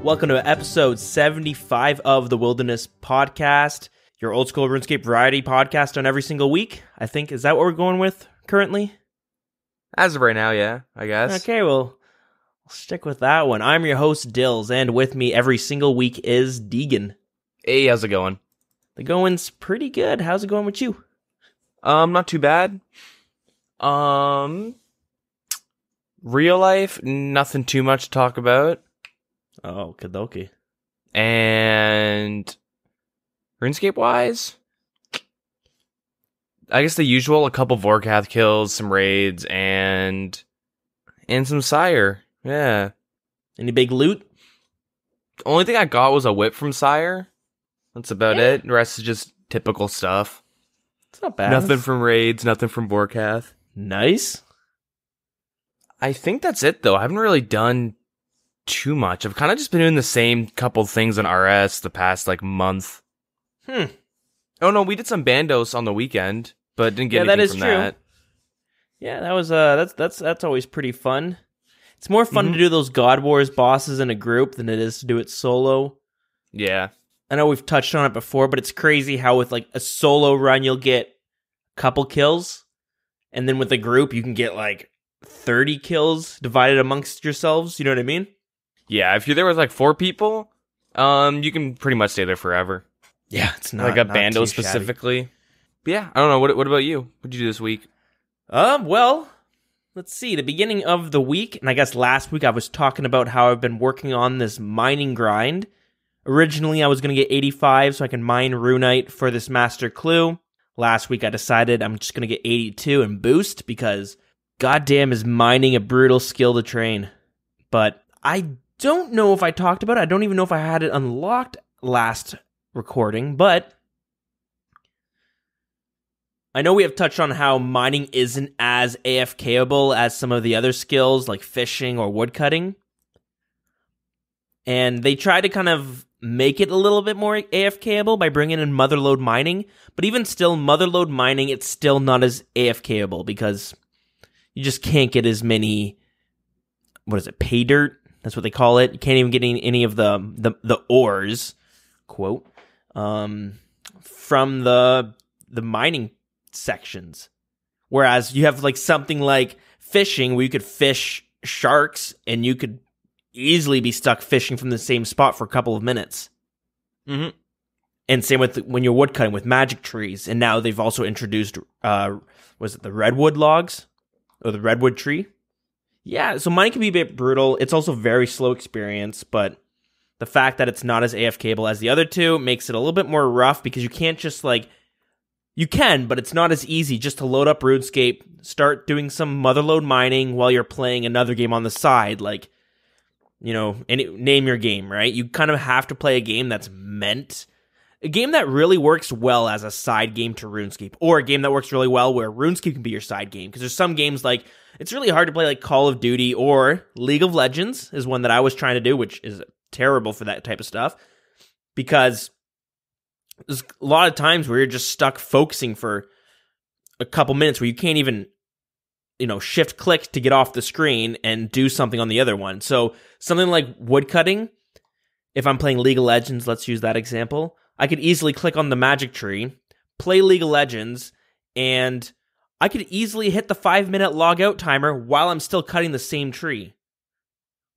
Welcome to episode 75 of the Wilderness Podcast, your old school Runescape variety podcast on every single week. I think, is that what we're going with currently? As of right now, yeah, I guess. Okay, well, we'll stick with that one. I'm your host, Dilz, and with me every single week is Deegan. Hey, how's it going? The going's pretty good. How's it going with you? Not too bad. Real life, nothing too much to talk about. Oh, kadoki. And RuneScape-wise, I guess the usual, a couple Vorkath kills, some raids, and some Sire. Yeah. Any big loot? Only thing I got was a whip from Sire. That's about it. The rest is just typical stuff. It's not bad. Nothing from raids, nothing from Vorkath. Nice. I think that's it, though. I haven't really done too much. I've kind of just been doing the same couple things on RS the past, month. Oh, no, we did some Bandos on the weekend, but didn't get anything from that. Yeah, that was, that's always pretty fun. It's more fun to do those God Wars bosses in a group than it is to do it solo. Yeah. I know we've touched on it before, but it's crazy how with a solo run, you'll get a couple kills, and then with a group, you can get 30 kills divided amongst yourselves. You know what I mean? Yeah, if you're there with 4 people, you can pretty much stay there forever. Yeah, it's not a bando specifically. But yeah, I don't know. What about you? What'd you do this week? Well, let's see. The beginning of the week, and I guess last week I was talking about how I've been working on this mining grind. Originally, I was going to get 85 so I can mine Runite for this Master Clue. Last week, I decided I'm just going to get 82 and boost because goddamn is mining a brutal skill to train. But I don't know if I talked about it. I don't even know if I had it unlocked last recording, but I know we have touched on how mining isn't as AFKable as some of the other skills like fishing or woodcutting. And they try to kind of make it a little bit more AFKable by bringing in motherlode mining. But even still, motherlode mining, it's still not as AFKable because you just can't get as many, pay dirt? That's what they call it. You can't even get any of the ores, quote, from the mining sections. Whereas you have something like fishing where you could fish sharks and you could easily be stuck fishing from the same spot for a couple of minutes. Mm-hmm. And same with when you're woodcutting with magic trees. And now they've also introduced, the redwood logs? Or the redwood tree? Yeah, so mining can be a bit brutal. It's also a very slow experience, but the fact that it's not as AFKable as the other two makes it a little bit more rough because you can't just you can, but it's not as easy just to load up RuneScape, start doing some motherlode mining while you're playing another game on the side, name your game, right? You kind of have to play a game that's a game that really works well as a side game to RuneScape, or a game that works really well where RuneScape can be your side game. Because there's some games it's really hard to play Call of Duty or League of Legends is one that I was trying to do, which is terrible for that type of stuff. Because there's a lot of times where you're just stuck focusing for a couple minutes where you can't even, shift click to get off the screen and do something on the other one. So something like woodcutting, if I'm playing League of Legends, let's use that example, I could easily click on the magic tree, play League of Legends, and I could easily hit the 5-minute logout timer while I'm still cutting the same tree.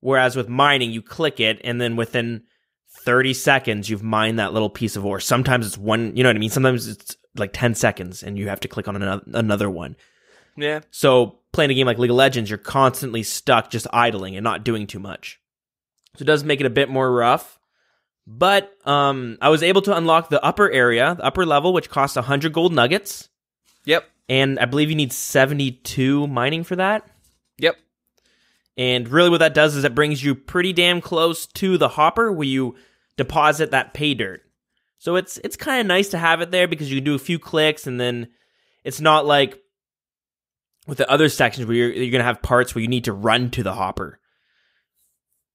Whereas with mining, you click it, and then within 30 seconds, you've mined that little piece of ore. Sometimes it's one, you know what I mean? Sometimes it's 10 seconds, and you have to click on another one. Yeah. So playing a game like League of Legends, you're constantly stuck just idling and not doing too much. So it does make it a bit more rough. But I was able to unlock the upper area, the upper level, which costs 100 gold nuggets. Yep. And I believe you need 72 mining for that. Yep. And really what that does is it brings you pretty damn close to the hopper where you deposit that pay dirt. So it's kind of nice to have it there because you can do a few clicks and then it's not like with the other sections where you're going to have parts where you need to run to the hopper.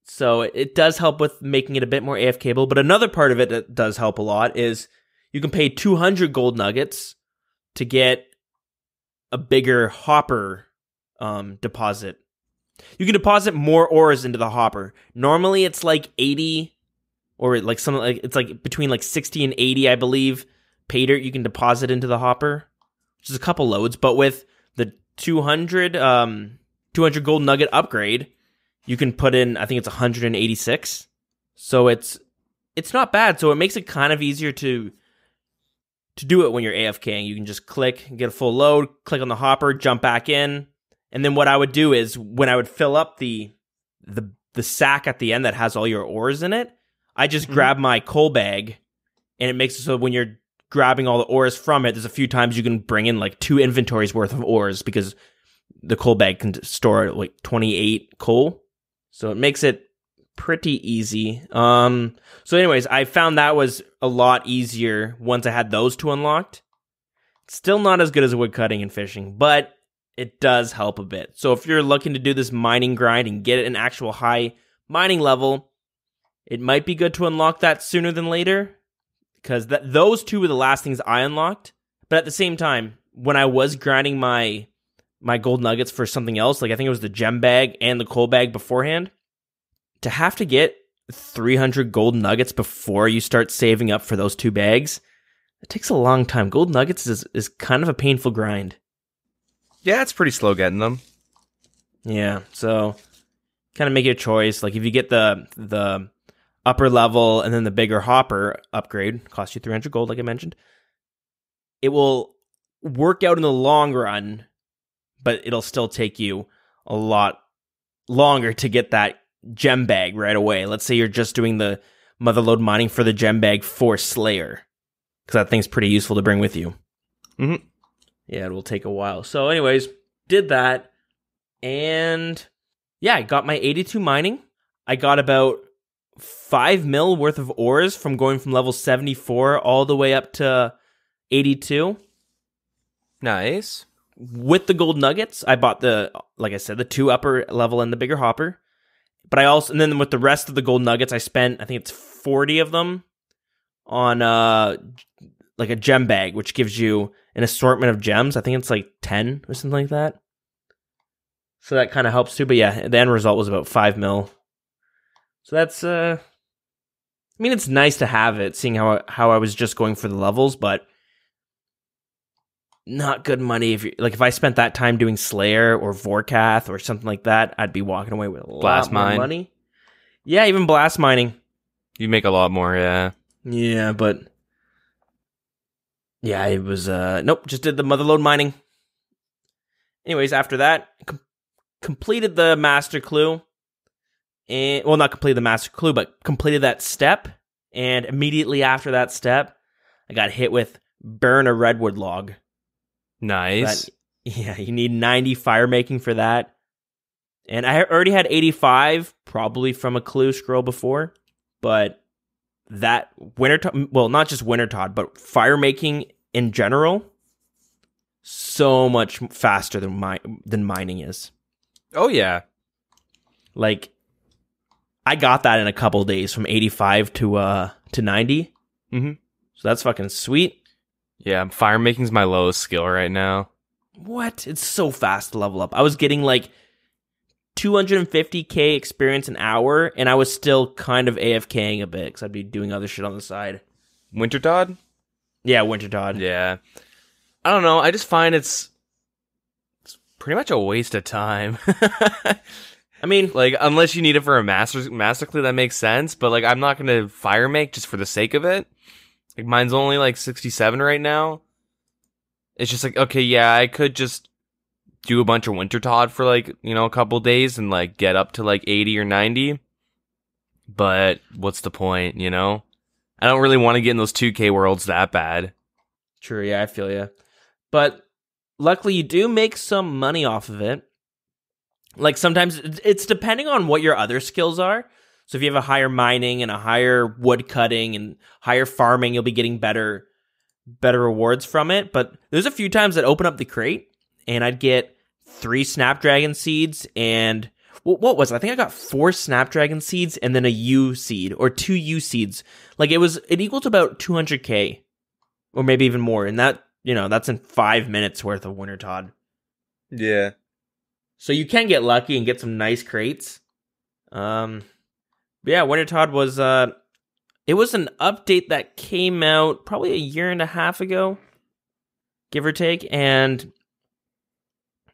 So it does help with making it a bit more AFKable, but another part of it that does help a lot is you can pay 200 gold nuggets to get a bigger hopper deposit You can deposit more ores into the hopper. Normally it's like 80 or like something like it's like between like 60 and 80, I believe, pay dirt you can deposit into the hopper, which is a couple loads. But with the 200 gold nugget upgrade, you can put in, I think it's 186. So it's not bad. So it makes it kind of easier to do it when you're AFKing. You can just click, get a full load, click on the hopper, jump back in. And then what I would do is when I would fill up the sack at the end that has all your ores in it, I just grab my coal bag, and it makes it so when you're grabbing all the ores from it, there's a few times you can bring in like 2 inventories worth of ores because the coal bag can store like 28 coal. So it makes it pretty easy. So anyways, I found that was a lot easier once I had those 2 unlocked. Still not as good as wood cutting and fishing, but it does help a bit. So if you're looking to do this mining grind and get an actual high mining level, it might be good to unlock that sooner than later, because those 2 were the last things I unlocked. But at the same time, when I was grinding my gold nuggets for something else, like I think it was the gem bag and the coal bag beforehand, to have to get 300 gold nuggets before you start saving up for those 2 bags, it takes a long time. Gold nuggets is kind of a painful grind. Yeah, it's pretty slow getting them. Yeah, so kind of make your choice. Like if you get the upper level and then the bigger hopper upgrade, cost you 300 gold, like I mentioned, it will work out in the long run, but it'll still take you a lot longer to get that gem bag right away. Let's say you're just doing the motherlode mining for the gem bag for Slayer, because that thing's pretty useful to bring with you. Mm-hmm. Yeah, it will take a while. So anyways, did that, and yeah, I got my 82 mining. I got about 5 mil worth of ores from going from level 74 all the way up to 82. Nice. With the gold nuggets, I bought like I said, the 2 upper level and the bigger hopper. But and then with the rest of the gold nuggets, I spent, I think it's 40 of them on like a gem bag, which gives you an assortment of gems. I think it's like 10 or something like that. So that kind of helps too. But yeah, the end result was about 5 mil. So that's, I mean, it's nice to have it, seeing how I was just going for the levels, but not good money. If I spent that time doing Slayer or Vorkath or something like that, I'd be walking away with a lot more money. Yeah, even blast mining. You make a lot more, yeah. Yeah, but yeah, it was nope, just did the motherlode mining. Anyways, after that, completed the master clue. And well, not completed the master clue, but completed that step. And immediately after that step, I got hit with burn a redwood log. Nice. Yeah, you need 90 fire making for that. And I already had 85, probably from a clue scroll before. But that Wintertodt, well, not just Wintertodt, but fire making in general, so much faster than mining is. Oh, yeah. Like, I got that in a couple days from 85 to 90. Mm-hmm. So that's fucking sweet. Yeah, fire making's my lowest skill right now. What? It's so fast to level up. I was getting like 250k experience an hour, and I was still kind of AFKing a bit because I'd be doing other shit on the side. Wintertodt? Yeah, Wintertodt. Yeah. I don't know. I just find it's pretty much a waste of time. I mean, like, unless you need it for a master clue, that makes sense. But like, I'm not gonna fire make just for the sake of it. Like, mine's only like 67 right now. It's just like, okay, yeah, I could just do a bunch of Wintertodt for like, you know, a couple days and like get up to like 80 or 90. But what's the point, you know? I don't really want to get in those 2K worlds that bad. True, yeah, I feel you. But luckily you do make some money off of it. Like, sometimes it's depending on what your other skills are. So if you have a higher mining and a higher wood cutting and higher farming, you'll be getting better rewards from it. But there's a few times that open up the crate and I'd get 3 snapdragon seeds and what was it? I think I got 4 snapdragon seeds and then a U seed or 2 U seeds. Like, it equaled to about 200k or maybe even more. And that, you know, that's in 5 minutes worth of Wintertodt. Yeah. So you can get lucky and get some nice crates. But yeah, Wintertodt was it was an update that came out probably a year and a half ago, give or take, and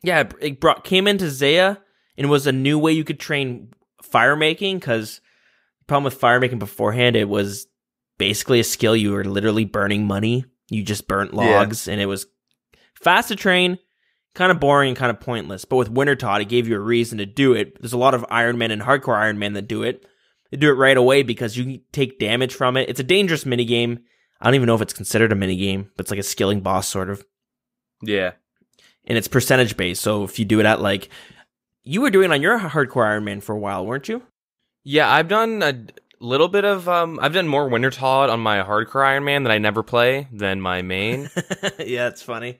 yeah, it came into TzHaar and was a new way you could train fire making, because the problem with fire making beforehand, it was basically a skill you were literally burning money. You just burnt logs, and it was fast to train, kind of boring and kind of pointless. But with Wintertodt, it gave you a reason to do it. There's a lot of Iron Men and hardcore Iron Men that do it. They do it right away because you can take damage from it. It's a dangerous minigame. I don't even know if it's considered a minigame, but it's like a skilling boss sort of. Yeah. And it's percentage based. So if you do it at like, you were doing it on your hardcore Iron Man for a while, weren't you? Yeah, I've done a little bit of, I've done more Wintertodt on my hardcore Iron Man that I never play than my main. Yeah, it's funny.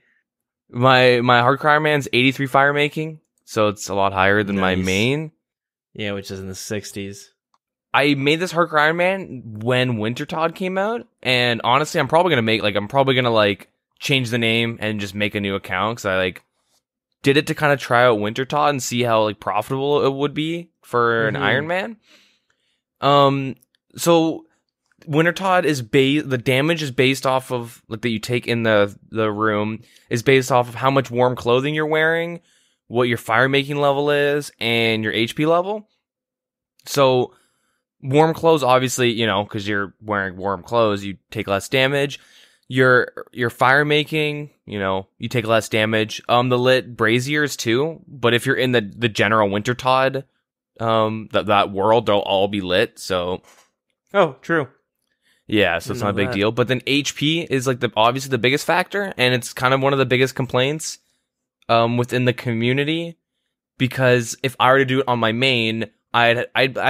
My hardcore Iron Man's 83 fire making, so it's a lot higher than my main. Yeah, which is in the 60s. I made this hardcore Iron Man when Wintertodt came out, and honestly, I'm probably gonna change the name and just make a new account, because I did it to kind of try out Wintertodt and see how profitable it would be for an Iron Man. So Wintertodt is the damage is based off of that you take in the room is based off of how much warm clothing you're wearing, what your fire making level is, and your HP level. So warm clothes, obviously, because you're wearing warm clothes, you take less damage. Your fire making, you take less damage. The lit braziers too, but if you're in the general Wintertodt, that world, they'll all be lit. So, oh, true. Yeah, so it's not a big deal. But then HP is obviously the biggest factor, and it's kind of one of the biggest complaints within the community, because if I were to do it on my main, I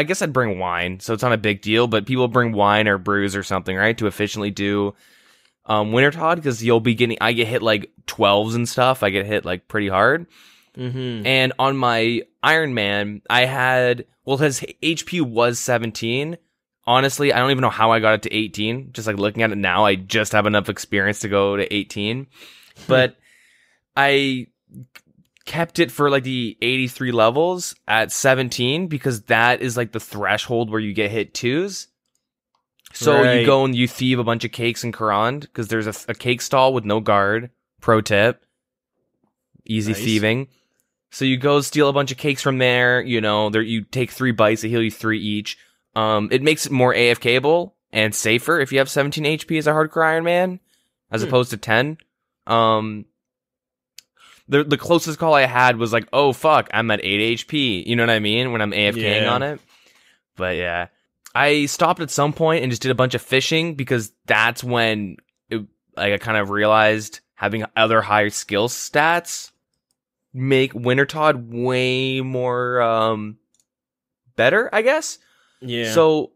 guess I'd bring wine, so it's not a big deal. But people bring wine or brews or something, right, to efficiently do Wintertodt, because I get hit 12s and stuff. I get hit pretty hard. And on my Iron Man, I had, his HP was 17. Honestly, I don't even know how I got it to 18. Just looking at it now, I just have enough experience to go to 18. But I kept it for the 83 levels at 17, because that is the threshold where you get hit 2s. So you go and you thieve a bunch of cakes in Karand, because there's a cake stall with no guard. Pro tip. Easy thieving. So you go steal a bunch of cakes from there. You take 3 bites, they heal you 3 each. It makes it more AFKable and safer if you have 17 HP as a hardcore Iron Man, as opposed to 10. The closest call I had was oh fuck, I'm at 8 HP. You know what I mean? When I'm AFKing on it. But yeah, I stopped at some point and just did a bunch of fishing, because that's when I kind of realized having other higher skill stats make Wintertodt way more better, I guess. Yeah. So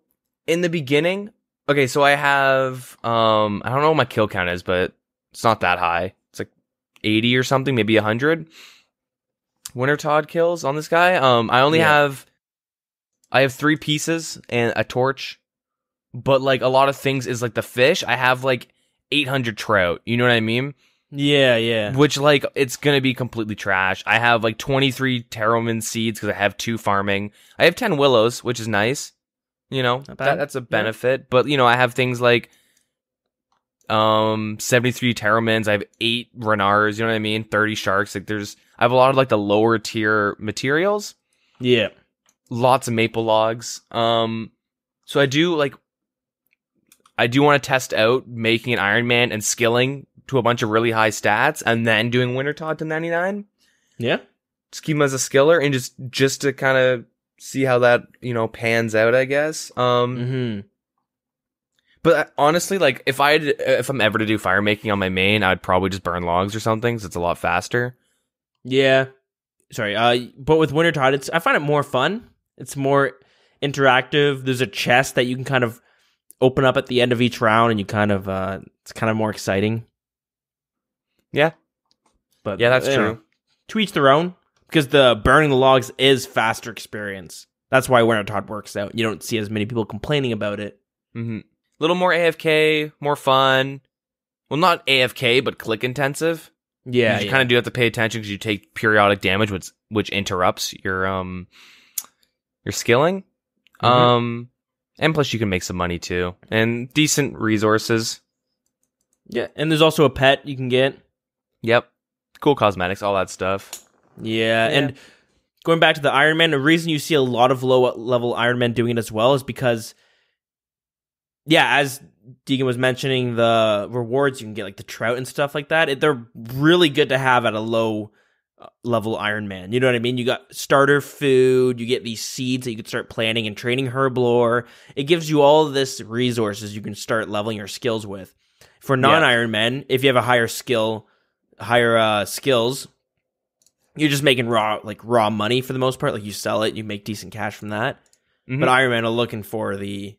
in the beginning, okay, so I have I don't know what my kill count is, but it's not that high. It's 80 or something, maybe 100 Wintertodt kills on this guy. I have 3 pieces and a torch, but a lot of things is the fish. I have 800 trout. You know what I mean? Yeah. Which it's gonna be completely trash. I have 23 Tarrowman seeds because I have 2 farming. I have 10 willows, which is nice. That's a benefit. Yeah. But I have things 73 Tarrowmans. I have 8 Renars. You know what I mean? 30 sharks. I have a lot of the lower tier materials. Yeah. Lots of maple logs. So I do want to test out making an Iron Man and skilling to a bunch of really high stats, and then doing Wintertodt to 99. Yeah. Just keep him as a skiller, and just to kind of see how that, pans out, I guess. But honestly, if I'm ever to do fire making on my main, I'd probably just burn logs or something, so it's a lot faster. Yeah. Sorry. But with Wintertodt, I find it more fun. It's more interactive. There's a chest that you can kind of open up at the end of each round, and you kind of it's kind of more exciting. Yeah. But yeah, that's true. To each their own, because the burning the logs is faster experience. That's why Wintertodt works out. You don't see as many people complaining about it. A little more AFK, more fun. Well, not AFK, but click intensive. Yeah, you kind of do have to pay attention because you take periodic damage, which which interrupts your skilling. Mhm. And plus you can make some money too, and decent resources. Yeah, and there's also a pet you can get. Yep, cool cosmetics, all that stuff. Yeah, and going back to the Iron Man, the reason you see a lot of low-level Iron Man doing it as well is because, yeah, as Deegan was mentioning, the rewards you can get, like the trout and stuff like that, they're really good to have at a low-level Iron Man. You know what I mean? You got starter food, you get these seeds that you can start planting and training herblore. It gives you all this resources you can start leveling your skills with. For non-Iron Men, if you have a higher skills, you're just making raw money for the most part. Like you sell it, you make decent cash from that. Mm-hmm. But Iron Man are looking for the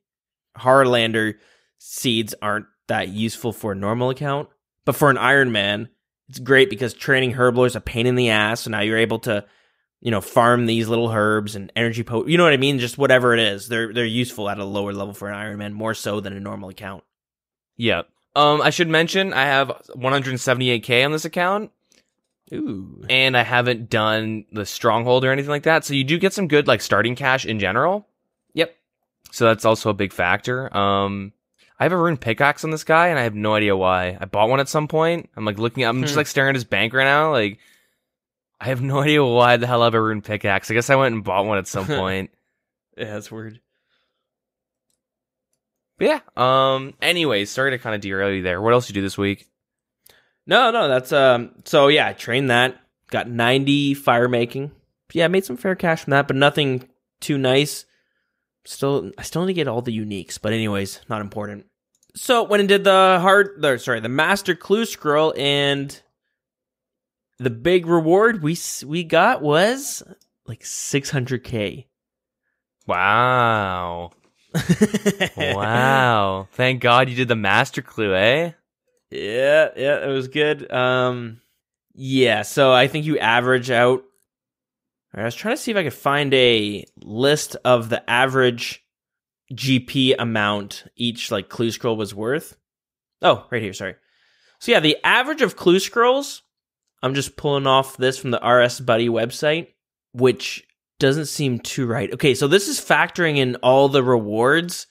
Harlander seeds aren't that useful for a normal account. But for an Iron Man, it's great because training herblore is a pain in the ass. So now you're able to, farm these little herbs and energy you know what I mean? Just whatever it is, they're useful at a lower level for an Iron Man, more so than a normal account. Yeah. I should mention I have 178k on this account. Ooh. And I haven't done the stronghold or anything like that. So you do get some good starting cash in general. Yep. So that's also a big factor. I have a rune pickaxe on this guy and I have no idea why. I bought one at some point. I'm just staring at his bank right now. I have no idea why the hell I have a rune pickaxe. I guess I went and bought one at some point. Yeah, that's weird. But yeah. Anyways, sorry to kind of derail you there. What else did you do this week? No, that's so yeah, I trained that. Got 90 fire making. Yeah, I made some fair cash from that, but nothing too nice. I still need to get all the uniques, but anyways, not important. So when I did the master clue scroll, and the big reward we got was like 600k. Wow. Wow. Thank God you did the master clue, eh? Yeah, it was good. Yeah, so I think you average out. I was trying to see if I could find a list of the average GP amount each clue scroll was worth. Oh, right here, sorry. So yeah, the average of clue scrolls, I'm just pulling off this from the RS Buddy website, which doesn't seem too right. Okay, so this is factoring in all the rewards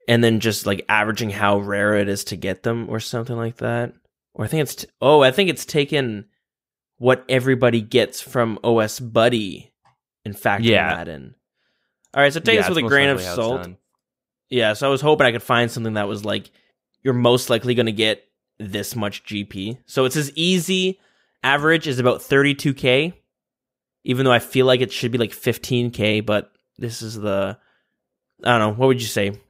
and then just averaging how rare it is to get them or something like that. Or I think it's taken what everybody gets from OS Buddy and factoring that in. All right, so take this with a grain of salt. Yeah, so I was hoping I could find something that was you're most likely going to get this much GP. So it says easy average is about 32k, even though I feel like it should be 15k, but this is I don't know, what would you say?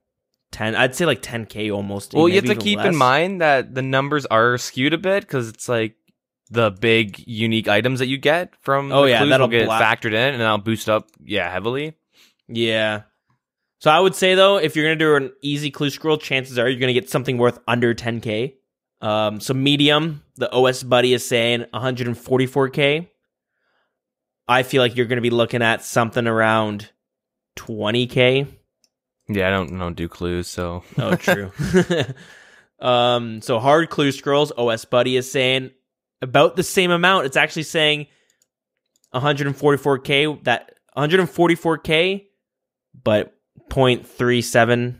10? I'd say 10k almost. Well, you have to keep in mind that the numbers are skewed a bit because it's the big unique items that you get from the clues that'll get factored in and that'll boost up heavily. Yeah. So I would say though, if you're gonna do an easy clue scroll, chances are you're gonna get something worth under 10k. So medium, the OS Buddy is saying 144k. I feel like you're gonna be looking at something around 20k. Yeah, I don't do clues, so. Oh, true. So hard clue scrolls, OS Buddy is saying about the same amount. It's actually saying 144k, but 0.37,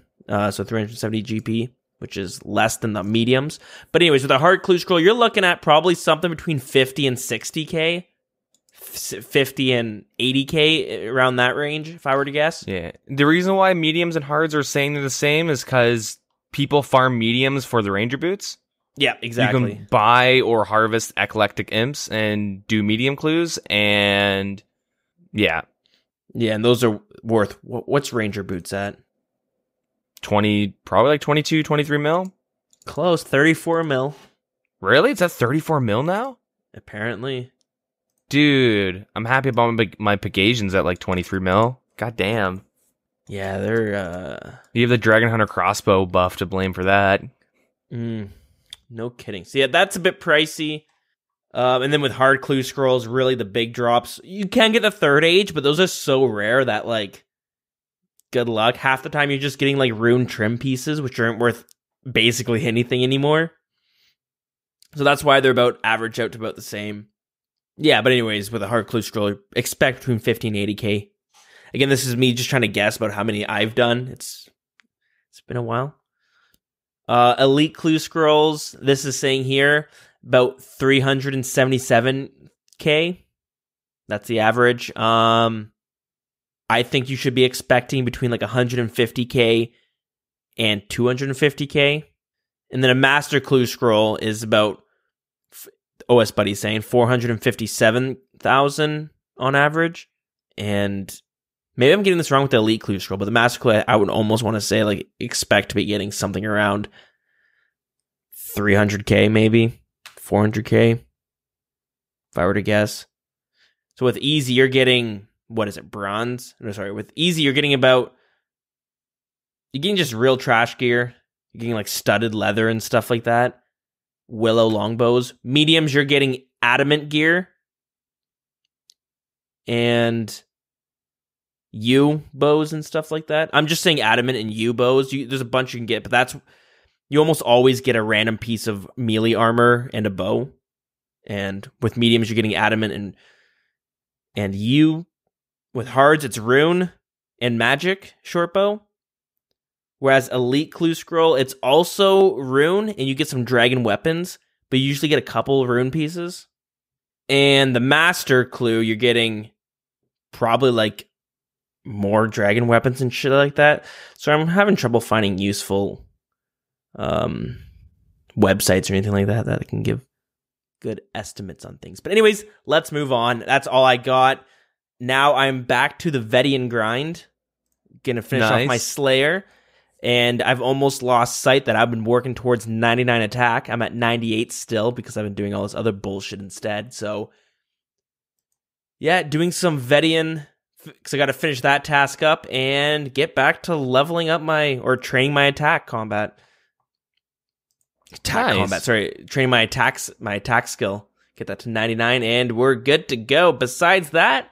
so 370 GP, which is less than the mediums. But anyways, with a hard clue scroll, you're looking at probably something between 50 and 60k. 50 and 80k, around that range, if I were to guess. Yeah. The reason why mediums and hards are saying they're the same is because people farm mediums for the ranger boots. Yeah, exactly. You can buy or harvest eclectic imps and do medium clues, and yeah. Yeah, and those are worth, what's ranger boots at? 20, probably 22, 23 mil? Close, 34 mil. Really? It's at 34 mil now? Apparently. Dude, I'm happy about my Pegasians at 23 mil. God damn. Yeah, they're You have the Dragon Hunter crossbow buff to blame for that. No kidding. So yeah, that's a bit pricey. And then with hard clue scrolls, really the big drops. You can get the third age, but those are so rare that good luck. Half the time you're just getting rune trim pieces, which aren't worth basically anything anymore. So that's why they're about average out to about the same. Yeah, but anyways, with a hard clue scroll, expect between 50 and 80k. Again, this is me just trying to guess about how many I've done. It's been a while. Elite clue scrolls, this is saying here, about 377k. That's the average. I think you should be expecting between like 150k and 250k. And then a master clue scroll is about, OS Buddy saying, 457,000 on average. And maybe I'm getting this wrong with the elite clue scroll, but the master clue, I would almost want to say, like, expect to be getting something around 300k, maybe 400k, if I were to guess. So with easy, you're getting, what is it, bronze? No, sorry, with easy, you're getting just real trash gear. You're getting like studded leather and stuff like that. Willow longbows. Mediums, you're getting adamant gear. And yew bows and stuff like that. I'm just saying adamant and yew bows. There's a bunch you can get, but you almost always get a random piece of melee armor and a bow. And with mediums, you're getting adamant and yew. With hards, it's rune and magic short bow. Whereas elite clue scroll, it's also rune, and you get some dragon weapons, but you usually get a couple rune pieces. And the master clue, you're getting probably like more dragon weapons and shit like that. So I'm having trouble finding useful websites or anything like that can give good estimates on things. But anyways, let's move on. That's all I got. Now I'm back to the Vedian grind. Gonna finish off my Slayer. And I've almost lost sight that I've been working towards 99 attack. I'm at 98 still because I've been doing all this other bullshit instead. So, yeah, doing some Vedian, because I got to finish that task up and get back to leveling up training my attack combat. Training my attack skill. Get that to 99 and we're good to go. Besides that,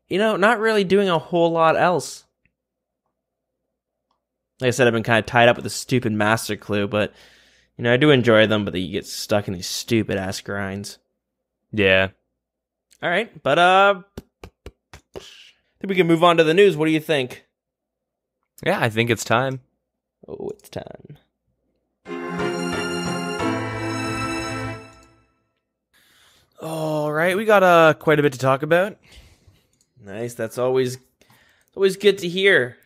not really doing a whole lot else. Like I said, I've been kind of tied up with the stupid master clue, but, I do enjoy them, but you get stuck in these stupid-ass grinds. Yeah. All right, but, I think we can move on to the news. What do you think? Yeah, I think it's time. Oh, it's time. All right, we got quite a bit to talk about. Nice, that's always good to hear.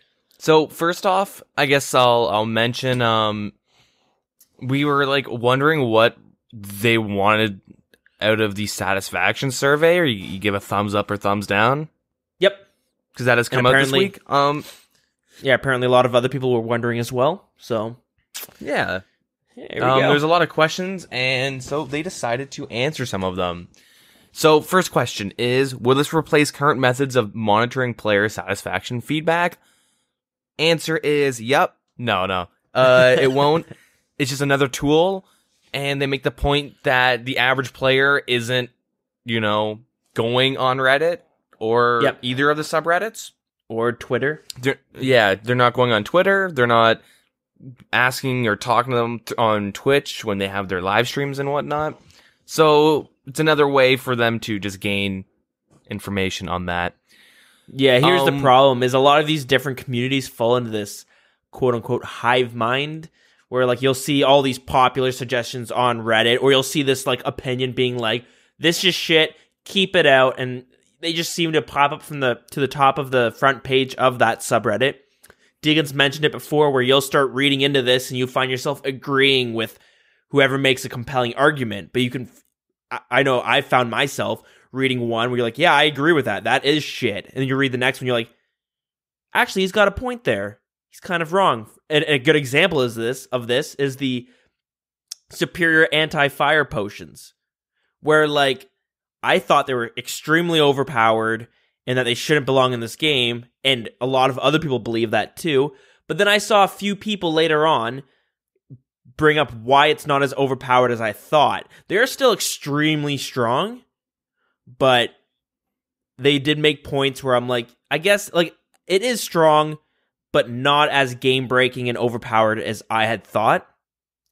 So first off, I guess I'll mention we were like wondering what they wanted out of the satisfaction survey, or you give a thumbs up or thumbs down. Yep, because that has come out this week. Yeah, apparently a lot of other people were wondering as well. So yeah, here we go. There's a lot of questions, and so they decided to answer some of them. So first question is: will this replace current methods of monitoring player satisfaction feedback? Answer is yep. No. It won't. It's just another tool, and they make the point that the average player isn't, going on Reddit or either of the subreddits or Twitter. They're not going on Twitter. They're not asking or talking to them on Twitch when they have their live streams and whatnot. So it's another way for them to just gain information on that. Yeah, here's the problem, is a lot of these different communities fall into this quote-unquote hive mind, where like you'll see all these popular suggestions on Reddit, or you'll see this like opinion being like, this is shit, keep it out, and they just seem to pop up to the top of the front page of that subreddit. Deegan's mentioned it before, where you'll start reading into this and you find yourself agreeing with whoever makes a compelling argument, but I know I found myself reading one where you're like, yeah, I agree with that. That is shit. And then you read the next one, you're like, actually, he's got a point there. He's kind of wrong. And a good example of this is the superior anti-fire potions, where like I thought they were extremely overpowered and that they shouldn't belong in this game, and a lot of other people believe that too. But then I saw a few people later on bring up why it's not as overpowered as I thought. They're still extremely strong, but they did make points where I'm like, I guess like it is strong, but not as game-breaking and overpowered as I had thought.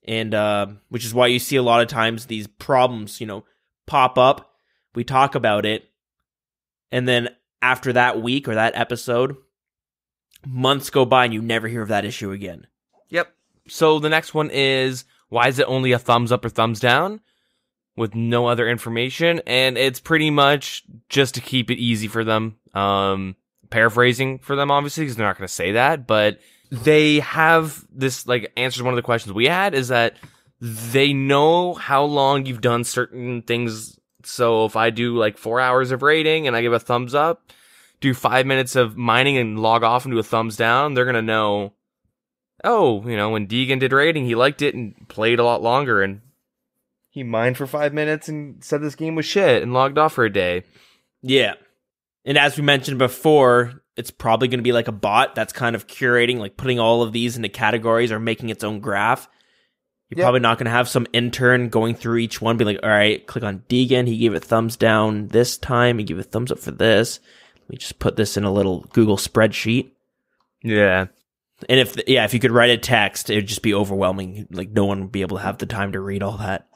And which is why you see a lot of times these problems, pop up we talk about it, and then after that week or that episode, months go by and you never hear of that issue again. Yep. So the next one is, why is it only a thumbs up or thumbs down with no other information? And it's pretty much just to keep it easy for them. Paraphrasing for them, obviously, because they're not going to say that, but they have this, like, answers one of the questions we had, is that they know how long you've done certain things. So if I do like 4 hours of raiding and I give a thumbs up, do 5 minutes of mining and log off and do a thumbs down, they're going to know, oh, when Deegan did raiding, he liked it and played a lot longer, and he mined for 5 minutes and said this game was shit and logged off for a day. Yeah. And as we mentioned before, it's probably going to be like a bot that's kind of curating, like putting all of these into categories or making its own graph. You're probably not going to have some intern going through each one, be like, all right, click on Deegan. He gave it thumbs down this time. He gave it thumbs up for this. Let me just put this in a little Google spreadsheet. Yeah. And if you could write a text, it would just be overwhelming. Like, no one would be able to have the time to read all that.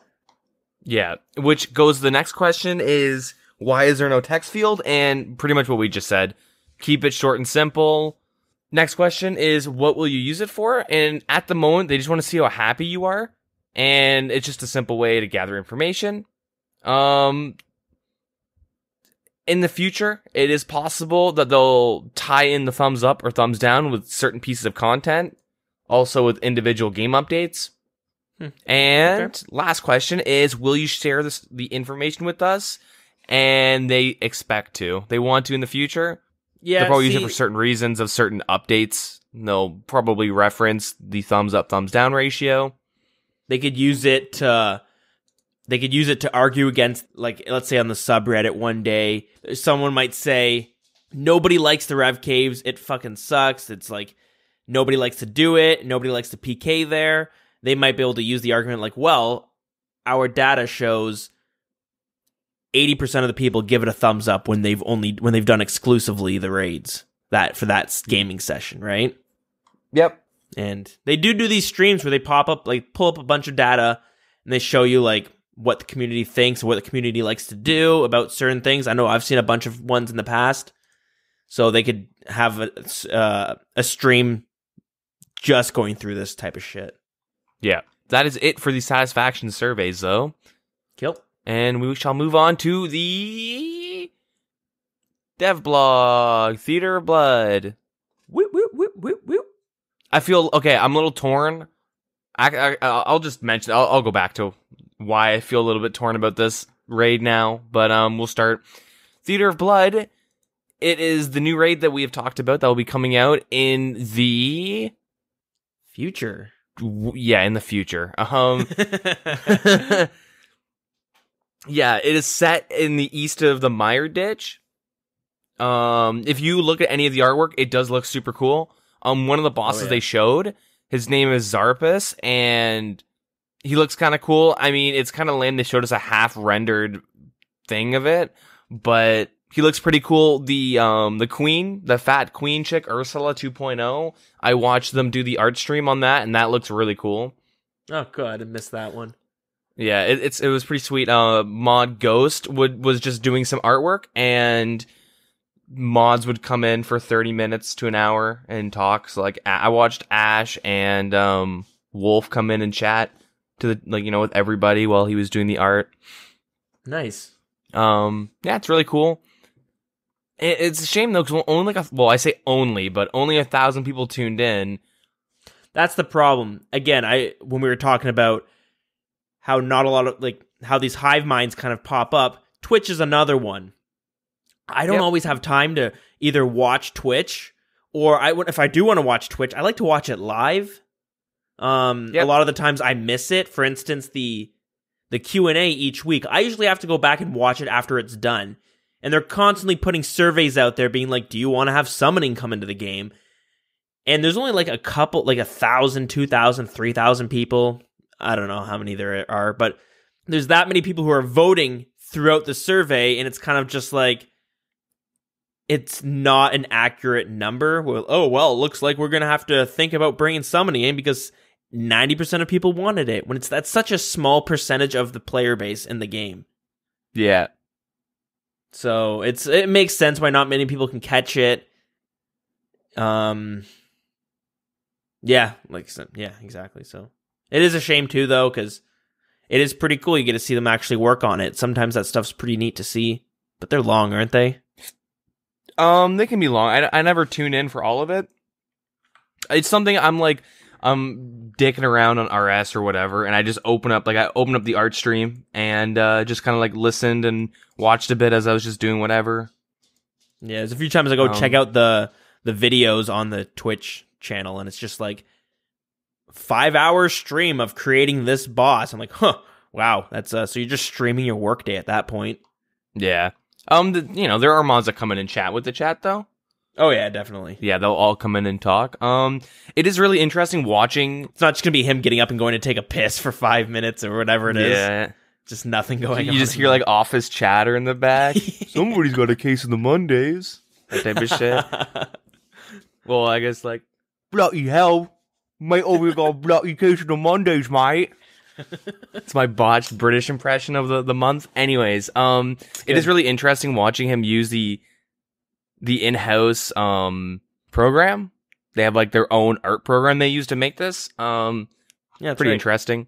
Yeah. Which goes to the next question is, why is there no text field? And pretty much what we just said. Keep it short and simple. Next question is, what will you use it for? And at the moment, they just want to see how happy you are. And it's just a simple way to gather information. In the future, it is possible that they'll tie in the thumbs up or thumbs down with certain pieces of content. Also with individual game updates. And last question is, will you share the information with us? And they expect to. They want to in the future. Yeah, they'll probably use it for certain reasons of certain updates. They'll probably reference the thumbs up, thumbs down ratio. They could use it to argue against, like, let's say on the subreddit one day, someone might say, nobody likes the Rev Caves, it fucking sucks. It's like, nobody likes to do it, nobody likes to PK there. They might be able to use the argument like, well, our data shows 80% of the people give it a thumbs up when they've done exclusively the raids for that gaming session, right? Yep. And they do these streams where they pull up a bunch of data and they show you like what the community thinks, what the community likes to do about certain things. I know I've seen a bunch of ones in the past, so they could have a stream just going through this type of shit. Yeah, that is it for the satisfaction surveys, though. Cool. And we shall move on to the dev blog, Theater of Blood. Whoop, whoop, whoop, whoop, whoop. I feel, okay, I'm a little torn. I'll just mention, I'll go back to why I feel a little bit torn about this raid now, but we'll start. Theater of Blood, it is the new raid that we have talked about that will be coming out in the future. Yeah, in the future. Yeah, it is set in the east of the Mire Ditch. If you look at any of the artwork, it does look super cool. One of the bosses they showed, his name is Zarpus, and he looks kind of cool. I mean, it's kind of lame they showed us a half-rendered thing of it, but he looks pretty cool. The queen, the fat queen chick, Ursula 2.0, I watched them do the art stream on that, and that looks really cool. Oh, good. I missed that one. Yeah, it was pretty sweet. Mod Ghost was just doing some artwork, and mods would come in for 30 minutes to an hour and talk. So like, I watched Ash and Wolf come in and chat to with everybody while he was doing the art. Nice. Yeah, it's really cool. It's a shame though, because only I say only, but only 1,000 people tuned in. That's the problem. Again, when we were talking about how not a lot of how these hive minds kind of pop up, Twitch is another one. I don't always have time to either watch Twitch or if I do want to watch Twitch, I like to watch it live. A lot of the times I miss it. For instance, the Q&A each week, I usually have to go back and watch it after it's done. And they're constantly putting surveys out there being like, do you want to have summoning come into the game? And there's only a couple, 1,000, 2,000, 3,000 people. I don't know how many there are, but there's that many people who are voting throughout the survey, and it's kind of just like, it's not an accurate number. Well, it looks like we're going to have to think about bringing summoning in because 90% of people wanted it, when that's such a small percentage of the player base in the game. Yeah. So it makes sense why not many people can catch it. Yeah, exactly. So it is a shame too, though, because it is pretty cool. You get to see them actually work on it. Sometimes that stuff's pretty neat to see, but they're long, aren't they? They can be long. I never tune in for all of it. It's something I'm dicking around on RS or whatever, and I just open up the art stream and just kind of like listened and watched a bit as I was just doing whatever. Yeah, there's a few times I go check out the videos on the Twitch channel, and it's just like 5-hour stream of creating this boss. I'm like, wow, that's so you're just streaming your workday at that point. Yeah. There are mods that come in and chat with the chat though. Oh yeah, definitely. Yeah, they'll all come in and talk. It is really interesting watching. It's not just gonna be him getting up and going to take a piss for 5 minutes or whatever it is. Yeah. Just nothing going on. You just hear like office chatter in the back. Somebody's got a case of the Mondays. That type of shit. Well, I guess like, bloody hell, mate, we got a bloody case of the Mondays, mate. It's my botched British impression of the month. Anyways, it is really interesting watching him use the in-house program. They have like their own art program they use to make this. Yeah, it's pretty interesting.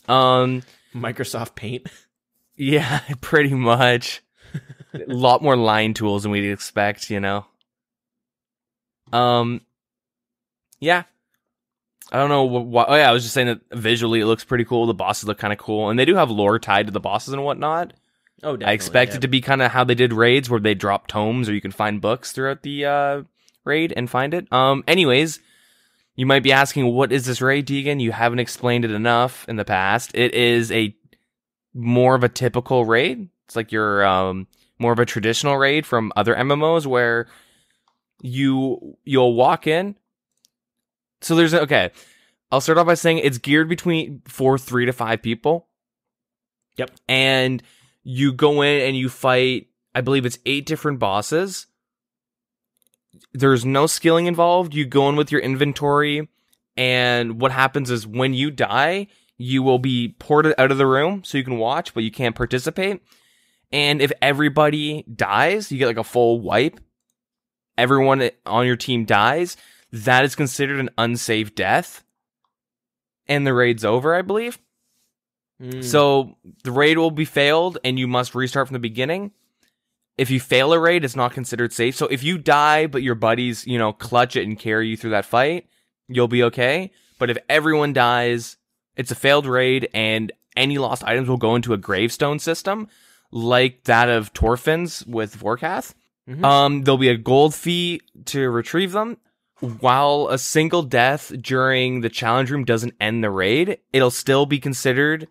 Microsoft Paint. Yeah, pretty much. A lot more line tools than we'd expect, you know. Yeah. I don't know what. Oh yeah, I was just saying that visually it looks pretty cool. The bosses look kind of cool, and they do have lore tied to the bosses and whatnot. Oh, definitely. I expect it to be kind of how they did raids, where they drop tomes, or you can find books throughout the raid and find it. Anyways, you might be asking, what is this raid, Deegan? You haven't explained it enough in the past. It is more of a typical raid. It's like your more of a traditional raid from other MMOs where you'll walk in. So I'll start off by saying it's geared for 3 to 5 people. Yep. And you go in and you fight, I believe it's 8 different bosses. There's no skilling involved. You go in with your inventory, and what happens is when you die, you will be ported out of the room so you can watch, but you can't participate. And if everybody dies, you get like a full wipe. Everyone on your team dies. That is considered an unsafe death. And the raid's over, I believe. So the raid will be failed, and you must restart from the beginning. If you fail a raid, it's not considered safe. So if you die, but your buddies, clutch it and carry you through that fight, you'll be okay. But if everyone dies, it's a failed raid, and any lost items will go into a gravestone system, like that of Torfin's with Vorkath. Mm-hmm. There'll be a gold fee to retrieve them. While a single death during the challenge room doesn't end the raid, it'll still be considered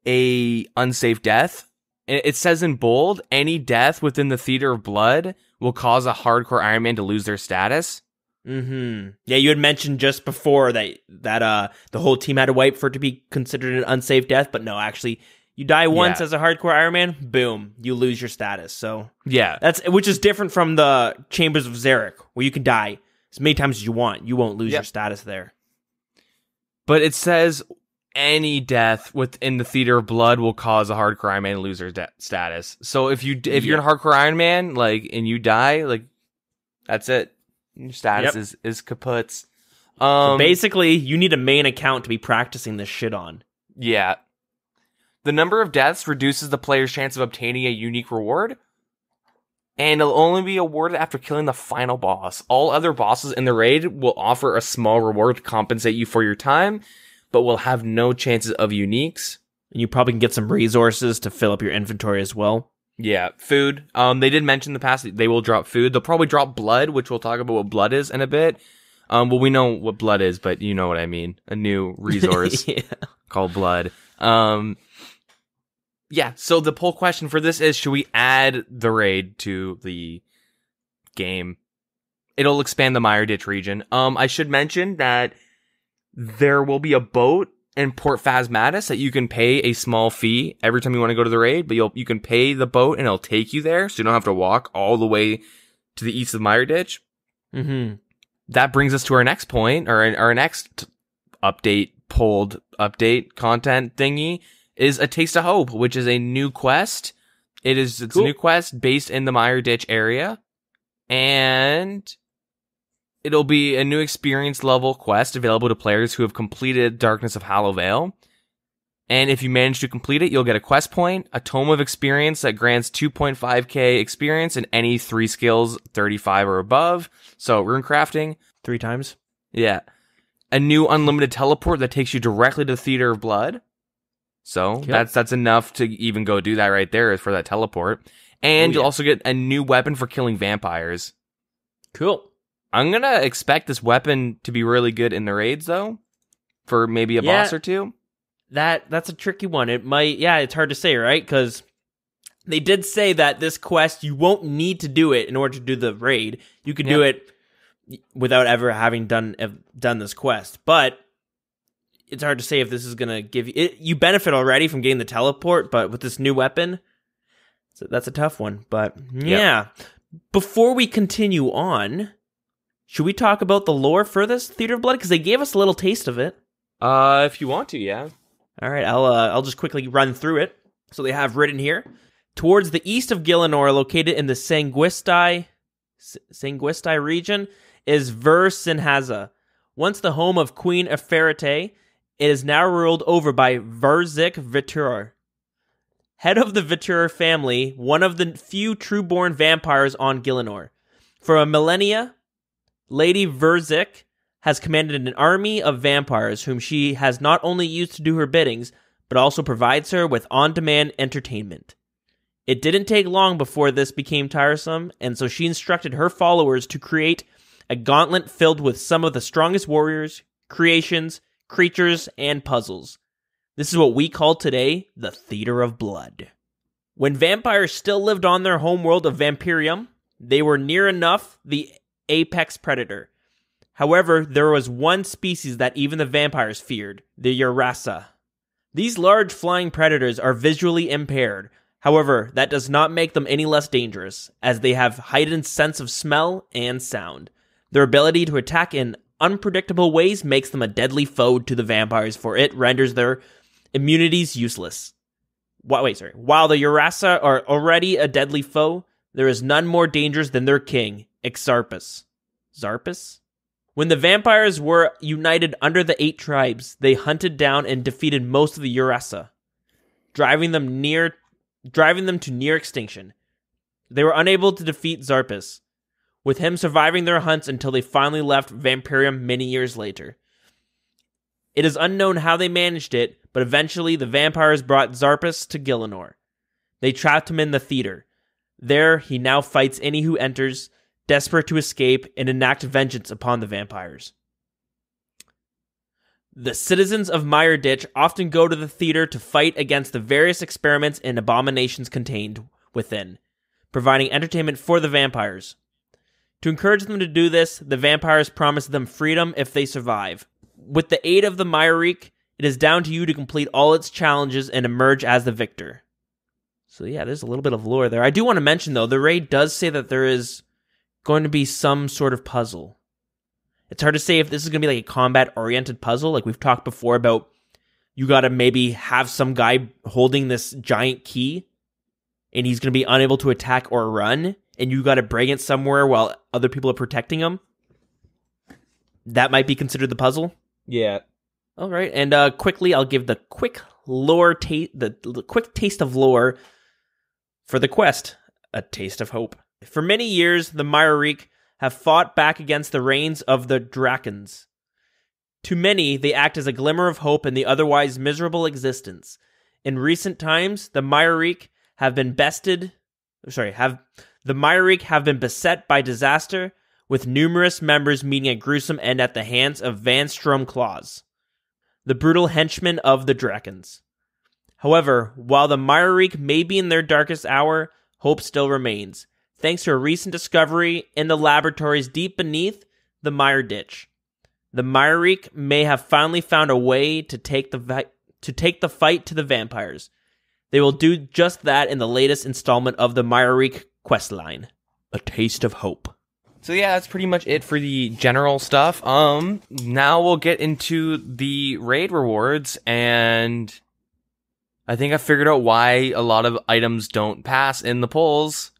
a unsafe death. It says in bold, any death within the theater of blood will cause a hardcore Iron Man to lose their status. Mm-hmm. Yeah, you had mentioned just before that the whole team had to wipe for it to be considered an unsafe death, but no, actually, you die once as a hardcore Iron Man, boom, you lose your status. So yeah, which is different from the Chambers of Xeric, where you can die as many times as you want. You won't lose your status there. But it says any death within the theater of blood will cause a hardcore Iron Man to lose their status. So if you're a hardcore Iron Man, and you die, that's it. Your status is kaputs. So basically, you need a main account to be practicing this shit on. Yeah. The number of deaths reduces the player's chance of obtaining a unique reward, and it'll only be awarded after killing the final boss. All other bosses in the raid will offer a small reward to compensate you for your time, but will have no chances of uniques. And you probably can get some resources to fill up your inventory as well. Yeah, food. They did mention in the past that they will drop food. They'll probably drop blood, which we'll talk about what blood is in a bit. Well, we know what blood is, but you know what I mean. A new resource called blood. Yeah, so the poll question for this is, should we add the raid to the game? It'll expand the Mire Ditch region. I should mention that there will be a boat in Port Phasmatis that you can pay a small fee every time you want to go to the raid, but you can pay the boat and it'll take you there, so you don't have to walk all the way to the east of Mire Ditch. Mm-hmm. That brings us to our next point, or our next polled update content thingy, is A Taste of Hope, which is a new quest It's Cool. a new quest based in the Mire Ditch area, and it'll be a new experience level quest available to players who have completed Darkness of Hallow Vale. And if you manage to complete it, you'll get a quest point, a tome of experience that grants 2.5k experience in any 3 skills 35 or above. So runecrafting. 3 times. Yeah. A new unlimited teleport that takes you directly to the Theater of Blood. So that's enough to even go do that right there for that teleport. And you'll also get a new weapon for killing vampires. Cool. I'm going to expect this weapon to be really good in the raids, though, for maybe a boss or two. That's a tricky one. It might, it's hard to say, right? Because they did say that this quest, you won't need to do it in order to do the raid. You can do it without ever having done this quest. But it's hard to say if this is going to give you... you benefit already from getting the teleport, but with this new weapon, that's a tough one. But yeah. Before we continue on, should we talk about the lore for this Theater of Blood? Because they gave us a little taste of it. If you want to, yeah. All right, I'll just quickly run through it. So they have written here, towards the east of Gielinor, located in the Sanguistai region, is Ver-Sinhaza. Once the home of Queen Eferite, it is now ruled over by Verzik Vitur, head of the Vitur family, one of the few true-born vampires on Gielinor. For a millennia, Lady Verzik has commanded an army of vampires whom she has not only used to do her biddings, but also provides her with on-demand entertainment. It didn't take long before this became tiresome, and so she instructed her followers to create a gauntlet filled with some of the strongest warriors, creations, creatures, and puzzles. This is what we call today the Theater of Blood. When vampires still lived on their homeworld of Vampirium, they were near enough the apex predator. However, there was one species that even the vampires feared, the Urasa. These large flying predators are visually impaired. However, that does not make them any less dangerous, as they have heightened sense of smell and sound. Their ability to attack in unpredictable ways makes them a deadly foe to the vampires, for it renders their immunities useless. While the Urasa are already a deadly foe, there is none more dangerous than their king, Ixarpus. Zarpus? When the vampires were united under the 8 tribes, they hunted down and defeated most of the Urasa, driving them to near extinction. They were unable to defeat Zarpus, with him surviving their hunts until they finally left Vampirium many years later. It is unknown how they managed it, but eventually the vampires brought Zarpus to Gielinor. They trapped him in the theater. There, he now fights any who enters, desperate to escape and enact vengeance upon the vampires. The citizens of Mire Ditch often go to the theater to fight against the various experiments and abominations contained within, providing entertainment for the vampires. To encourage them to do this, the vampires promise them freedom if they survive. With the aid of the Myrique, it is down to you to complete all its challenges and emerge as the victor. So yeah, there's a little bit of lore there. I do want to mention, though, the raid does say that there is going to be some sort of puzzle. It's hard to say if this is going to be like a combat-oriented puzzle. Like we've talked before about, you got to maybe have some guy holding this giant key, and he's going to be unable to attack or run, and you got to bring it somewhere while other people are protecting him. That might be considered the puzzle. Yeah. All right, and quickly, I'll give the quick lore the quick taste of lore for the quest, A Taste of Hope. For many years, the Myrique have fought back against the reigns of the Drakens. To many, they act as a glimmer of hope in the otherwise miserable existence. In recent times, the Myrique have been beset by disaster, with numerous members meeting a gruesome end at the hands of Van Stromklaws, the brutal henchmen of the Drakens. However, while the Myrique may be in their darkest hour, hope still remains, thanks to a recent discovery in the laboratories deep beneath the Mire Ditch. The Myrique may have finally found a way to take the fight to the vampires. They will do just that in the latest installment of the Myrique questline, A Taste of Hope. So yeah, that's pretty much it for the general stuff. Now we'll get into the raid rewards, and I think I figured out why a lot of items don't pass in the polls.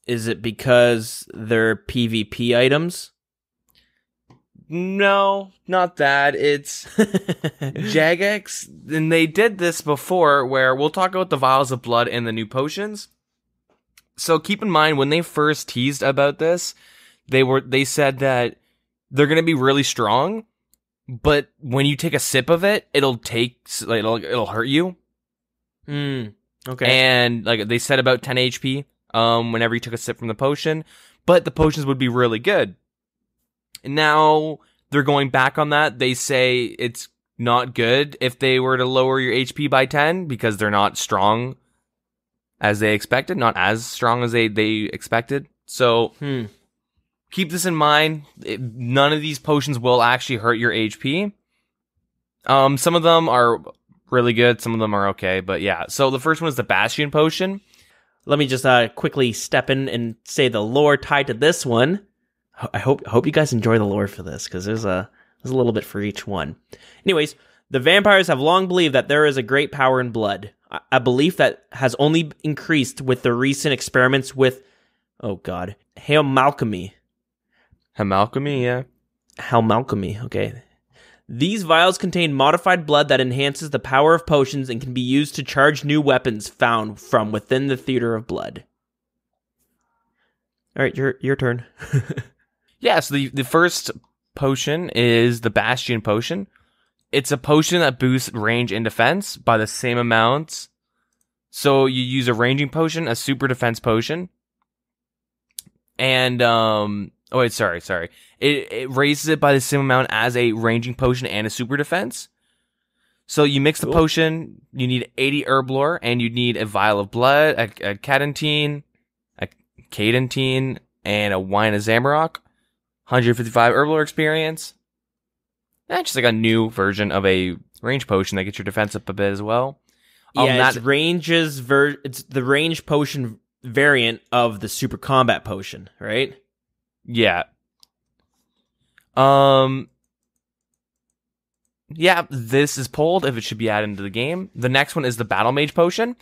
Is it because they're PvP items? No, not that. It's Jagex, and they did this before, where we'll talk about the vials of blood and the new potions. So keep in mind, when they first teased about this, they said that they're going to be really strong, but when you take a sip of it, it'll hurt you. Okay. And like they said, about 10 HP whenever you took a sip from the potion, but the potions would be really good. And now they're going back on that. They say it's not good if they were to lower your HP by 10 because they're not strong as they expected, not as strong as they expected. So keep this in mind. None of these potions will actually hurt your HP. Some of them are really good. Some of them are okay. But yeah, so the first one is the Bastion potion. Let me just quickly step in and say the lore tied to this one. I hope you guys enjoy the lore for this, because there's a little bit for each one. Anyways, the vampires have long believed that there is a great power in blood, a belief that has only increased with the recent experiments with, Haemalchemy. Haemalchemy, yeah. Haemalchemy, okay. These vials contain modified blood that enhances the power of potions and can be used to charge new weapons found from within the theater of blood. All right, your turn. Yeah, so the first potion is the Bastion potion. It's a potion that boosts range and defense by the same amounts. So you use a ranging potion, a super defense potion, and sorry. It raises it by the same amount as a ranging potion and a super defense. So you mix the potion, you need 80 herb lore, and you need a vial of blood, a cadentine, and a wine of Zamarok. 155 herb lore experience. That's just like a new version of a range potion that gets your defense up a bit as well. It's the range potion variant of the super combat potion, right? Yeah. Yeah, this is pulled if it should be added into the game. The next one is the Battle Mage potion.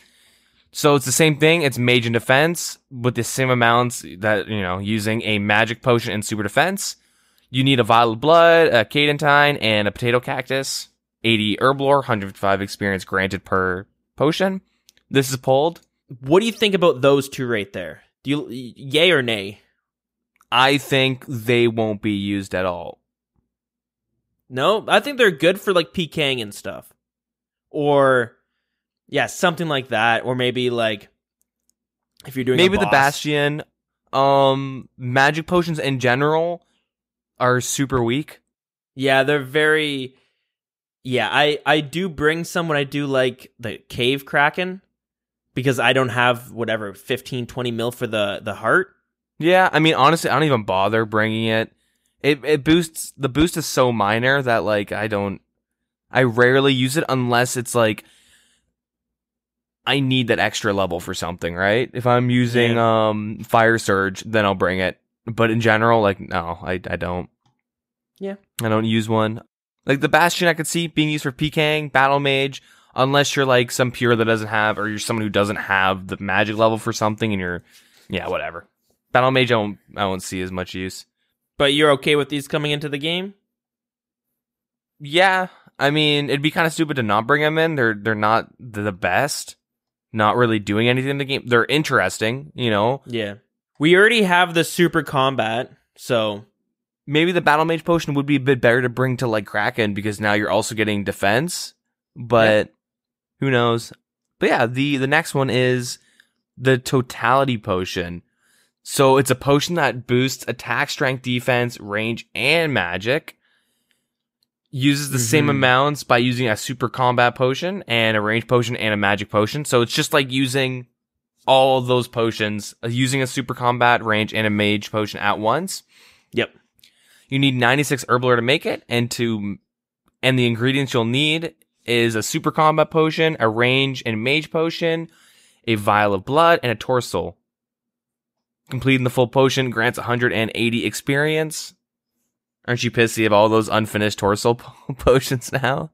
So it's the same thing. It's mage and defense with the same amounts that, using a magic potion and super defense. You need a vial of blood, a cadentine, and a potato cactus. 80 herb lore, 155 experience granted per potion. This is pulled. What do you think about those two right there? Yay or nay? I think they won't be used at all. No, I think they're good for like PKing and stuff. Or yeah, something like that. Or maybe like if you're doing maybe a boss. The Bastion. Magic potions in general are super weak. Yeah, they're very. Yeah, I do bring some when I do like the Cave Kraken, because I don't have 15-20 mil for the heart. Yeah, I mean, honestly, I don't even bother bringing it. It boosts, the boost is so minor that like I rarely use it unless it's like I need that extra level for something, right? If I'm using Fire Surge, then I'll bring it. But in general, like, no, I don't. Yeah. I don't use one. Like the Bastion I could see being used for PKing, Battle Mage, unless you're like some pure that doesn't have, or you're someone who doesn't have the magic level for something and you're, whatever. Battle Mage I won't see as much use. But you're okay with these coming into the game? Yeah. I mean, it'd be kind of stupid to not bring them in. They're not the best. Not really doing anything in the game. They're interesting, Yeah. We already have the super combat, so maybe the Battle Mage potion would be a bit better to bring to like Kraken, because now you're also getting defense. But who knows? But yeah, the next one is the Totality potion. So it's a potion that boosts attack, strength, defense, range, and magic. Uses the same amounts by using a super combat potion and a range potion and a magic potion. So it's just like using all of those potions, using a super combat, range, and a mage potion at once. Yep. You need 96 herb lore to make it, and the ingredients you'll need is a super combat potion, a range and mage potion, a vial of blood, and a torso. Completing the full potion grants 180 experience. Aren't you pissed you have all those unfinished torso potions now?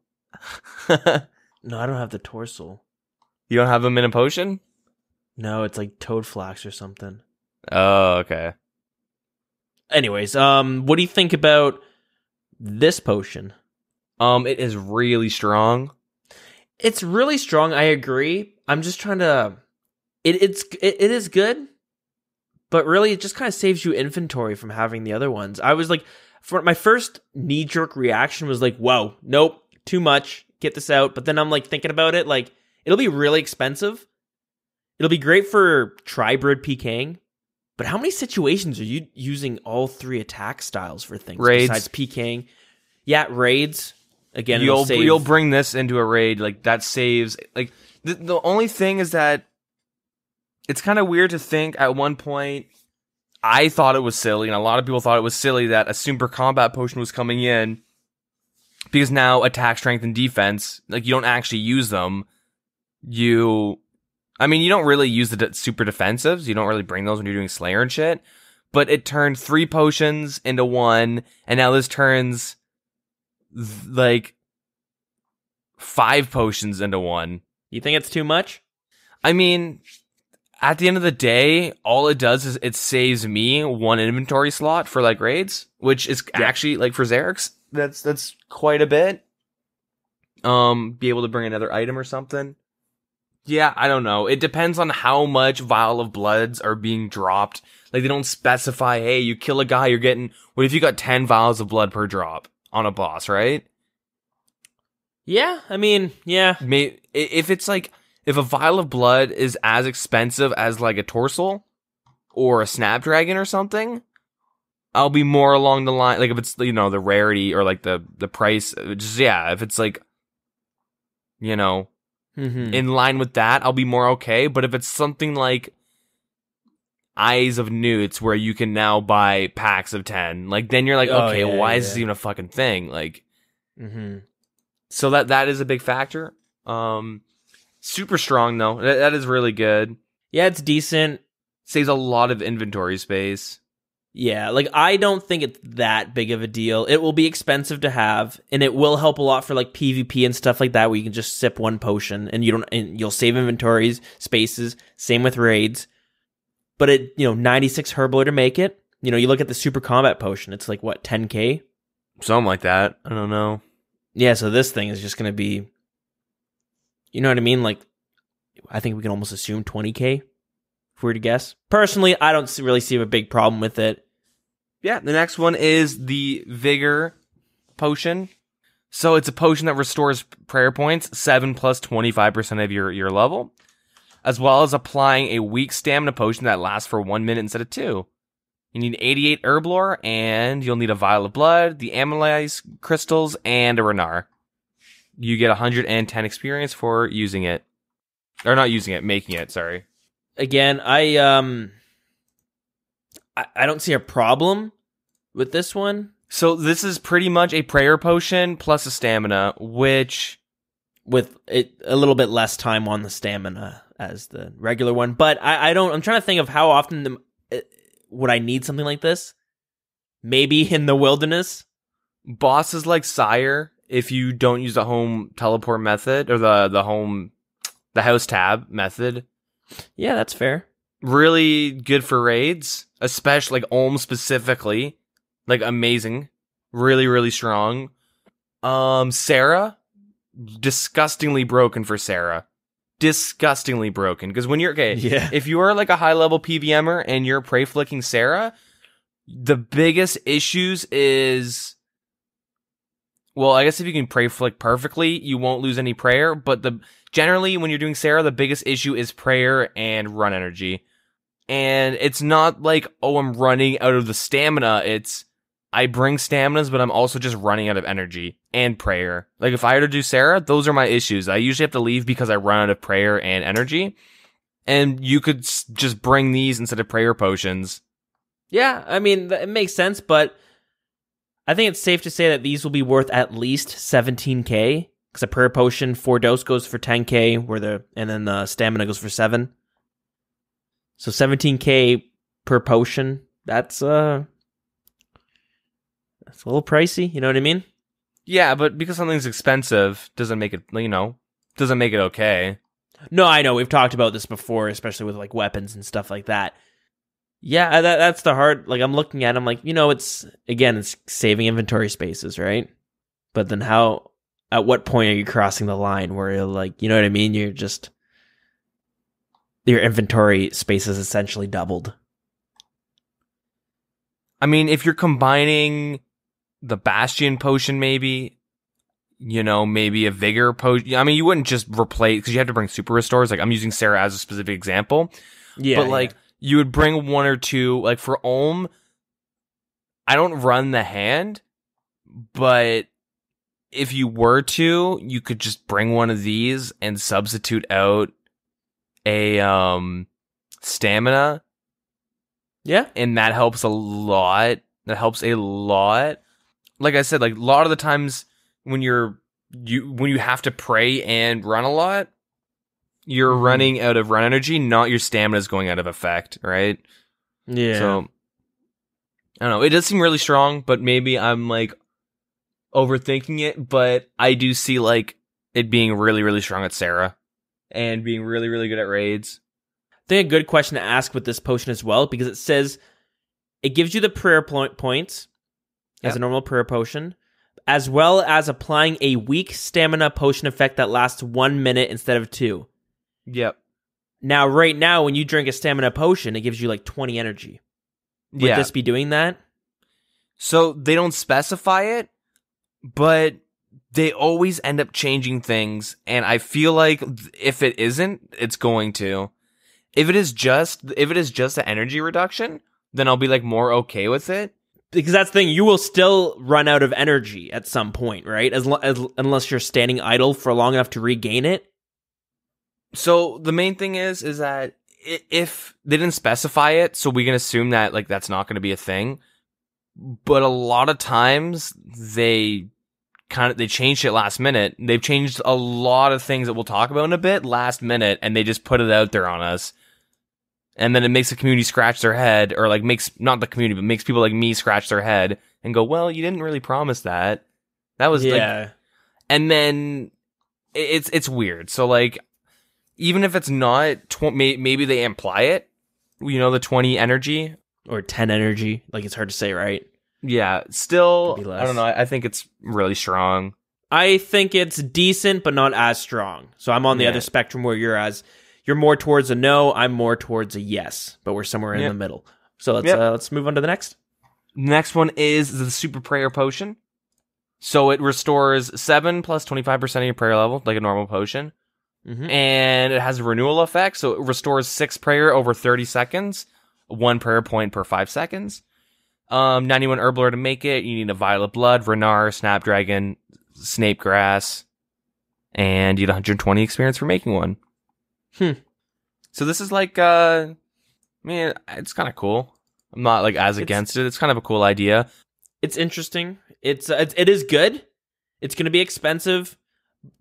No, I don't have the torso. You don't have them in a potion? No, it's like Toad Flax or something. Oh, okay. Anyways, what do you think about this potion? It is really strong. It's really strong, I agree. I'm just trying to... It is good, but really it just kind of saves you inventory from having the other ones. I was like, for my first knee-jerk reaction was like, whoa, nope, too much, get this out. But then I'm like thinking about it, like, it'll be really expensive. It'll be great for Tribrid PKing. But how many situations are you using all 3 attack styles for things raids. Besides PKing? Yeah, raids. Again, you'll bring this into a raid, like that saves. Like the only thing is that it's kind of weird to think at one point. I thought it was silly, and a lot of people thought it was silly that a super combat potion was coming in because now attack, strength, and defense, like you don't actually use them. I mean, you don't really use the super defensives. You don't really bring those when you're doing Slayer and shit. But it turned 3 potions into 1, and now this turns like 5 potions into 1. You think it's too much? I mean, at the end of the day, all it does is it saves me 1 inventory slot for like raids, which is actually like for Xerix, that's quite a bit. Be able to bring another item or something. Yeah, I don't know. It depends on how much Vial of Bloods are being dropped. Like, they don't specify, hey, you kill a guy, you're getting... What if you got 10 Vials of Blood per drop on a boss, right? Yeah, I mean, yeah. If it's like... If a Vial of Blood is as expensive as, like, a Torsil or a Snapdragon or something, I'll be more along the line... Like, if it's, you know, the rarity or, like, the price... Just, yeah, if it's, like... You know... In line with that, I'll be more okay. But if it's something like Eyes of Newts, where you can now buy packs of 10, like then you're like, okay, why is this even a fucking thing? Like, so that is a big factor. Super strong though. That is really good. Yeah, it's decent. Saves a lot of inventory space. Yeah, like I don't think it's that big of a deal. It will be expensive to have, and it will help a lot for like PvP and stuff like that, where you can just sip 1 potion and you'll save inventories, spaces. Same with raids. But it, 96 Herbal to make it. You look at the super combat potion, it's like what, 10k? Something like that. I don't know. Yeah, so this thing is just gonna be, you know what I mean? Like, I think we can almost assume 20k. If we were to guess. Personally, I don't really see a big problem with it. Yeah, the next one is the Vigor Potion. So it's a potion that restores prayer points, 7 plus 25% of your level, as well as applying a weak stamina potion that lasts for 1 minute instead of 2. You need 88 Herblore, and you'll need a Vial of Blood, the Amylase Crystals, and a Renar. You get 110 experience for using it. Or not using it, making it, sorry. Again, I don't see a problem with this one. So this is pretty much a prayer potion plus a stamina, which with it a little bit less time on the stamina as the regular one. But I'm trying to think of how often would I need something like this? Maybe in the wilderness. Bosses like Sire, if you don't use the home teleport method or the house tab method. Yeah, that's fair. Really good for raids, especially like Olm specifically. Like amazing. Really, really strong. Sarah, disgustingly broken for Sarah. Disgustingly broken. Because when you're if you are like a high level PVMer and you're prey flicking Sarah, the biggest issues is, well, I guess if you can prey flick perfectly, you won't lose any prayer, but generally, when you're doing Sarah, the biggest issue is prayer and run energy. And it's not like, oh, I'm running out of the stamina. It's, I bring staminas, but I'm also just running out of energy and prayer. Like, if I were to do Sarah, those are my issues. I usually have to leave because I run out of prayer and energy. And you could just bring these instead of prayer potions. Yeah, I mean, it makes sense, but I think it's safe to say that these will be worth at least 17k. Because a prayer potion, 4 dose goes for 10k, and then the stamina goes for 7. So 17k per potion. That's a little pricey. You know what I mean? Yeah, but because something's expensive doesn't make it, doesn't make it okay. No, I know. We've talked about this before, especially with like weapons and stuff like that. Yeah, that's the hard. Like I'm looking at, it, I'm like, it's saving inventory spaces, right? But then at what point are you crossing the line where you're like, you know what I mean? You're just your inventory space is essentially doubled. I mean, if you're combining the Bastion potion, maybe, maybe a Vigor potion. I mean, you wouldn't just replace, because you have to bring super restores. Like, I'm using Sarah as a specific example. Yeah. But, like, you would bring one or two. Like, for Olm, I don't run the hand, but if you were to, you could just bring one of these and substitute out a stamina. Yeah. And that helps a lot. Like I said, like a lot of the times when you have to pray and run a lot, you're running out of run energy, not your stamina is going out of effect, right? Yeah. So I don't know. It does seem really strong, but maybe I'm like overthinking it, but I do see like it being really, really strong at Sarah and being really, really good at raids. I think a good question to ask with this potion as well, because it says it gives you the prayer points as a normal prayer potion, as well as applying a weak stamina potion effect that lasts 1 minute instead of 2. Yep. Now, right now, when you drink a stamina potion, it gives you like 20 energy. Would this be doing that? So they don't specify it, but they always end up changing things, and I feel like if it isn't, it's going to. If it is just an energy reduction, then I'll be like more okay with it. Because that's the thing, you will still run out of energy at some point, right? Unless you're standing idle for long enough to regain it. So the main thing is that if they didn't specify it, so we can assume that like that's not going to be a thing. But a lot of times they changed it last minute. They've changed a lot of things that we'll talk about in a bit last minute, and they just put it out there on us. And then it makes the community scratch their head, or like not the community, but makes people like me scratch their head and go, well, you didn't really promise that. That was like, and then it's weird. So like, even if it's not, maybe they imply it, the 20 energy. Or 10 energy. Like, it's hard to say, right? Yeah, still, I don't know. I think it's really strong. I think it's decent, but not as strong. So I'm on the other spectrum where you're more towards a no, I'm more towards a yes, but we're somewhere in the middle. So let's move on to the next. Next one is the Super Prayer Potion. So it restores 7 plus 25% of your prayer level, like a normal potion. And it has a renewal effect, so it restores 6 prayer over 30 seconds, 1 prayer point per 5 seconds. 91 Herblore to make it. You need a Violet Blood, Renar, Snapdragon, Snape Grass, and you need 120 experience for making one. So this is like, I mean, it's kind of cool. I'm not like against it. It's kind of a cool idea. It's interesting. It is good. It's going to be expensive,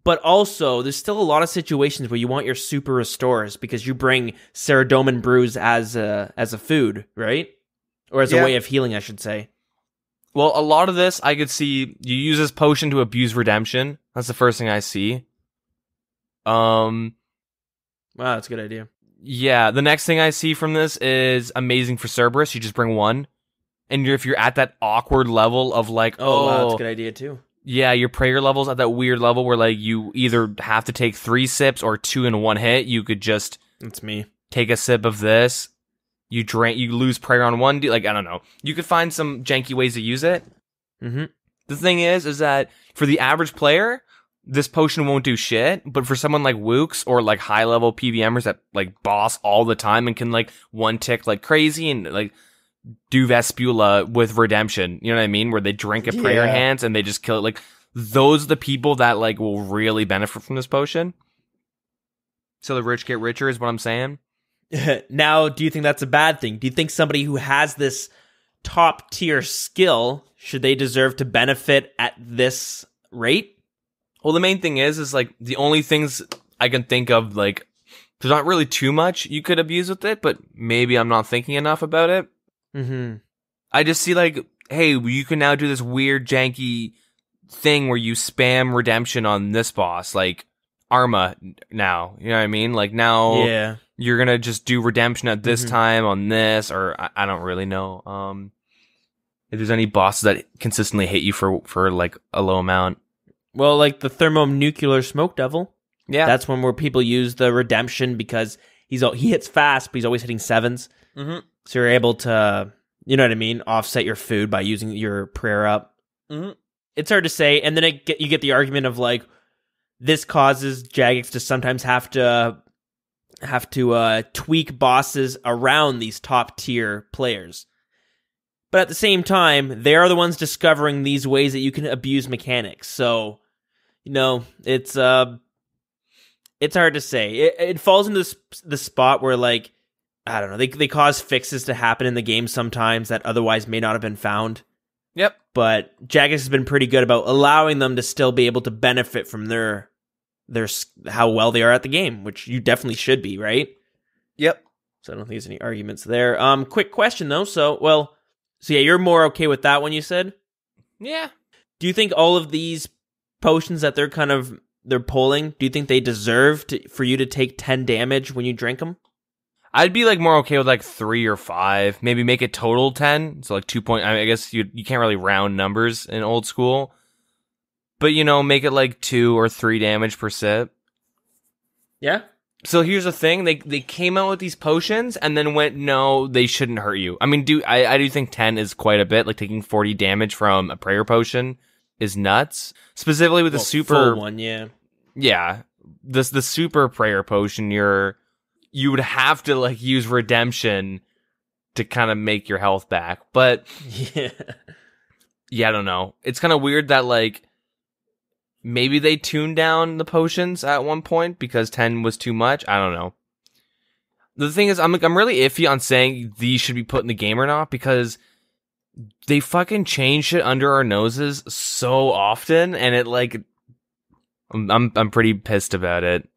but also there's still a lot of situations where you want your super restores because you bring Ceradomin brews as a food, right? Or as a way of healing, I should say. Well, a lot of this I could see you use this potion to abuse redemption. That's the first thing I see. Wow, that's a good idea. Yeah, the next thing I see from this is amazing for Cerberus. You just bring 1. And if you're at that awkward level of like, wow, that's a good idea too. Yeah, your prayer level's at that weird level where like you either have to take 3 sips or 2 in 1 hit. You could just That's me. Take a sip of this. You lose prayer on 1. Like, I don't know. You could find some janky ways to use it. The thing is that for the average player, this potion won't do shit, but for someone like Wooks or like high level PVMers that like boss all the time and can like one tick like crazy and like do Vespula with redemption, you know what I mean? Where they drink a prayer enhance and they just kill it. Like those are the people that like will really benefit from this potion. So the rich get richer is what I'm saying. Now, do you think that's a bad thing? Do you think somebody who has this top tier skill, should they deserve to benefit at this rate? Well, the main thing is like the only things I can think of, like, there's not really too much you could abuse with it, but maybe I'm not thinking enough about it. I just see like, hey, you can now do this weird janky thing where you spam redemption on this boss. Like, Arma now. You know what I mean? Like now you're going to just do redemption at this time on this, or I don't really know. If there's any bosses that consistently hit you for like a low amount. Well, like the thermonuclear smoke devil. Yeah. That's one where people use the redemption because he hits fast, but he's always hitting 7s. Mm-hmm. So you're able to, you know what I mean, offset your food by using your prayer up. Mm-hmm. It's hard to say. And then you get the argument of like, this causes Jagex to sometimes have to tweak bosses around these top tier players. But at the same time, they are the ones discovering these ways that you can abuse mechanics. So, you know, it's hard to say. It falls into the spot where, like, I don't know, they cause fixes to happen in the game sometimes that otherwise may not have been found. Yep. But Jagex has been pretty good about allowing them to still be able to benefit from their how well they are at the game, which you definitely should be, right? Yep. So I don't think there's any arguments there. Quick question though. So yeah, you're more okay with that one, you said? Yeah. Do you think all of these potions that they're pulling, do you think they deserve for you to take 10 damage when you drink them? I'd be like more okay with like 3 or 5, maybe make it total 10. So like 2 point. I guess you can't really round numbers in old school, but you know, make it like 2 or 3 damage per sip. Yeah. So here's the thing: they came out with these potions and then went, no, they shouldn't hurt you. I mean, I do think 10 is quite a bit. Like taking 40 damage from a prayer potion is nuts. Specifically with the super full one, yeah. Yeah, the super prayer potion, you would have to like use redemption to kind of make your health back. But yeah, I don't know. It's kind of weird that like maybe they tuned down the potions at one point because 10 was too much. I don't know. The thing is, I'm really iffy on saying these should be put in the game or not because they fucking change shit under our noses so often, and it like I'm pretty pissed about it.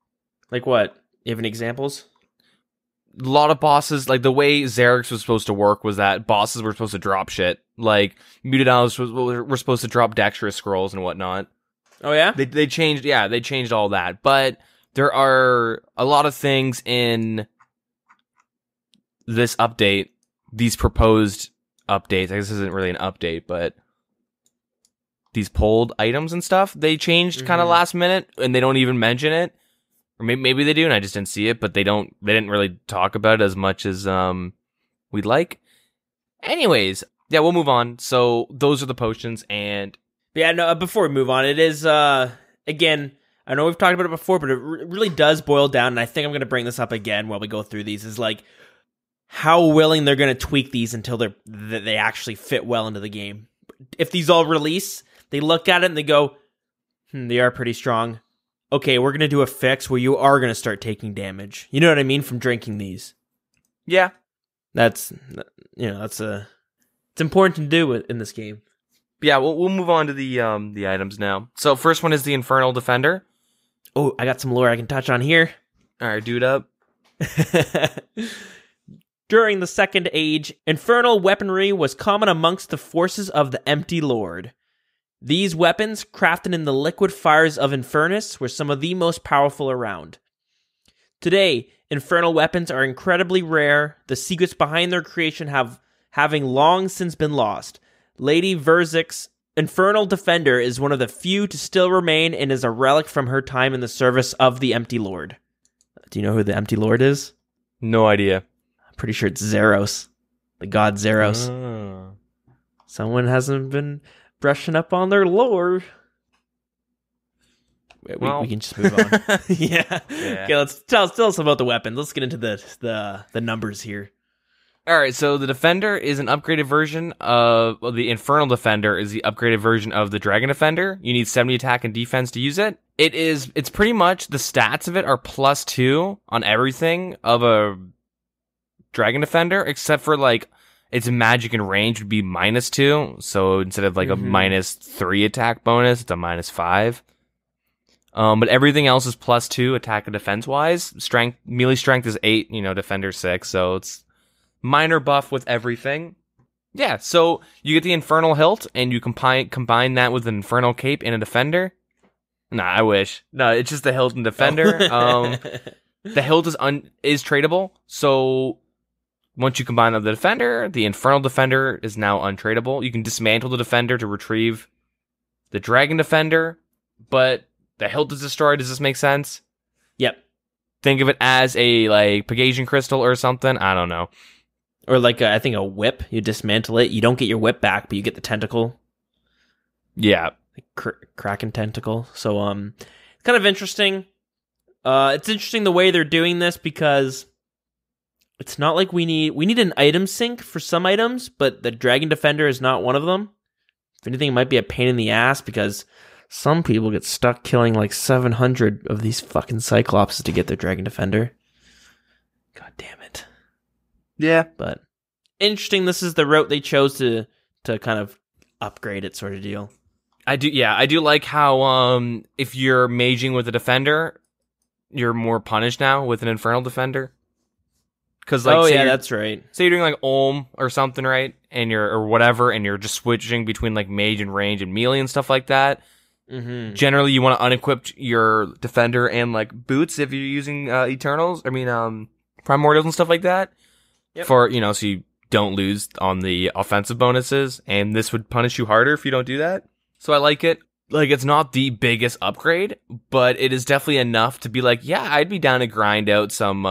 Like what? You have any examples? A lot of bosses, like the way Xerix was supposed to work was that bosses were supposed to drop shit. Like muted owls were supposed to drop dexterous scrolls and whatnot. Oh yeah? They changed all that. But there are a lot of things in this update, these proposed updates. I guess this isn't really an update, but these pulled items and stuff, they changed kind of last minute, and they don't even mention it. Or maybe they do, and I just didn't see it, but they didn't really talk about it as much as we'd like. Anyways, yeah, we'll move on. So those are the potions, and yeah, no. Before we move on, it is again. I know we've talked about it before, but it really does boil down, and I think I'm going to bring this up again while we go through these. Is like how willing they're going to tweak these until they actually fit well into the game. If these all release, they look at it and they go, they are pretty strong. Okay, we're going to do a fix where you are going to start taking damage. You know what I mean? From drinking these. Yeah. It's important to do in this game. Yeah, we'll move on to the items now. So first one is the Infernal Defender. Oh, I got some lore I can touch on here. All right, do it up. During the Second Age, infernal weaponry was common amongst the forces of the Empty Lord. These weapons, crafted in the liquid fires of Infernus, were some of the most powerful around. Today, infernal weapons are incredibly rare, the secrets behind their creation having long since been lost. Lady Verzik's Infernal Defender is one of the few to still remain and is a relic from her time in the service of the Empty Lord. Do you know who the Empty Lord is? No idea. I'm pretty sure it's Zeros, the god Zeros. Oh. Someone hasn't been brushing up on their lore. We can just move on. Yeah. Okay, let's tell us about the weapons. Let's get into the numbers here. All right, so the Defender is an upgraded version of the Infernal Defender is the upgraded version of the Dragon Defender. You need 70 attack and defense to use it. It's pretty much the stats of it are +2 on everything of a Dragon Defender, except for like its magic and range would be -2. So instead of like a -3 attack bonus, it's a -5. But everything else is +2 attack and defense wise. Strength, melee strength is 8, Defender 6. So it's minor buff with everything. Yeah, so you get the Infernal Hilt and you combine that with an Infernal Cape and a Defender. Nah, I wish. No, it's just the hilt and defender. The hilt is tradable, so once you combine the defender, the infernal defender is now untradeable. You can dismantle the defender to retrieve the dragon defender, but the hilt is destroyed. Does this make sense? Yep. Think of it as a like Pegasian crystal or something. I don't know. Or like I think a whip. You dismantle it. You don't get your whip back, but you get the tentacle. Yeah. Kraken tentacle. So it's kind of interesting. It's interesting the way they're doing this because it's not like we need an item sync for some items, but the dragon defender is not one of them. If anything, it might be a pain in the ass because some people get stuck killing like 700 of these fucking cyclopses to get their dragon defender. God damn it. Yeah. But interesting, this is the route they chose to kind of upgrade it, sort of deal. I do like how if you're maging with a defender, you're more punished now with an infernal defender. Because like, that's right. Say you're doing like Olm or something, right? And you're just switching between like mage and range and melee and stuff like that. Mm-hmm. Generally, you want to unequip your defender and like boots if you're using primordials and stuff like that. Yep. For so you don't lose on the offensive bonuses, and this would punish you harder if you don't do that. So I like it. Like, it's not the biggest upgrade, but it is definitely enough to be like, yeah, I'd be down to grind out some,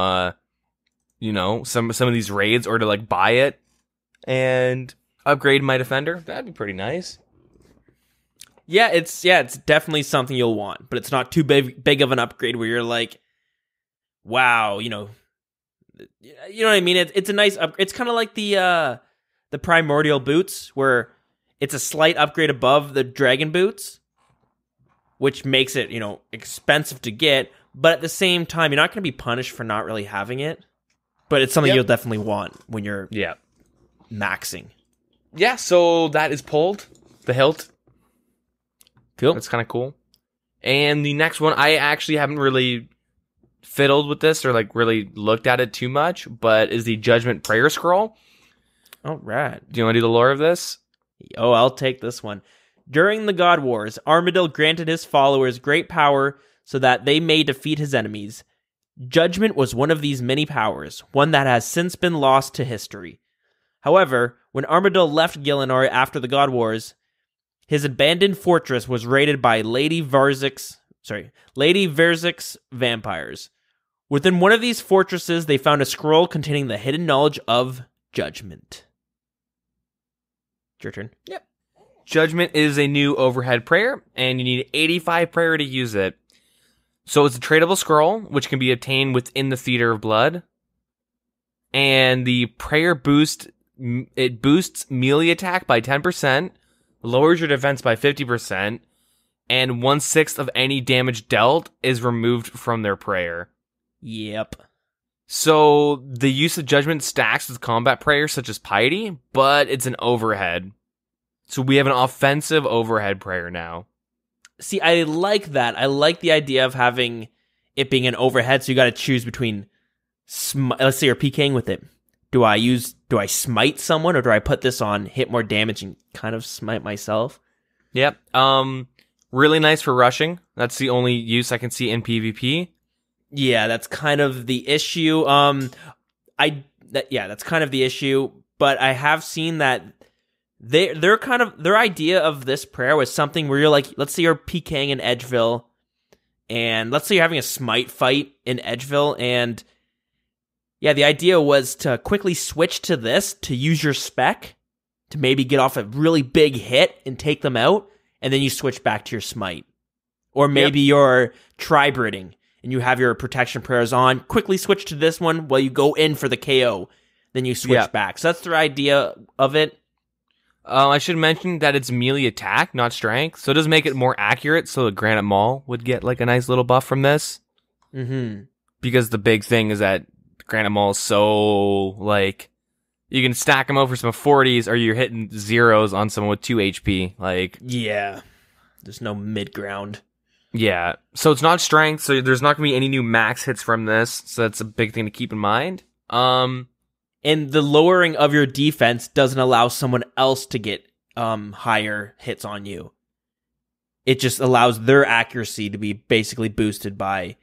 some of these raids, or to like buy it and upgrade my defender. That'd be pretty nice. Yeah, it's definitely something you'll want, but it's not too big of an upgrade where you're like, wow, you know what I mean? It's a nice it's kind of like the primordial boots, where it's a slight upgrade above the dragon boots, which makes it, expensive to get, but at the same time, you're not going to be punished for not really having it. But it's something you'll definitely want when you're maxing. Yeah, so that is pulled. The hilt. Cool. That's kind of cool. And the next one, I actually haven't really fiddled with this or like really looked at it too much, but is the Judgment Prayer Scroll. Oh, rad. Do you want to do the lore of this? Oh, I'll take this one. During the God Wars, Armadyl granted his followers great power so that they may defeat his enemies. Judgment was one of these many powers, one that has since been lost to history. However, when Armadyl left Gielinor after the God Wars, his abandoned fortress was raided by Lady Verzic's vampires. Within one of these fortresses, they found a scroll containing the hidden knowledge of Judgment. Your turn. Yep. Judgment is a new overhead prayer, and you need 85 prayer to use it. So it's a tradable scroll, which can be obtained within the Theater of Blood. And the prayer boosts melee attack by 10%, lowers your defense by 50%, and 1/6 of any damage dealt is removed from their prayer. Yep. So the use of Judgment stacks with combat prayers such as Piety, but it's an overhead. So we have an offensive overhead prayer now. See, I like that. I like the idea of having it being an overhead, so you got to choose between, let's say you're PKing with it. Do I smite someone, or do I put this on hit more damage and kind of smite myself? Yep. Really nice for rushing. That's the only use I can see in PvP. Yeah, that's kind of the issue. That's kind of the issue. But I have seen that their idea of this prayer was something where you're like, let's say you're PKing in Edgeville, and let's say you're having a smite fight in Edgeville, and yeah, the idea was to quickly switch to this to use your spec to maybe get off a really big hit and take them out, and then you switch back to your smite, or maybe you're tri-Bridding and you have your protection prayers on, quickly switch to this one while you go in for the KO, then you switch back. So that's their idea of it. I should mention that it's melee attack, not strength, so it does make it more accurate, so the Granite Maul would get like a nice little buff from this. Mm-hmm. Because the big thing is that Granite Maul is so, like, you can stack them over some 40s, or you're hitting zeros on someone with 2 HP. Like, yeah, there's no mid-ground. Yeah, so it's not strength, so there's not going to be any new max hits from this, so that's a big thing to keep in mind. And the lowering of your defense doesn't allow someone else to get higher hits on you. it just allows their accuracy to be basically boosted by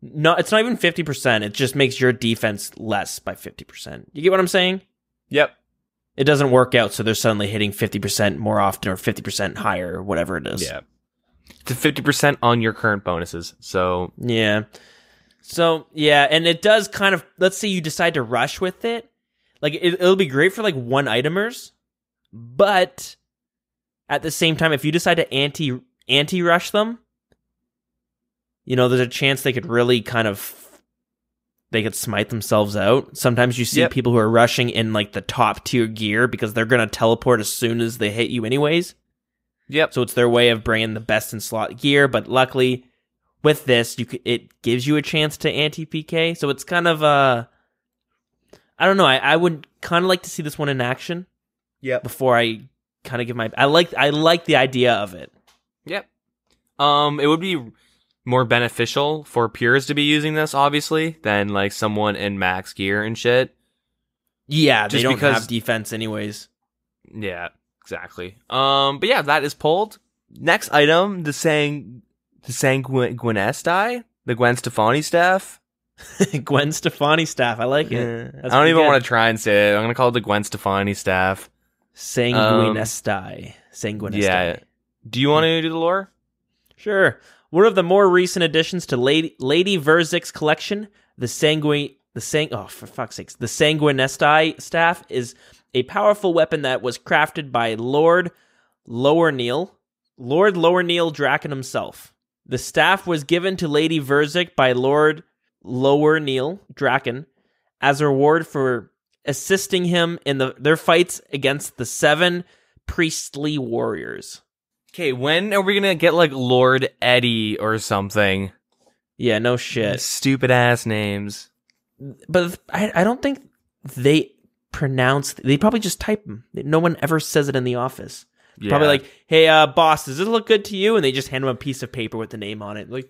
it's not even 50%. It just makes your defense less by 50%. You get what I'm saying? Yep. It doesn't work out, so they're suddenly hitting 50% more often or 50% higher or whatever it is. Yeah. It's a 50% on your current bonuses. So yeah. So, yeah, and it does kind of, let's say you decide to rush with it. Like, it'll be great for, like, one-itemers, but at the same time, if you decide to anti-rush them, you know, there's a chance they could really they could smite themselves out. Sometimes you see people who are rushing in, like, the top-tier gear because they're going to teleport as soon as they hit you anyways. Yep. So it's their way of bringing the best-in-slot gear, but luckily, with this, it gives you a chance to anti-PK, so it's kind of, I don't know, I would kind of like to see this one in action. Yep. Before I kind of give my... I like the idea of it. Yep. It would be more beneficial for peers to be using this, obviously, than like someone in max gear and shit. Yeah, Just they don't because, have defense anyways. Yeah, exactly. But yeah, that is pulled. Next item, the Sanguinesti, the Gwen Stefani staff. Gwen Stefani staff, I like it. Yeah. I don't even want to try and say it. I'm gonna call it the Gwen Stefani staff. Sanguinesti. Yeah. Do you want to do the lore? Sure. One of the more recent additions to Lady Verzik's collection, the Sanguinesti staff is a powerful weapon that was crafted by Lord Lowerneil Draken himself. The staff was given to Lady Verzik by Lord Lowerneil Draken as a reward for assisting him in their fights against the 7 priestly warriors. Okay, when are we gonna get like Lord Eddie or something? Yeah, no shit. Stupid ass names. But I don't think they they probably just type them. No one ever says it in the office. Yeah. Probably like, hey, boss, does this look good to you? And they just hand him a piece of paper with the name on it. Like,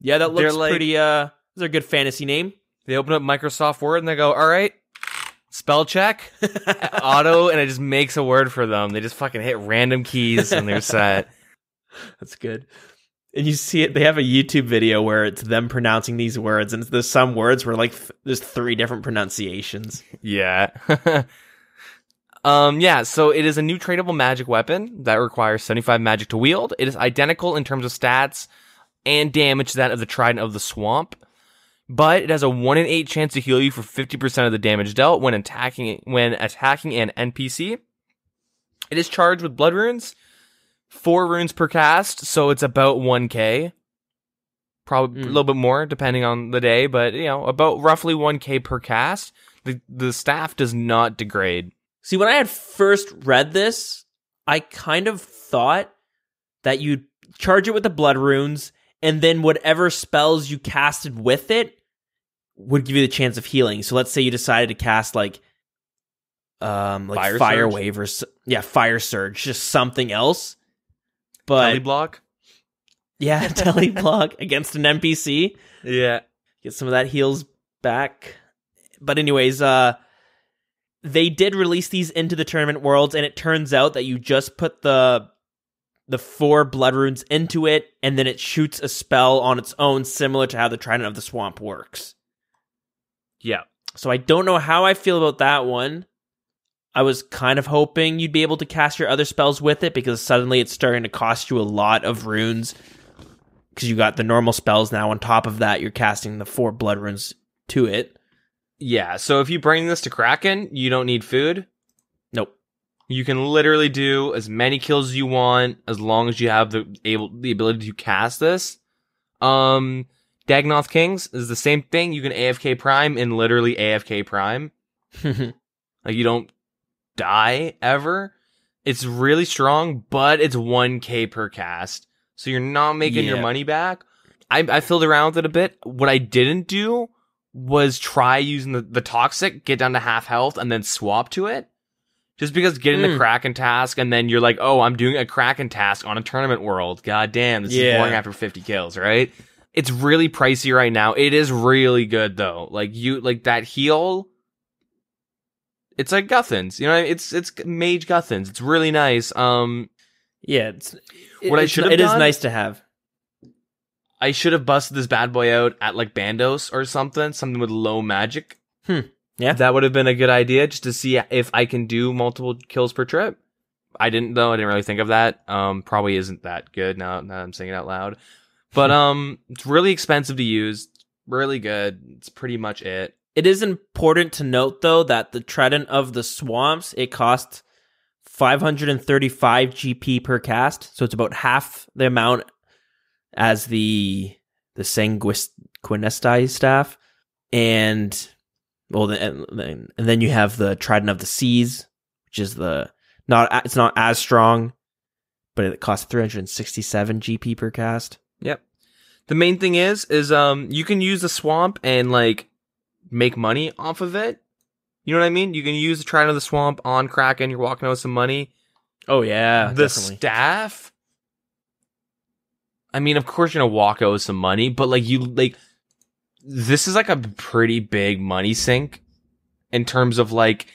yeah, that looks pretty, is there a good fantasy name? They open up Microsoft Word and they go, all right, spell check, auto, and it just makes a word for them. They just fucking hit random keys and they're set. That's good. And you see it, they have a YouTube video where it's them pronouncing these words, and there's some words where like there's 3 different pronunciations. Yeah. Yeah, so it is a new tradable magic weapon that requires 75 magic to wield. It is identical in terms of stats and damage to that of the Trident of the Swamp, but it has a 1 in 8 chance to heal you for 50% of the damage dealt when attacking an NPC. It is charged with blood runes, 4 runes per cast, so it's about 1k. Probably a little bit more depending on the day, but you know, about roughly 1k per cast. The staff does not degrade. See, when I had first read this, I kind of thought that you'd charge it with the blood runes, and then whatever spells you casted with it would give you the chance of healing. So let's say you decided to cast like Fire Wave or Fire Surge, just something else. But Teleblock? Yeah, Teleblock against an NPC. Yeah. Get some of that heals back. But anyways, they did release these into the tournament worlds, and it turns out that you just put the 4 blood runes into it, and then it shoots a spell on its own, similar to how the Trident of the Swamp works. Yeah. So I don't know how I feel about that one. I was kind of hoping you'd be able to cast your other spells with it, because suddenly it's starting to cost you a lot of runes, because you got the normal spells now. On top of that, you're casting the 4 blood runes to it. Yeah, so if you bring this to Kraken, you don't need food. Nope. You can literally do as many kills as you want, as long as you have the ability to cast this. Dagonoth Kings is the same thing. You can AFK Prime in literally AFK Prime. Like, you don't die ever. It's really strong, but it's 1k per cast. So you're not making your money back. I filled around with it a bit. What I didn't do was try using the Toxic, get down to half health, and then swap to it. Just because getting the Kraken task, and then you're like, oh, I'm doing a Kraken task on a tournament world. God damn, this is boring after 50 kills, right? It's really pricey right now. It is really good, though. Like, that heal, it's like Guthans. You know what I mean? It's Mage Guthans. It's really nice. Yeah, What I should have it is done, nice to have. I should have busted this bad boy out at like Bandos or something with low magic. Yeah. That would have been a good idea, just to see if I can do multiple kills per trip. I didn't, though. I didn't really think of that. Probably isn't that good now that I'm saying it out loud. But it's really expensive to use. Really good. It's pretty much it. It is important to note, though, that the Trident of the Swamps, it costs 535 GP per cast, so it's about half the amount as the Sanguinesti staff, and then you have the Trident of the Seas, which is it's not as strong, but it costs 367 GP per cast. Yep. The main thing is you can use the swamp and like make money off of it. You know what I mean? You can use the Trident of the Swamp on Kraken. You're walking out with some money. Oh yeah, the definitely. Staff. I mean, of course you're gonna walk out with some money, but this is like a pretty big money sink in terms of like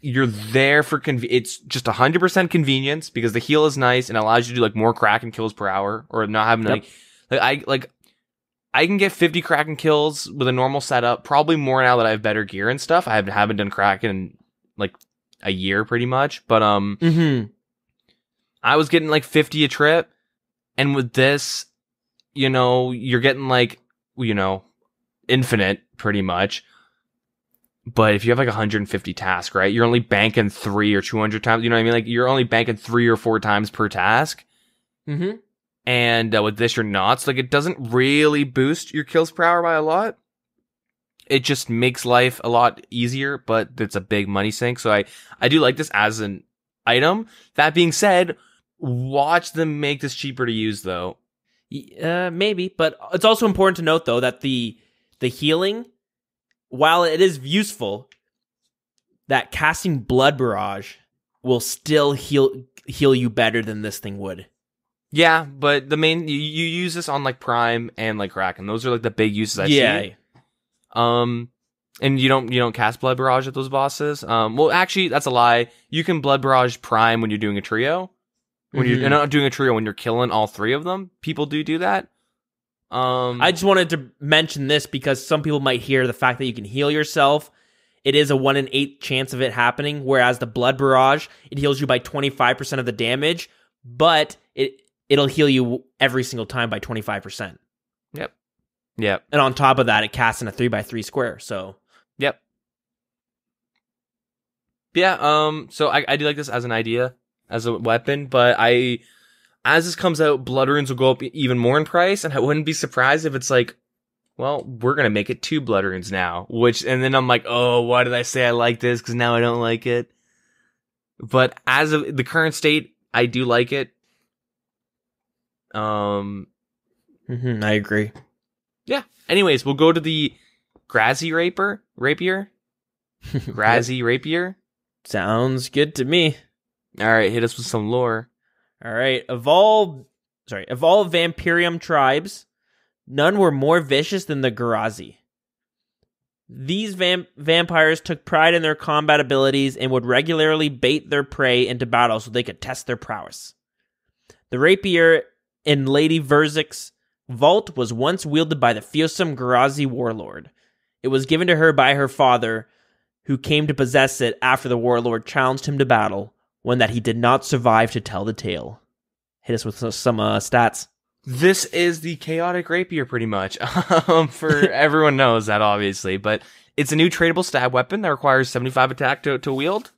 you're there for it's just 100% convenience because the heal is nice and allows you to do like more Kraken kills per hour or not having I can get 50 Kraken kills with a normal setup, probably more now that I have better gear and stuff. I haven't done Kraken in like a year pretty much, but I was getting like 50 a trip, and with this, you're getting like, infinite pretty much. But if you have like 150 tasks, right, you're only banking 3 or 200 times, you know what I mean? Like you're only banking 3 or 4 times per task. Mm-hmm. And with this, you're not. So, like, it doesn't really boost your kills per hour by a lot. It just makes life a lot easier, but it's a big money sink. So I do like this as an item. That being said, watch them make this cheaper to use, though. Maybe, but it's also important to note, though, that the healing, while it is useful, that casting Blood Barrage will still heal you better than this thing would. Yeah, but the main you use this on like Prime and like Kraken. Those are like the big uses I see. And you don't cast Blood Barrage at those bosses. Well, actually, that's a lie. You can Blood Barrage Prime when you're doing a trio. When you're not doing a trio, when you're killing all 3 of them, people do that. I just wanted to mention this because some people might hear the fact that you can heal yourself. It is a 1 in 8 chance of it happening, whereas the Blood Barrage, it heals you by 25% of the damage, but it'll heal you every single time by 25%. Yep. And on top of that, it casts in a 3x3 square, so. Yep. Yeah, so I do like this as an idea, as a weapon, but as this comes out, Blood Runes will go up even more in price, and I wouldn't be surprised if it's like, well, we're gonna make it 2 Blood Runes now, and then I'm like, oh, why did I say I like this? Because now I don't like it. But as of the current state, I do like it. I agree. Yeah. Anyways, we'll go to the Grassy Rapier. Grassy Rapier. Sounds good to me. All right, hit us with some lore. All right, of all Vampirium tribes, none were more vicious than the Garazi. These vampires took pride in their combat abilities and would regularly bait their prey into battle so they could test their prowess. The rapier in Lady Verzik's vault was once wielded by the fearsome Garazi warlord. It was given to her by her father, who came to possess it after the warlord challenged him to battle, one that he did not survive to tell the tale. Hit us with some stats. This is the chaotic rapier, pretty much. For everyone knows that, obviously, but it's a new tradable stab weapon that requires 75 attack to wield.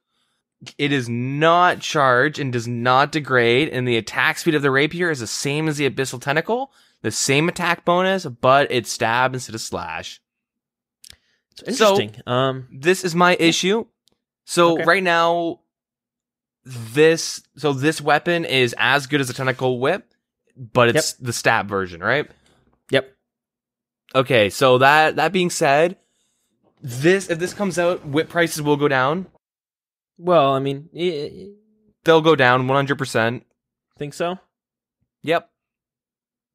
It is not charged and does not degrade, and the attack speed of the rapier is the same as the Abyssal Tentacle, the same attack bonus, but it's stab instead of slash. It's interesting. So, this is my issue. So right now, this weapon is as good as a Tentacle Whip, but it's the stab version, right? Yep. Okay, so that being said, if this comes out, whip prices will go down. Well, I mean, they'll go down 100%. Think so? Yep.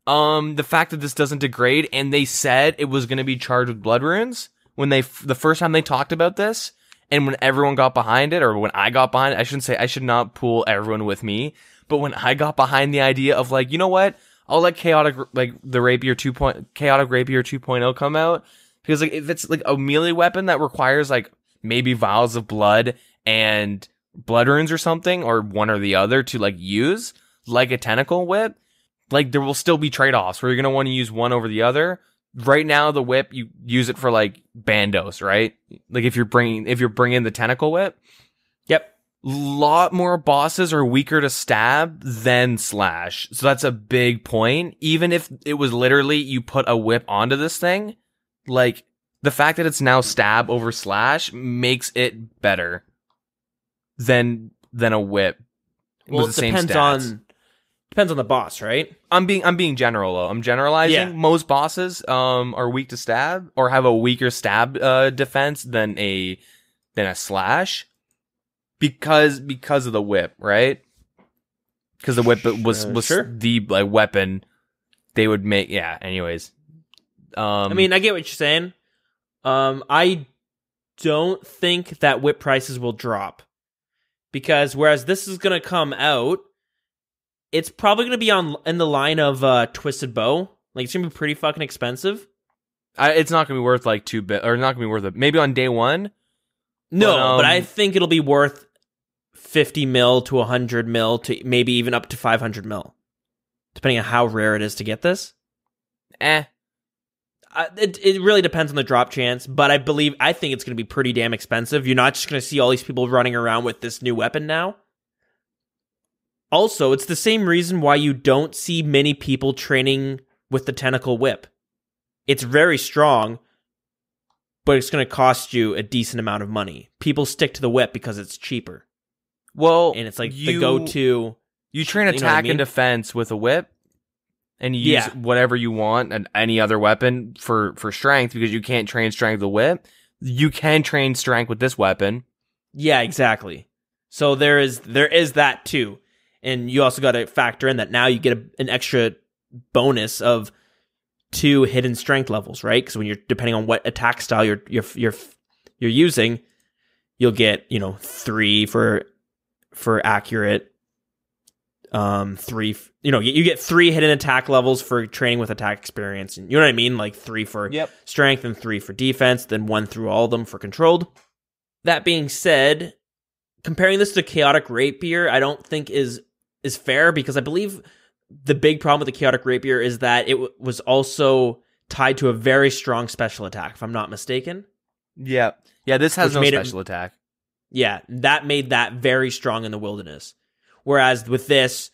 The fact that this doesn't degrade, and they said it was going to be charged with blood runes when the first time they talked about this, and when everyone got behind it, or when I got behind it, I should not pull everyone with me, But when I got behind the idea of like, you know what? I'll let chaotic Rapier 2.0 come out, because like if it's like a melee weapon that requires like maybe vials of blood and blood runes or something, or one or the other to like use, like a tentacle whip, like there will still be trade-offs where you're going to want to use one over the other. Right now, the whip, you use it for like bandos, right? Like if you're bringing the tentacle whip. Yep. Lot more bosses are weaker to stab than slash. So that's a big point. Even if it was literally you put a whip onto this thing, like the fact that it's now stab over slash makes it better than a whip. Well, it depends on the boss, right? I'm being general though. I'm generalizing. Yeah. Most bosses are weak to stab or have a weaker stab defense than a slash. Because of the whip, right? Because the whip was sure. the like weapon they would make. Yeah. Anyways, I mean, I get what you're saying. I don't think that whip prices will drop, because whereas this is gonna come out, it's probably gonna be in the line of Twisted Bow. Like it's gonna be pretty fucking expensive. It's not gonna be worth like or not gonna be worth it. Maybe on day one. No, but I think it'll be worth 50 mil to 100 mil to maybe even up to 500 mil, depending on how rare it is to get this. It really depends on the drop chance, but I think it's going to be pretty damn expensive. You're not just going to see all these people running around with this new weapon now. Also, it's the same reason why you don't see many people training with the tentacle whip. It's very strong, but it's going to cost you a decent amount of money. People stick to the whip because it's cheaper. Well, and it's like the go-to. You train attack and defense with a whip, and you use whatever you want and any other weapon for strength, because you can't train strength with a whip. You can train strength with this weapon. Yeah, exactly. So there is that too. And you also got to factor in that now you get an extra bonus of 2 hidden strength levels, right? Because when you're depending on what attack style you're using, you'll get 3 for accurate, 3 you get 3 hidden attack levels for training with attack experience, and you know what I mean, like 3 for strength and 3 for defense, then 1 through all of them for controlled. That being said, comparing this to Chaotic Rapier, I don't think is fair, because I believe the big problem with the Chaotic Rapier is that it was also tied to a very strong special attack, if I'm not mistaken. Yeah, this has no special attack. Yeah, that made that very strong in the wilderness. Whereas with this,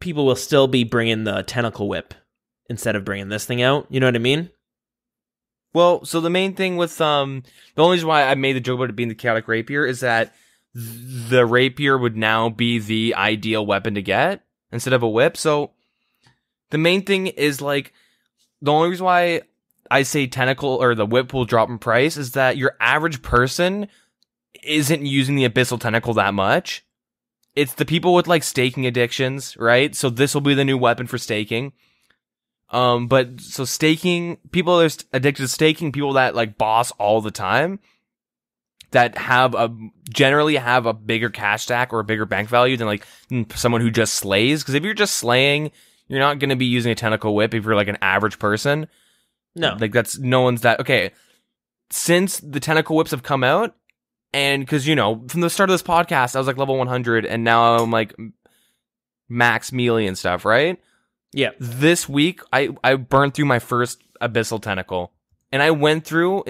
people will still be bringing the tentacle whip instead of bringing this thing out. You know what I mean? Well, so the main thing with the only reason why I made the joke about it being the Chaotic Rapier is that the rapier would now be the ideal weapon to get instead of a whip. So the main thing is like the only reason why I say tentacle or the whip will drop in price is that your average person isn't using the abyssal tentacle that much. It's the people with like staking addictions, right? So this will be the new weapon for staking. But so staking, people that are addicted to staking, people that like boss all the time, that generally have a bigger cash stack or a bigger bank value than like someone who just slays. Because if you're just slaying, you're not going to be using a tentacle whip if you're like an average person. No. Like that's no one's that. Okay. Since the tentacle whips have come out, and because, from the start of this podcast, I was like level 100 and now I'm like max melee and stuff, right? Yeah. This week, I burned through my first abyssal tentacle, and I went through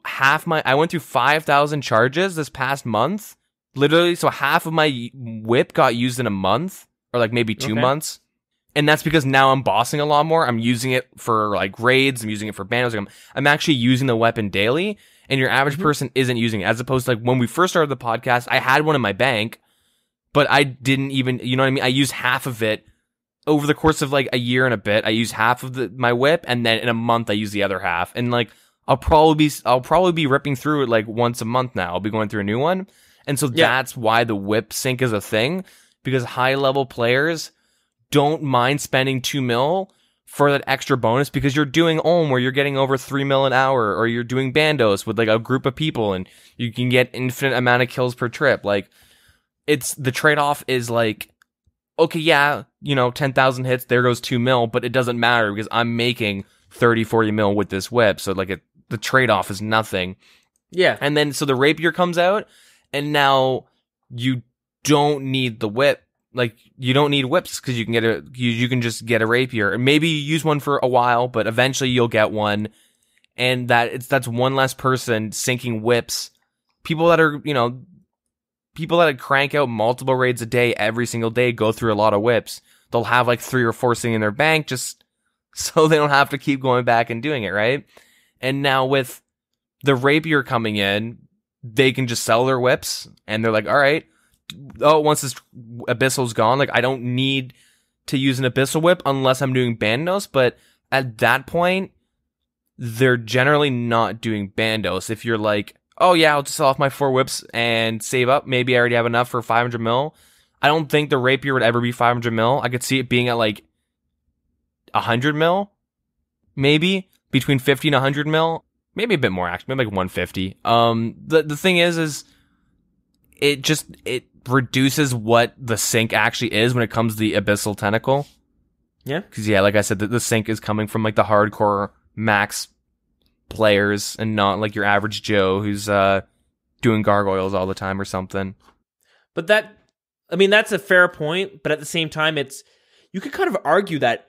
5,000 charges this past month. Literally, so half of my whip got used in a month, or like maybe 2 months. And that's because now I'm bossing a lot more. I'm using it for like raids. I'm using it for bandos. Like, I'm actually using the weapon daily, and your average person isn't using it. As opposed to like when we first started the podcast, I had one in my bank, but I didn't even, you know what I mean? I used half of it. Over the course of like a year and a bit, I used half of my whip, and then in a month I use the other half. And like I'll probably be ripping through it like once a month now. I'll be going through a new one. And so that's why the whip sync is a thing, because high level players don't mind spending 2 mil for that extra bonus, because you're doing Olm where you're getting over 3 mil an hour, or you're doing Bandos with like a group of people and you can get infinite amount of kills per trip. Like, it's the trade-off is like okay, yeah, 10,000 hits, there goes 2 mil, but it doesn't matter because I'm making 30, 40 mil with this whip. So like the trade-off is nothing. Yeah. And then so the rapier comes out, and now you don't need the whip. Like, you don't need whips because you can you can just get a rapier. And maybe you use one for a while, but eventually you'll get one. And that's one less person sinking whips. People that crank out multiple raids a day every single day go through a lot of whips. They'll have like 3 or 4 sitting in their bank just so they don't have to keep going back and doing it, right? And now with the rapier coming in, they can just sell their whips, and they're like, all right, once this abyssal's gone, like, I don't need to use an abyssal whip unless I'm doing bandos. But at that point, they're generally not doing bandos. If you're like, oh yeah, I'll just sell off my 4 whips and save up, maybe I already have enough for 500 mil. I don't think the rapier would ever be 500 mil. I could see it being at like 100 mil, maybe between 50 and 100 mil, maybe a bit more actually, maybe like 150. The thing is it reduces what the sink actually is when it comes to the abyssal tentacle. Yeah, because yeah, like I said, the sink is coming from like the hardcore max players and not like your average Joe who's doing gargoyles all the time or something. But that's a fair point, but at the same time, you could kind of argue that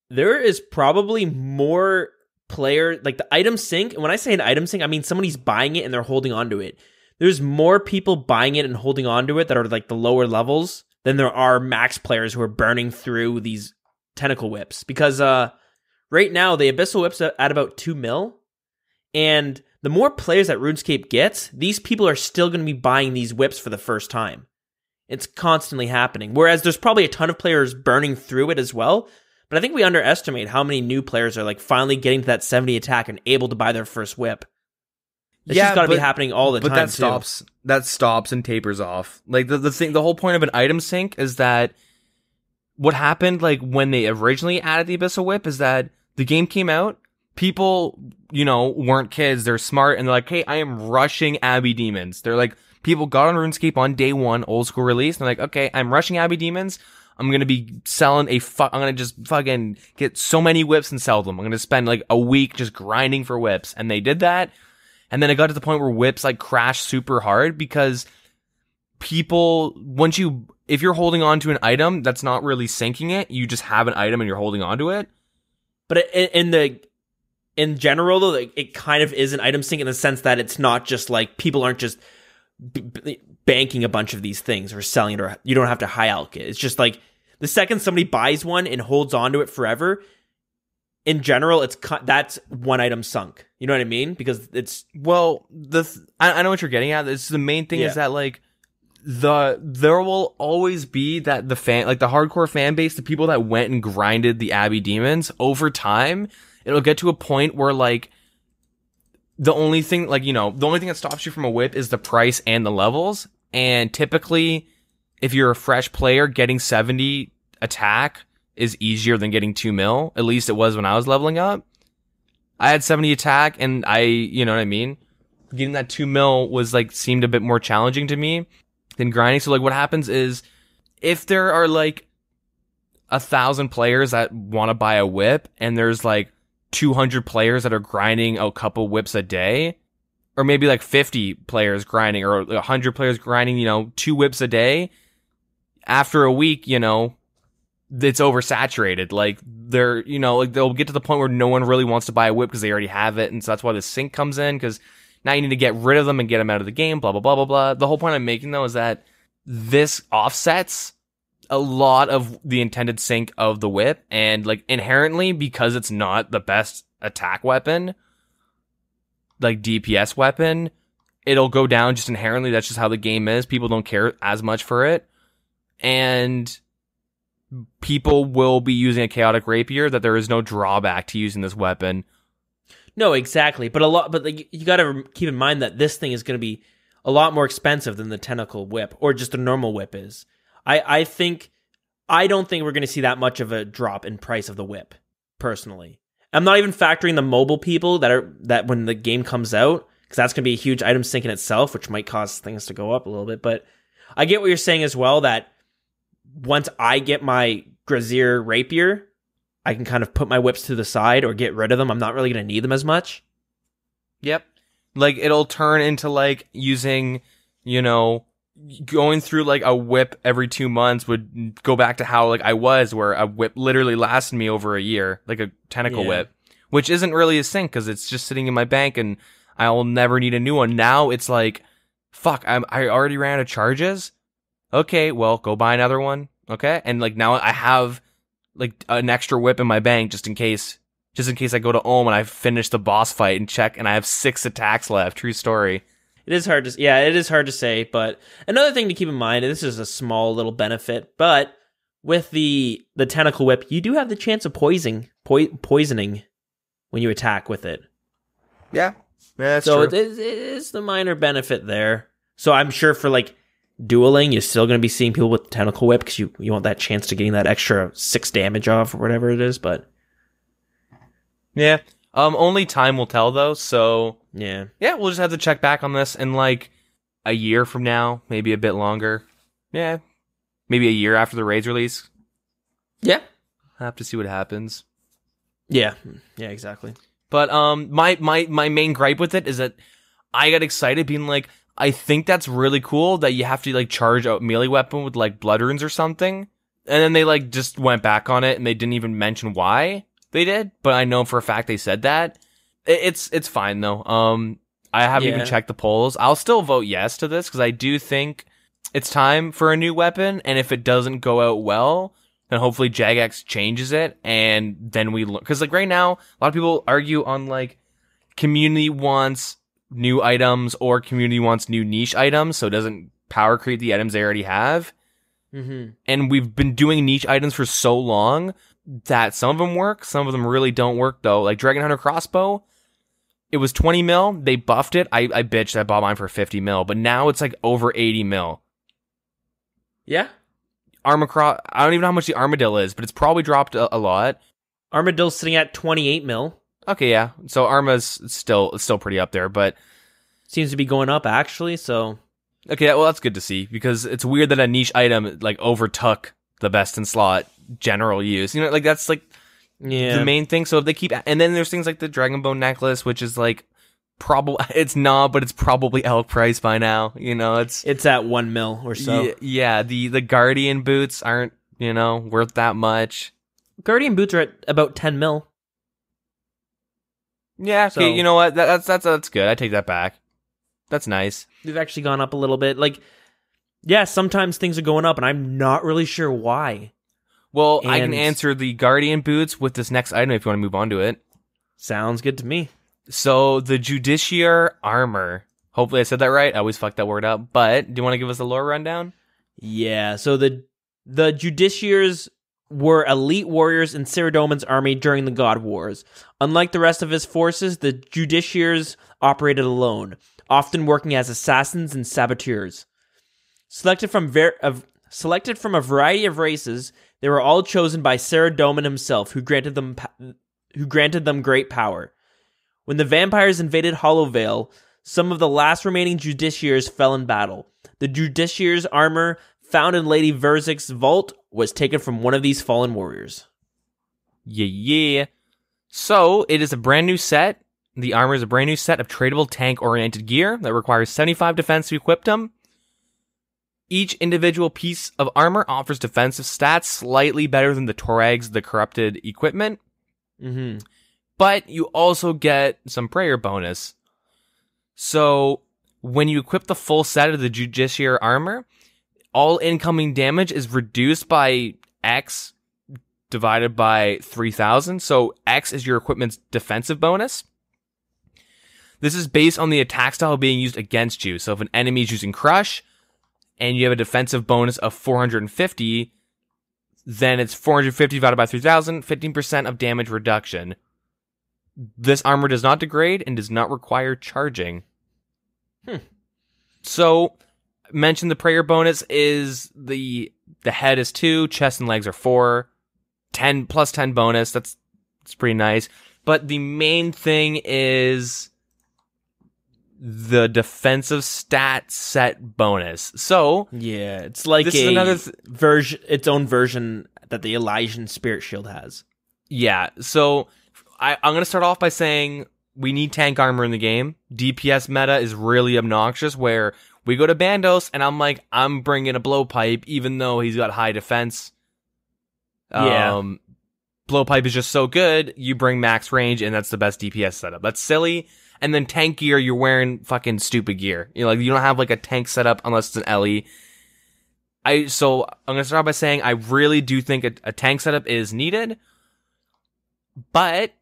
there is probably more player, like the item sink, and when I say an item sink, I mean somebody's buying it and they're holding on to it. There's more people buying it and holding on to it that are like the lower levels than there are max players who are burning through these tentacle whips. Because right now, the abyssal whip's at about 2 mil, and the more players that RuneScape gets, these people are still going to be buying these whips for the first time. It's constantly happening. Whereas there's probably a ton of players burning through it as well. But I think we underestimate how many new players are like finally getting to that 70 attack and able to buy their first whip. It's just got to be happening all the time. But that stops and tapers off. Like the whole point of an item sink is that what happened like when they originally added the abyssal whip is that the game came out, people, weren't kids, they're smart, and they're like, hey, I am rushing Abbey Demons. They're like, people got on RuneScape on day 1, old school release, and they're like, okay, I'm rushing Abbey Demons. I'm going to be selling I'm going to just fucking get so many whips and sell them. I'm going to spend like a week just grinding for whips. And they did that. And then it got to the point where whips like crashed super hard because people, if you're holding on to an item that's not really sinking it, you just have an item and you're holding on to it. But in general, though, it kind of is an item sink in the sense that it's not just like people aren't just banking a bunch of these things or selling it, or you don't have to high alch it. It's just like the second somebody buys one and holds on to it forever, in general, that's one item sunk. You know what I mean? Because it's I know what you're getting at. It's the main thing is that like there will always be that the hardcore fan base, the people that went and grinded the Abbey Demons over time, it'll get to a point where like the only thing that stops you from a whip is the price and the levels. And typically, if you're a fresh player, getting 70 attack is easier than getting 2 mil. At least it was when I was leveling up. I had 70 attack, and you know what I mean? Getting that 2 mil was like, seemed a bit more challenging to me than grinding. So like what happens is, if there are like 1,000 players that want to buy a whip, and there's like 200 players that are grinding a couple whips a day, or maybe like 50 players grinding, or 100 players grinding, 2 whips a day, after a week, it's oversaturated. Like they'll get to the point where no one really wants to buy a whip because they already have it. And so that's why the sync comes in, because now you need to get rid of them and get them out of the game, blah, blah, blah, blah, blah. The whole point I'm making though is that this offsets a lot of the intended sync of the whip, and like inherently, because it's not the best attack weapon, like DPS weapon, it'll go down just inherently. That's just how the game is. People don't care as much for it, and people will be using a chaotic rapier, that there is no drawback to using this weapon. No, exactly. But you got to keep in mind that this thing is going to be a lot more expensive than the tentacle whip or just a normal whip is. I don't think we're going to see that much of a drop in price of the whip, personally. I'm not even factoring the mobile people that when the game comes out, because that's going to be a huge item sink in itself, which might cause things to go up a little bit. But I get what you're saying as well, that once I get my Grazier Rapier, I can kind of put my whips to the side or get rid of them. I'm not really going to need them as much. Yep. Like, it'll turn into, like, using, you know, going through, like, a whip every 2 months would go back to how, like, I was, where a whip literally lasted me over a year, like a tentacle whip, which isn't really a sink because it's just sitting in my bank and I'll never need a new one. Now it's like, fuck, I already ran out of charges. Okay, well, go buy another one. Okay, and like now I have like an extra whip in my bank just in case I go to Ohm and I finish the boss fight and check and I have 6 attacks left. True story. It is hard to say, but another thing to keep in mind, and this is a small little benefit, but with the tentacle whip, you do have the chance of poisoning when you attack with it. Yeah, that's true. So it is the minor benefit there. So I'm sure for like dueling, you're still going to be seeing people with the tentacle whip because you want that chance to getting that extra 6 damage off or whatever it is, but yeah. Only time will tell though, so yeah, we'll just have to check back on this in like a year from now, maybe a bit longer. Yeah, maybe a year after the raid's release. Yeah, I'll have to see what happens. Yeah, exactly. But my main gripe with it is that I got excited being like, I think that's really cool that you have to like charge a melee weapon with like blood runes or something, and then they like just went back on it and they didn't even mention why they did. But I know for a fact they said that. It's fine though. I haven't even checked the polls. I'll still vote yes to this because I do think it's time for a new weapon, and if it doesn't go out well, then hopefully Jagex changes it, and then we look. Because like right now, a lot of people argue on like community wants new items or community wants new niche items, so it doesn't power creep the items they already have. Mm-hmm. And we've been doing niche items for so long that some of them work, some of them really don't work though. Like Dragon Hunter crossbow, it was 20 mil. They buffed it. I bitched. I bought mine for 50 mil, but now it's like over 80 mil. Yeah. Armacross. I don't even know how much the Armadillo is, but it's probably dropped a lot. Armadillo's sitting at 28 mil. Okay, yeah. So Arma's still pretty up there, but seems to be going up actually. So okay, well that's good to see because it's weird that a niche item like overtook the best in slot general use. You know, like that's like the main thing. So if they keep, and then there's things like the Dragon Bone necklace, which is like probably it's not, but it's probably elk price by now. You know, it's at 1 mil or so. Yeah, the Guardian boots aren't worth that much. Guardian boots are at about 10 mil. Yeah, okay, so, you know what? That's good. I take that back. That's nice. They've actually gone up a little bit. Like, yeah, sometimes things are going up, and I'm not really sure why. Well, I can answer the Guardian boots with this next item if you want to move on to it. Sounds good to me. So, the TzHaar armor. Hopefully I said that right. I always fuck that word up. But, do you want to give us a lore rundown? Yeah, so the TzHaars were elite warriors in Saradomin's army during the God Wars. Unlike the rest of his forces, the TzHaars operated alone, often working as assassins and saboteurs. Selected from a variety of races, they were all chosen by Saradomin himself, who granted them great power. When the vampires invaded Hollowvale, some of the last remaining TzHaars fell in battle. The TzHaar's armor found in Lady Verzik's vault was taken from one of these fallen warriors. Yeah. So, it is a brand new set. The armor is a brand new set of tradable tank-oriented gear that requires 75 defense to equip them. Each individual piece of armor offers defensive stats slightly better than the Torag's The Corrupted equipment. Mm-hmm. But you also get some prayer bonus. So, when you equip the full set of the TzHaar armor, all incoming damage is reduced by X divided by 3,000. So X is your equipment's defensive bonus. This is based on the attack style being used against you. So if an enemy is using Crush and you have a defensive bonus of 450, then it's 450 divided by 3,000, 15% of damage reduction. This armor does not degrade and does not require charging. So, mention the prayer bonus is the head is 2, chest and legs are 4, 10 plus 10 bonus. That's pretty nice. But the main thing is the defensive stat set bonus. So yeah, it's like this is another version, its own version that the Elysian Spirit Shield has. Yeah, so I'm going to start off by saying we need tank armor in the game. DPS meta is really obnoxious where we go to Bandos and I'm like, I'm bringing a blowpipe even though he's got high defense. Yeah. Blowpipe is just so good, you bring max range and that's the best DPS setup. That's silly. And then tank gear, you're wearing fucking stupid gear. You know, like you don't have like a tank setup unless it's an LE. So I'm going to start by saying I really do think a tank setup is needed. But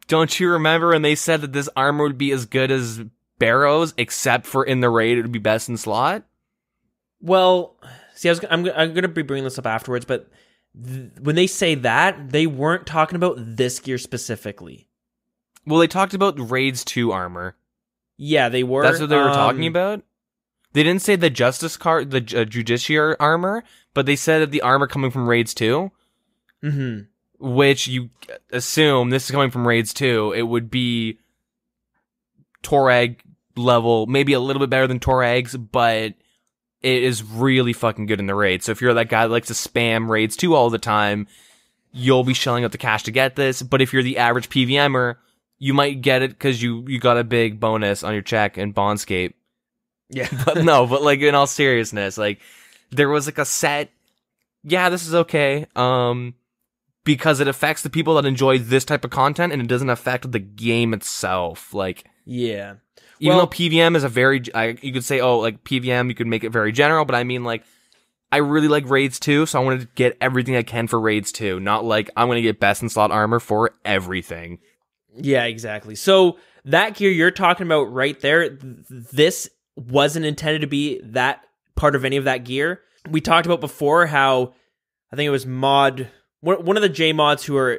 don't you remember when they said that this armor would be as good as Barrows, except for in the raid it would be best in slot? Well, see, I'm going to be bringing this up afterwards, but when they say that, they weren't talking about this gear specifically. Well, they talked about Raids 2 armor. Yeah, they were. That's what they were talking about? They didn't say the Justice card, the Judiciary armor, but they said that the armor coming from Raids 2. Mm-hmm. Which you assume, this is coming from Raids 2, it would be Torag level, maybe a little bit better than Torag's, but it is really fucking good in the raid. So if you're that guy that likes to spam Raids 2 all the time, you'll be shelling out the cash to get this. But if you're the average PVMer, you might get it because you got a big bonus on your check in Bondscape. Yeah. But no, but like in all seriousness, like there was like a set, yeah, this is okay. Because it affects the people that enjoy this type of content and it doesn't affect the game itself. Like, yeah. Even though PVM is a very, you could say, oh, like PVM, you could make it very general, but I mean, like, I really like Raids 2, so I wanted to get everything I can for Raids 2. Not like, I'm going to get best in slot armor for everything. Yeah, exactly. So, that gear you're talking about right there, this wasn't intended to be that part of any of that gear. We talked about before how, I think it was one of the J mods who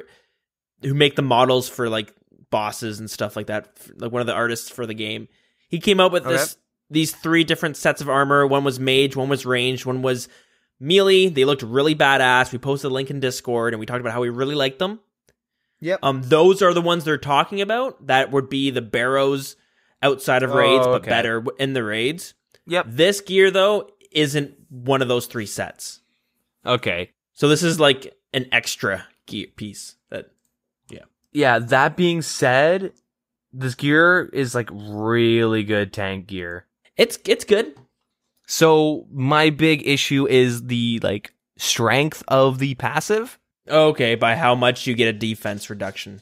make the models for like bosses and stuff like that, like one of the artists for the game. He came up with these 3 different sets of armor. One was mage, one was ranged, one was melee. They looked really badass. We posted a link in Discord and we talked about how we really liked them. Yep. Those are the ones they're talking about. That would be the Barrows outside of raids, but better in the raids. Yep. This gear though isn't one of those 3 sets. Okay. So this is like an extra gear piece that, yeah. Yeah, that being said, this gear is like really good tank gear. It's good. So my big issue is the like strength of the passive. Okay, by how much you get a defense reduction.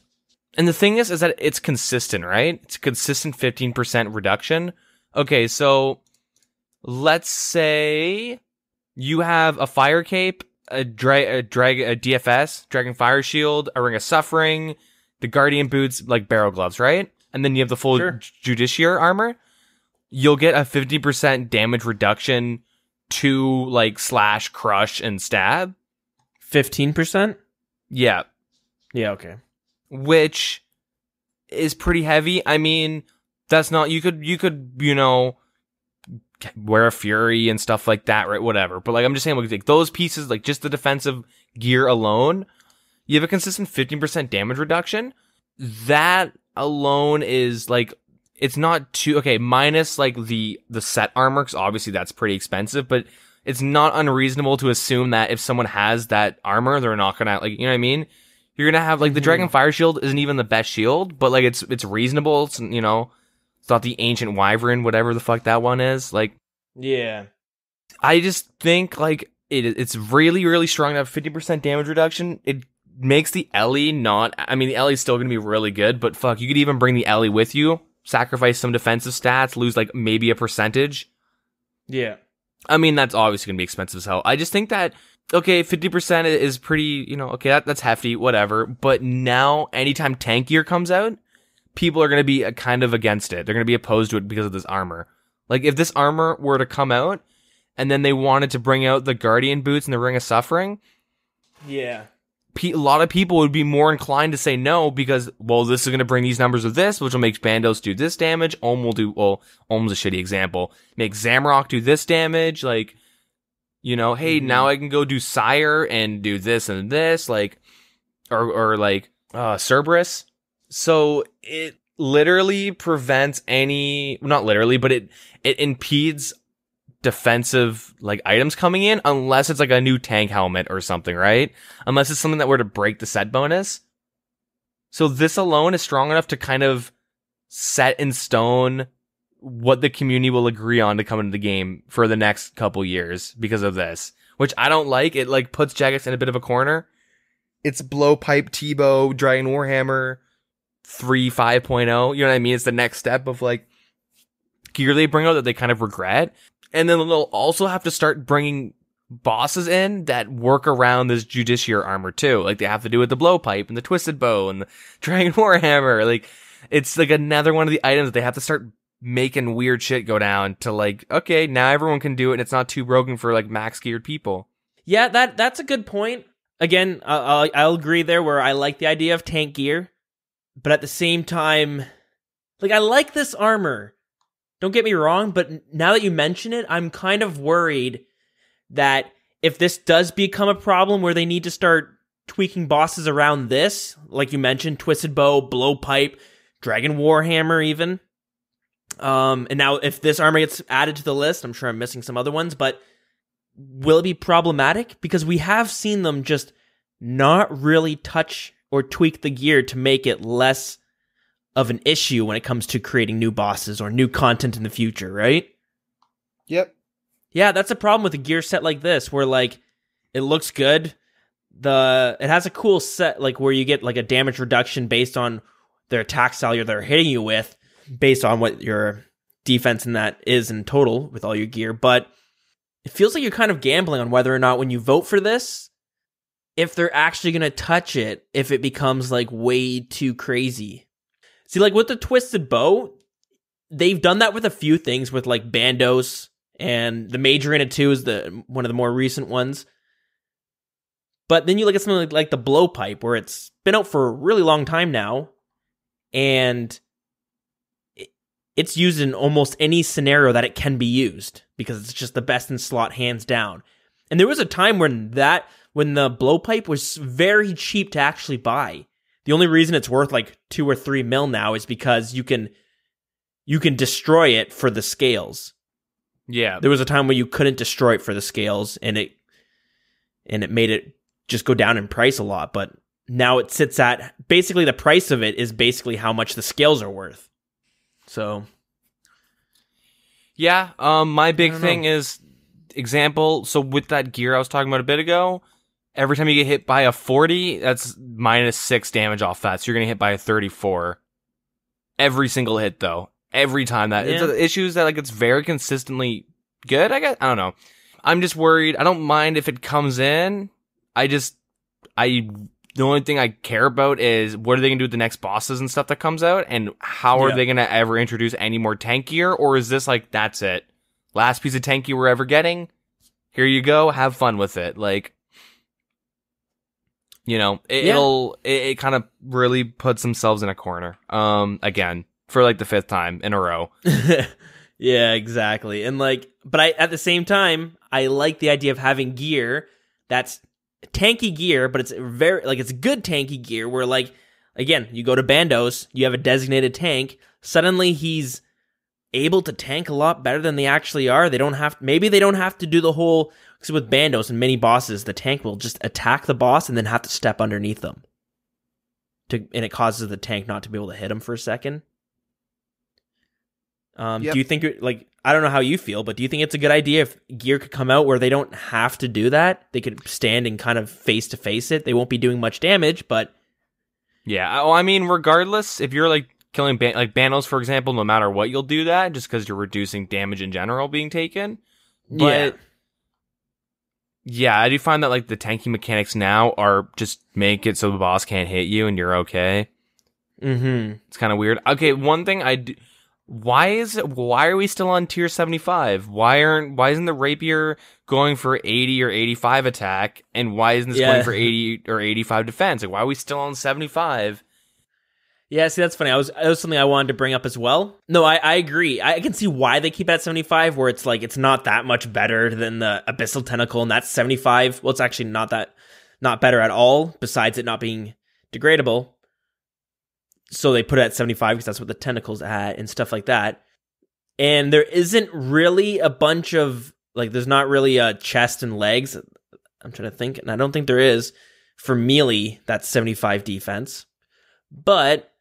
And the thing is that it's consistent, right? It's a consistent 15% reduction. Okay, so let's say you have a fire cape, a DFS, Dragon Fire Shield, a Ring of Suffering, the Guardian Boots, like barrel gloves, right? And then you have the full Judiciary armor. You'll get a 50% damage reduction to like slash, crush, and stab. 15%? Yeah. Yeah, okay. Which is pretty heavy. I mean, that's not, you could, you know, wear a Fury and stuff like that, right? Whatever. But like, I'm just saying, like those pieces, like just the defensive gear alone, you have a consistent 15% damage reduction. That alone is like, it's not too, okay, minus like the set armor, because obviously that's pretty expensive, but it's not unreasonable to assume that if someone has that armor, they're not gonna, like, you know what I mean? You're gonna have, like, the Dragon Fire Shield isn't even the best shield, but, like, it's reasonable. It's, you know, it's not the Ancient Wyvern, whatever the fuck that one is. Like, yeah. I just think, like, it's really, really strong to have 50% damage reduction. It makes the Ellie not, I mean, the Ellie's still gonna be really good, but fuck, you could even bring the Ellie with you, sacrifice some defensive stats, lose, like, maybe a percentage. Yeah. I mean, that's obviously going to be expensive as hell. I just think that, okay, 50% is pretty, you know, okay, that's hefty, whatever. But now, anytime tank gear comes out, people are going to be kind of against it. They're going to be opposed to it because of this armor. Like, if this armor were to come out, and then they wanted to bring out the Guardian Boots and the Ring of Suffering, yeah, a lot of people would be more inclined to say no because, well, this is going to bring these numbers of this, which will make Bandos do this damage. Olm's a shitty example. Make Zamrock do this damage. Like, you know, hey, now I can go do Sire and do this and this, like, or like, Cerberus. So literally prevents any, not literally, but it impedes defensive like items coming in unless it's like a new tank helmet or something, right? Unless it's something that were to break the set bonus. So this alone is strong enough to kind of set in stone what the community will agree on to come into the game for the next couple years because of this, which I don't like. It like puts Jagex in a bit of a corner. It's Blowpipe, T-Bow, Dragon Warhammer 3 5.0. You know what I mean? It's the next step of like gear they bring out that they kind of regret. And then they'll also have to start bringing bosses in that work around this Judiciary armor too. Like they have to do with the Blowpipe and the Twisted Bow and the Dragon Warhammer. Like it's like another one of the items that they have to start making weird shit go down to like, okay, now everyone can do it and it's not too broken for like max geared people. Yeah, that's a good point. Again, I'll agree there where I like the idea of tank gear, but at the same time, like I like this armor. Don't get me wrong, but now that you mention it, I'm kind of worried that if this does become a problem where they need to start tweaking bosses around this, like you mentioned, Twisted Bow, Blowpipe, Dragon Warhammer even, and now if this armor gets added to the list, I'm sure I'm missing some other ones, but will it be problematic? Because we have seen them just not really touch or tweak the gear to make it less of an issue when it comes to creating new bosses or new content in the future, right? Yep. Yeah, that's a problem with a gear set like this, where like it looks good. It has a cool set, like where you get like a damage reduction based on their attack style they're hitting you with, based on what your defense in that is in total with all your gear. But it feels like you're kind of gambling on whether or not when you vote for this, if they're actually going to touch it, if it becomes like way too crazy. See, like with the Twisted Bow, they've done that with a few things with like Bandos, and the Major in it too is one of the more recent ones. But then you look at something like the Blowpipe, where it's been out for a really long time now, and it's used in almost any scenario that it can be used because it's just the best in slot, hands down. And there was a time when the Blowpipe was very cheap to actually buy. The only reason it's worth like 2 or 3 mil now is because you can destroy it for the scales. Yeah. There was a time where you couldn't destroy it for the scales, and it made it just go down in price a lot. But now it sits at basically the price of it is basically how much the scales are worth. So yeah, my big thing is example. So with that gear I was talking about a bit ago, every time you get hit by a 40, that's -6 damage off that. So you're going to hit by a 34. Every single hit, though. Every time that. Yeah. It's the issue is that like it's very consistently good, I guess. I don't know. I'm just worried. I don't mind if it comes in. The only thing I care about is what are they going to do with the next bosses and stuff that comes out? And how are they going to ever introduce any more tank gear? Or is this like, that's it? Last piece of tank gear we're ever getting? Here you go. Have fun with it. Like, you know, it kind of really puts themselves in a corner. Again, for like the 5th time in a row. Yeah, exactly. And like, but at the same time, I like the idea of having gear that's tanky gear, but it's it's good tanky gear where like, again, you go to Bandos, you have a designated tank, suddenly he's able to tank a lot better than they actually are. Maybe they don't have to do the whole, because with Bandos and mini bosses, the tank will just attack the boss and then have to step underneath them. And it causes the tank not to be able to hit him for a second. Yep. Do you think, like, I don't know how you feel, but do you think it's a good idea if gear could come out where they don't have to do that? They could stand and kind of face to face it. They won't be doing much damage, but yeah. I mean, regardless, if you're like killing like Bandos, for example, no matter what, you'll do that just because you're reducing damage in general being taken. But yeah, I do find that like the tanking mechanics now are just make it so the boss can't hit you and you're okay. Mm-hmm. It's kind of weird. Okay, one thing I do. Why are we still on tier 75? Why isn't the rapier going for 80 or 85 attack? And why isn't this going for 80 or 85 defense? Like, why are we still on 75? Yeah, see, that's funny. That was something I wanted to bring up as well. No, I agree. I can see why they keep it at 75, where it's like, it's not that much better than the Abyssal Tentacle, and that's 75. Well, it's actually not better at all, besides it not being degradable. So they put it at 75 because that's what the tentacle's at and stuff like that. And there isn't really a bunch of, like, there's not really a chest and legs. I'm trying to think, and I don't think there is for melee. That's 75 defense. But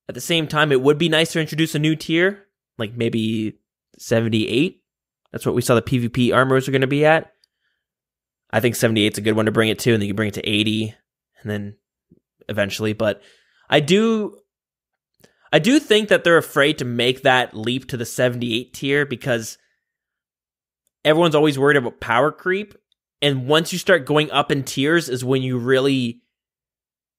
at the same time, it would be nice to introduce a new tier, like maybe 78. That's what we saw the PvP armors are going to be at. I think 78 is a good one to bring it to, and then you bring it to 80, and then eventually. But I do think that they're afraid to make that leap to the 78 tier because everyone's always worried about power creep. And once you start going up in tiers is when you really,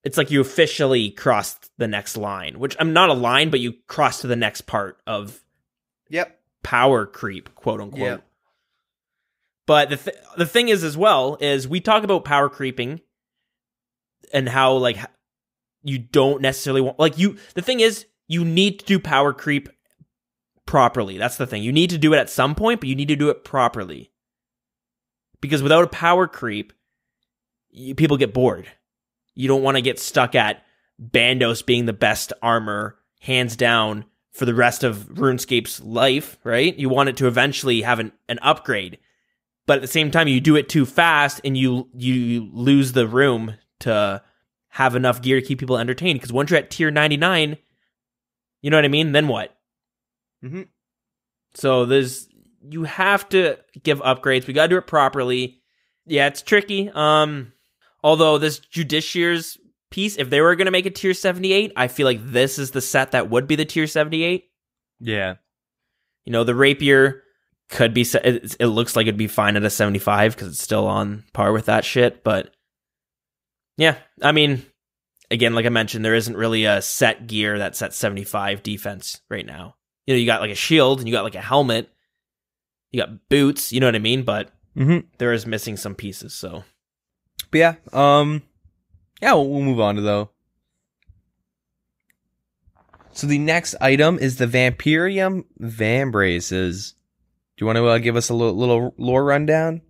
it's like you officially crossed the next line, which I'm not a line, but you cross to the next part of power creep, quote unquote. Yep. But the thing is as well, is we talk about power creeping and how like you don't necessarily want, like the thing is you need to do power creep properly. That's the thing. You need to do it at some point, but you need to do it properly. Because without a power creep, people get bored. You don't want to get stuck at Bandos being the best armor, hands down, for the rest of RuneScape's life, right? You want it to eventually have an upgrade. But at the same time, you do it too fast and you lose the room to have enough gear to keep people entertained. Because once you're at tier 99, you know what I mean? Then what? Mm-hmm. So you have to give upgrades. We got to do it properly. Yeah, it's tricky. Although this Judiciaries piece, if they were going to make a tier 78, I feel like this is the set that would be the tier 78. Yeah. You know, the Rapier could be, it looks like it'd be fine at a 75 because it's still on par with that shit. But yeah, I mean, again, like I mentioned, there isn't really a set gear that's at 75 defense right now. You know, you got like a shield and you got like a helmet. You got boots, you know what I mean? But there is missing some pieces, so. But yeah, we'll move on to though. So the next item is the Vampirium Vambraces. Do you want to give us a little lore rundown?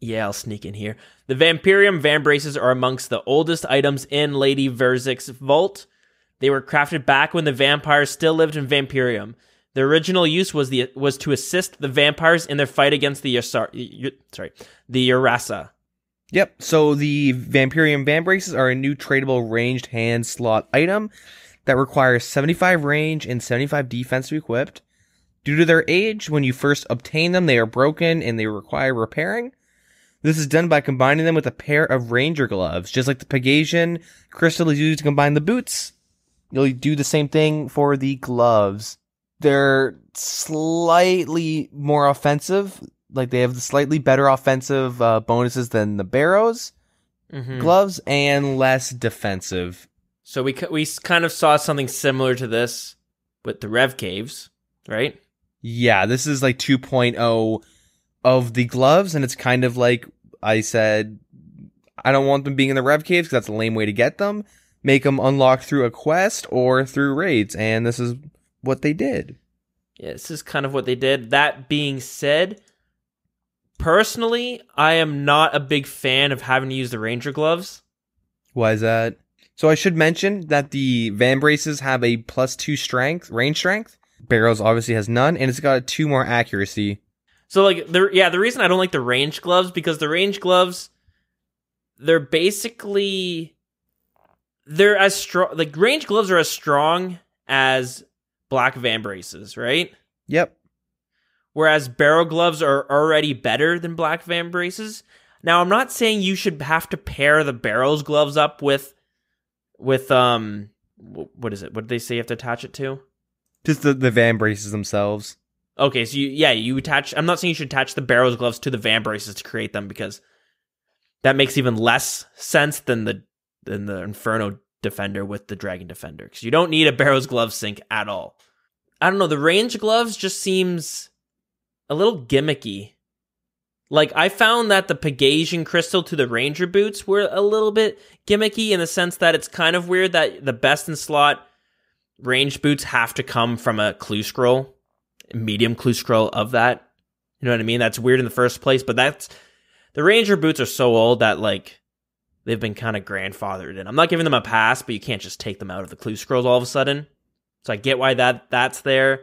Yeah, I'll sneak in here. The Vampirium Vambraces are amongst the oldest items in Lady Verzik's vault. They were crafted back when the vampires still lived in Vampirium. The original use was to assist the vampires in their fight against the Urasa. Yep, so the Vampirium Vambraces are a new tradable ranged hand slot item that requires 75 range and 75 defense to be equipped. Due to their age, when you first obtain them, they are broken and they require repairing. This is done by combining them with a pair of ranger gloves. Just like the Pegasian crystal is used to combine the boots, you'll do the same thing for the gloves. They're slightly more offensive. Like, they have the slightly better offensive bonuses than the Barrows gloves, and less defensive. So we kind of saw something similar to this with the Rev Caves, right? Yeah, this is like 2.0 of the gloves, and it's kind of like I said, I don't want them being in the Rev Caves because that's a lame way to get them. Make them unlock through a quest or through raids, and this is what they did. Yeah, this is kind of what they did. That being said, personally, I am not a big fan of having to use the Ranger gloves. Why is that? So I should mention that the Vambraces have a +2 strength, range strength. Barrows obviously has none, and it's got a 2 more accuracy. So like the reason I don't like the range gloves, because the range gloves, they're as strong, like range gloves are as strong as black Vambraces, right? Yep. Whereas barrel gloves are already better than black Vambraces. Now, I'm not saying you should have to pair the barrels gloves up with what is it? What did they say you have to attach it to? Just the Vambraces themselves. Okay, so you attach. I'm not saying you should attach the barrels gloves to the Vambraces to create them, because that makes even less sense than the Inferno Defender with the Dragon Defender, because you don't need a barrels glove sync at all. I don't know. The range gloves just seems a little gimmicky. Like, I found that the Pegasian crystal to the Ranger boots were a little bit gimmicky, in the sense that it's kind of weird that the best in slot range boots have to come from a clue scroll, medium clue scroll of that. You know what I mean? That's weird in the first place, but the Ranger boots are so old that, like, they've been kind of grandfathered in. I'm not giving them a pass, but you can't just take them out of the clue scrolls all of a sudden. So I get why that's there.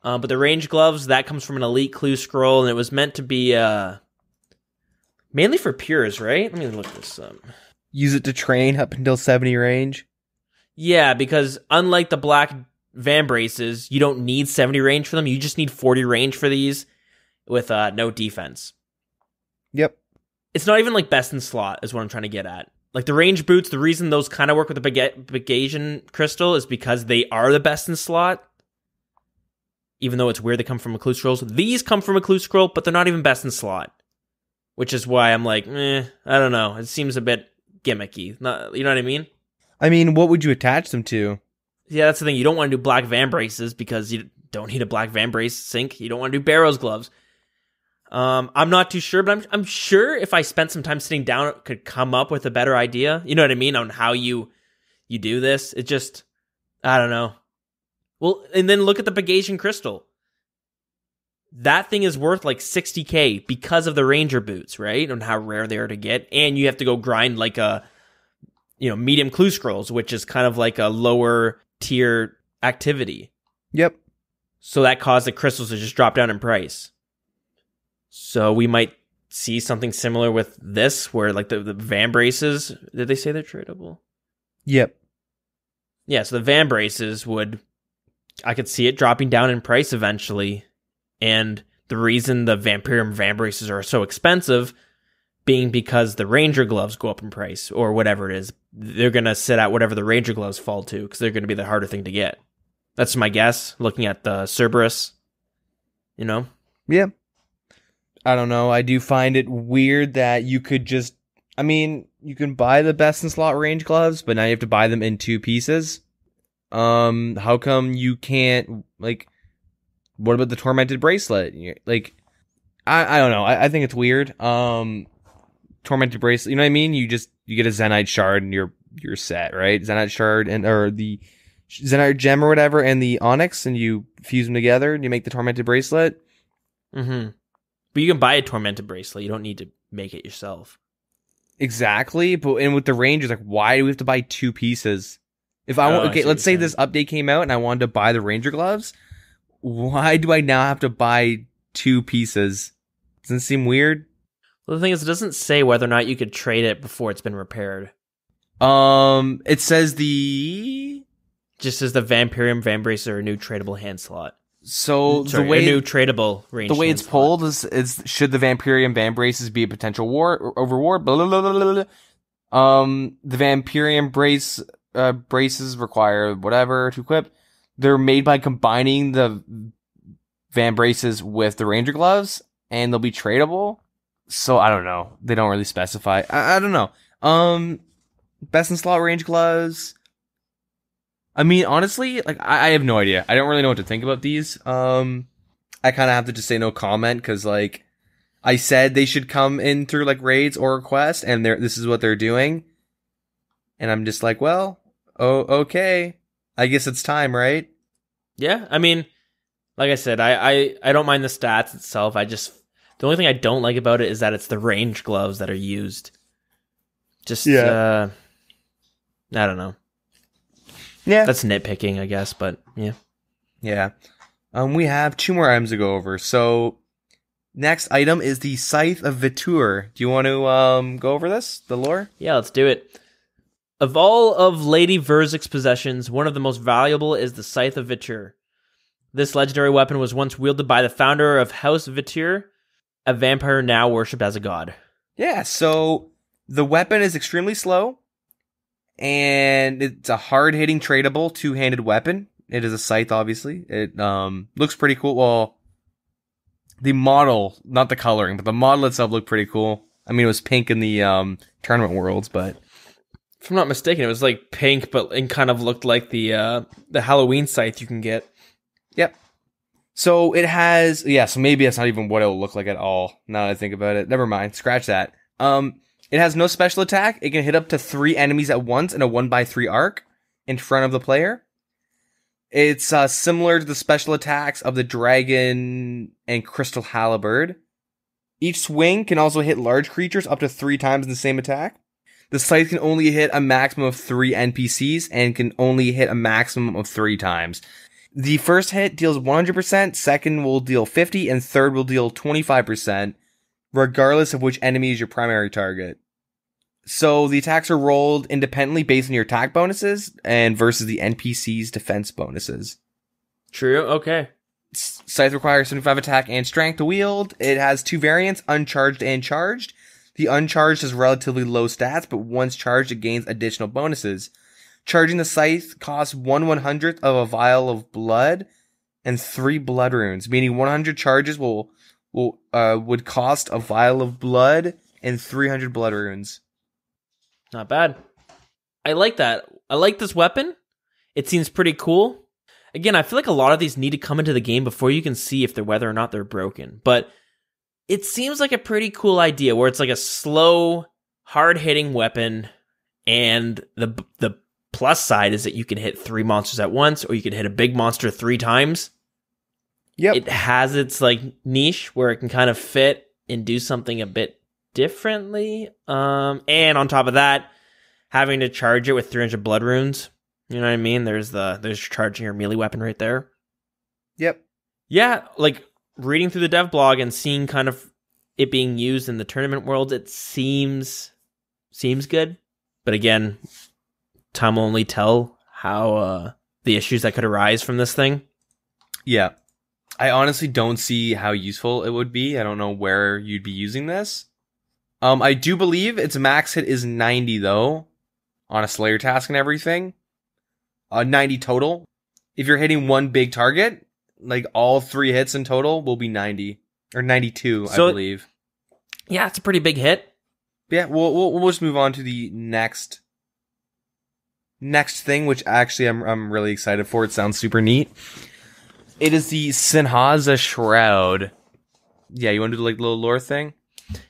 But the range gloves, that comes from an elite clue scroll, and it was meant to be mainly for pures, right? Let me look this up. Use it to train up until 70 range. Yeah, because unlike the black Van Braces, you don't need 70 range for them. You just need 40 range for these with no defense. Yep. It's not even like best in slot is what I'm trying to get at. Like the range boots, the reason those kind of work with the Bagasian crystal is because they are the best in slot. Even though it's weird they come from a clue scroll. So these come from a clue scroll, but they're not even best in slot. Which is why I'm like, I don't know. It seems a bit gimmicky. Not, you know what I mean? I mean, what would you attach them to? Yeah, that's the thing. You don't want to do black Van Braces because you don't need a black Van Brace sink. You don't want to do Barrows gloves. I'm not too sure, but I'm sure if I spent some time sitting down, it could come up with a better idea. You know what I mean? On how you do this. It just, I don't know. Well, and then look at the Bagasian crystal. That thing is worth like 60k because of the Ranger boots, right? And how rare they are to get. And you have to go grind like a, medium clue scrolls, which is kind of like a lower tier activity. Yep. So that caused the crystals to just drop down in price. So we might see something similar with this, where like the Van Braces, did they say they're tradable? Yep. Yeah, so the Van Braces I could see it dropping down in price eventually. And the reason the Vampirium Van Braces are so expensive being because the Ranger gloves go up in price, or whatever it is. They're going to sit at whatever the Ranger gloves fall to, because they're going to be the harder thing to get. That's my guess, looking at the Cerberus, Yeah. I don't know. I do find it weird that you could just, you can buy the best in slot range gloves, but now you have to buy them in 2 pieces. How come you can't, what about the Tormented Bracelet? I don't know. I think it's weird. Tormented Bracelet, you know what I mean? You get a Zenyte Shard and you're set, right? Zenyte Shard or the Zenyte Gem or whatever, and the Onyx, and you fuse them together and you make the Tormented Bracelet. Mm-hmm. But you can buy a Tormented Bracelet. You don't need to make it yourself. Exactly. And with the Rangers, why do we have to buy 2 pieces? If I want, okay, let's say this update came out and I wanted to buy the Ranger gloves. Why do I now have to buy 2 pieces? Doesn't it seem weird? Well, the thing is, it doesn't say whether or not you could trade it before it's been repaired. It says just says the Vampirium Van Braces are a new tradable hand slot. So a new tradable range. The way it's pulled is should the Vampirium Van Braces be a potential overward? Blah, blah, blah, blah, blah. The Vampirium braces require whatever to equip. They're made by combining the Van Braces with the Ranger gloves, and they'll be tradable. So I don't know. They don't really specify. I don't know. Best in slot range gloves. Honestly, I have no idea. I don't really know what to think about these. I kind of have to just say no comment, because I said they should come in through raids or request, and this is what they're doing. And I'm just like, well, okay. I guess it's time, right? Yeah, like I said, I don't mind the stats itself. The only thing I don't like about it is that it's the range gloves that are used. I don't know. Yeah. That's nitpicking, I guess, but yeah. Yeah. We have 2 more items to go over. So, next item is the Scythe of Vitur. Do you want to go over this, the lore? Yeah, let's do it. Of all of Lady Verzik's possessions, one of the most valuable is the Scythe of Vitur. This legendary weapon was once wielded by the founder of House Vitur, a vampire now worshipped as a god. Yeah, so the weapon is extremely slow, and it's a hard-hitting tradable 2-handed weapon. It is a scythe, obviously. It looks pretty cool. Well, the model, not the coloring, but the model itself looked pretty cool. It was pink in the tournament worlds, but if I'm not mistaken, it was pink, but it kind of looked like the Halloween scythe you can get. Yep. So it has, so maybe that's not even what it'll look like at all, now that I think about it. Never mind, scratch that. It has no special attack. It can hit up to 3 enemies at once in a 1x3 arc in front of the player. It's similar to the special attacks of the Dragon and Crystal Halberd. Each swing can also hit large creatures up to 3 times in the same attack. The scythe can only hit a maximum of 3 NPCs and can only hit a maximum of 3 times. The first hit deals 100%, second will deal 50%, and third will deal 25%, regardless of which enemy is your primary target. So the attacks are rolled independently based on your attack bonuses and versus the NPC's defense bonuses. True, okay. Scythe requires 75 attack and strength to wield. It has 2 variants, uncharged and charged. The uncharged has relatively low stats, but once charged, it gains additional bonuses. Charging the scythe costs 1/100th of a vial of blood and 3 blood runes, meaning 100 charges would cost a vial of blood and 300 blood runes. Not bad. I like that. I like this weapon. It seems pretty cool. Again, I feel like a lot of these need to come into the game before you can see if they're whether or not they're broken. But it seems like a pretty cool idea where it's like a slow, hard-hitting weapon, and the plus side is that you can hit 3 monsters at once, or you can hit a big monster 3 times. Yep. It has its like niche where it can kind of fit and do something a bit differently. And on top of that, having to charge it with 300 blood runes. You know what I mean? There's charging your melee weapon right there. Yep. Yeah, like reading through the dev blog and seeing kind of it being used in the tournament world, it seems good. But again, time will only tell how the issues that could arise from this thing. Yeah. I honestly don't see how useful it would be. I don't know where you'd be using this. I do believe its max hit is 90 though, on a Slayer task and everything. 90 total. If you're hitting one big target, like all 3 hits in total will be 90 or 92, I believe. Yeah, it's a pretty big hit. Yeah, we'll just move on to the next thing, which actually I'm really excited for. It sounds super neat. It is the TzHaar Shroud. Yeah, you want to do like a little lore thing?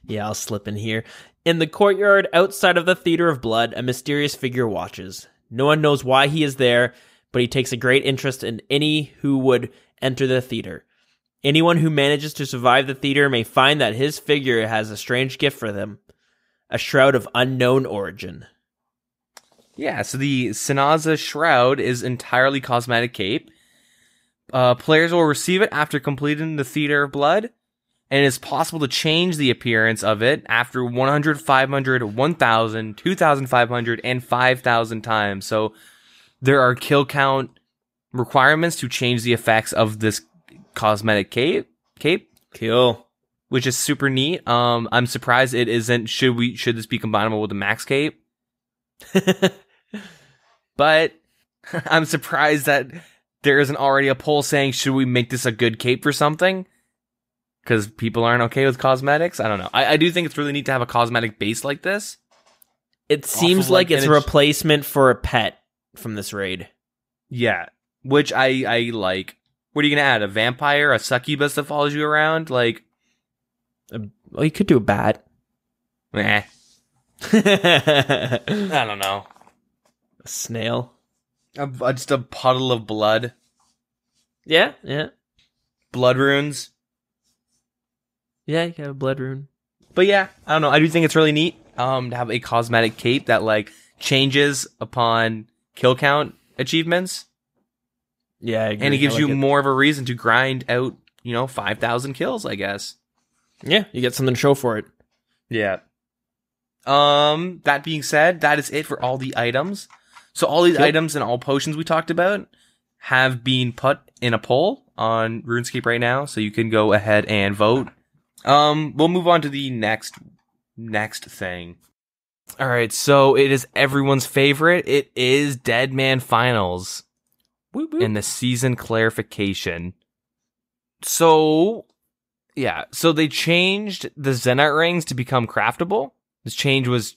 Yeah, I'll slip in here. In the courtyard outside of the Theater of Blood, a mysterious figure watches. No one knows why he is there, but he takes a great interest in any who would enter the theater. Anyone who manages to survive the theater may find that his figure has a strange gift for them, a shroud of unknown origin. Yeah, so the TzHaar Shroud is entirely cosmetic cape. Players will receive it after completing the Theater of Blood, and it is possible to change the appearance of it after 100, 500, 1,000, 2,500, and 5,000 times. So there are kill count requirements to change the effects of this cosmetic cape. Cool. Which is super neat. I'm surprised it isn't. Should this be combinable with the max cape? But I'm surprised that there isn't already a poll saying, should we make this a good cape for something? Because people aren't okay with cosmetics? I don't know. I do think it's really neat to have a cosmetic base like this. It seems like it's a replacement for a pet from this raid. Yeah, which I like. What are you going to add? A vampire? A succubus that follows you around? Like, well, you could do a bat. I don't know. A snail. Just a puddle of blood. Yeah. Blood runes. Yeah, you can have a blood rune. But yeah, I don't know. I do think it's really neat to have a cosmetic cape that like changes upon kill count achievements. Yeah, I agree. And it gives you more of a reason to grind out, 5,000 kills, I guess. Yeah, you get something to show for it. Yeah. That being said, that is it for all the items. So all these items and all potions we talked about have been put in a poll on RuneScape right now, so you can go ahead and vote. We'll move on to the next thing. All right, so it is everyone's favorite. It is Dead Man Finals. Woo woo. And the season clarification. So, yeah. So they changed the Zenite rings to become craftable. This change was,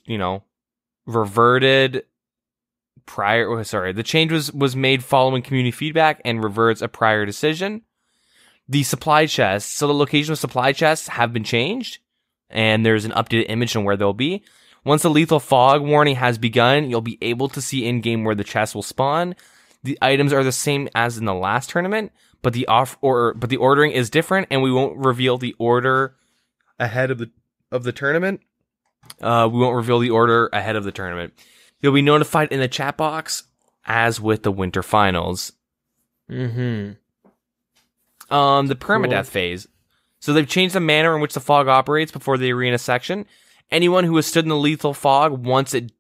reverted prior. The change was made following community feedback and reverts a prior decision. The supply chests. So the location of supply chests have been changed, and there's an updated image on where they'll be. Once the lethal fog warning has begun, you'll be able to see in game where the chests will spawn. The items are the same as in the last tournament, but the ordering is different, and we won't reveal the order ahead of the tournament. We won't reveal the order ahead of the tournament. You'll be notified in the chat box, as with the winter finals. Mm-hmm. The permadeath phase. So they've changed the manner in which the fog operates before the arena section. Anyone who has stood in the lethal fog once it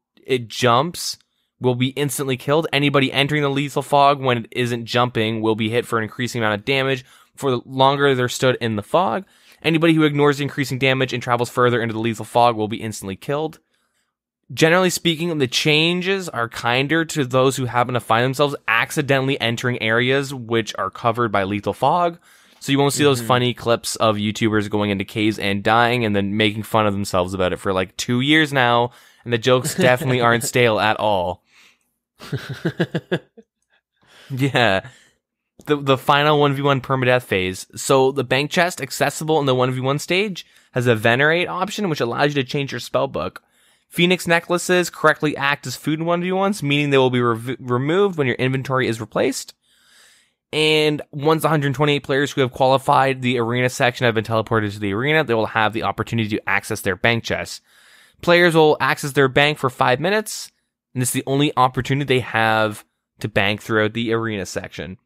jumps will be instantly killed. Anybody entering the lethal fog when it isn't jumping will be hit for an increasing amount of damage for the longer they're stood in the fog. Anybody who ignores the increasing damage and travels further into the lethal fog will be instantly killed. Generally speaking, the changes are kinder to those who happen to find themselves accidentally entering areas which are covered by lethal fog. So you won't see those funny clips of YouTubers going into caves and dying and then making fun of themselves about it for like 2 years now. And the jokes definitely aren't stale at all. Yeah. The final 1v1 permadeath phase. So the bank chest accessible in the 1v1 stage has a venerate option, which allows you to change your spellbook. Phoenix necklaces correctly act as food in 1v1s, meaning they will be removed when your inventory is replaced. And once 128 players who have qualified the arena section have been teleported to the arena, they will have the opportunity to access their bank chests. Players will access their bank for 5 minutes, and this is the only opportunity they have to bank throughout the arena section.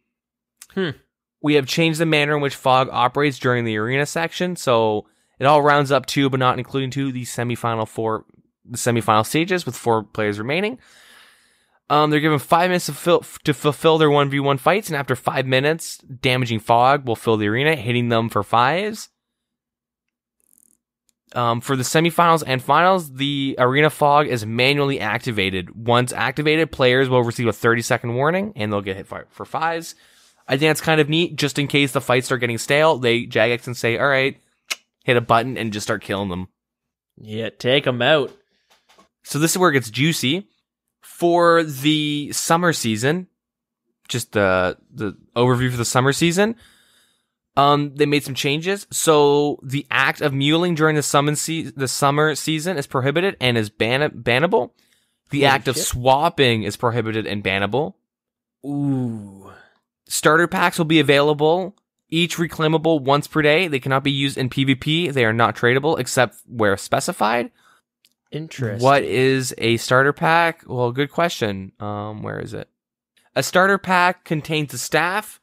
We have changed the manner in which fog operates during the arena section, so it all rounds up to, but not including to, the semifinal stages with 4 players remaining. They're given 5 minutes to fulfill their 1v1 fights, and after 5 minutes, damaging fog will fill the arena, hitting them for 5s. For the semifinals and finals, the arena fog is manually activated. Once activated, players will receive a 30-second warning, and they'll get hit for 5s. I think that's kind of neat. Just in case the fights start getting stale, Jagex can say, all right, hit a button and just start killing them. Yeah, take them out. So this is where it gets juicy. For the summer season, just the overview for the summer season, they made some changes. So the act of muling during the summer season is prohibited and is bannable. The act of swapping is prohibited and bannable. Ooh. Starter packs will be available, each reclaimable once per day. They cannot be used in PvP. They are not tradable except where specified. Interesting. What is a starter pack? Well, good question. Where is it? A starter pack contains a staff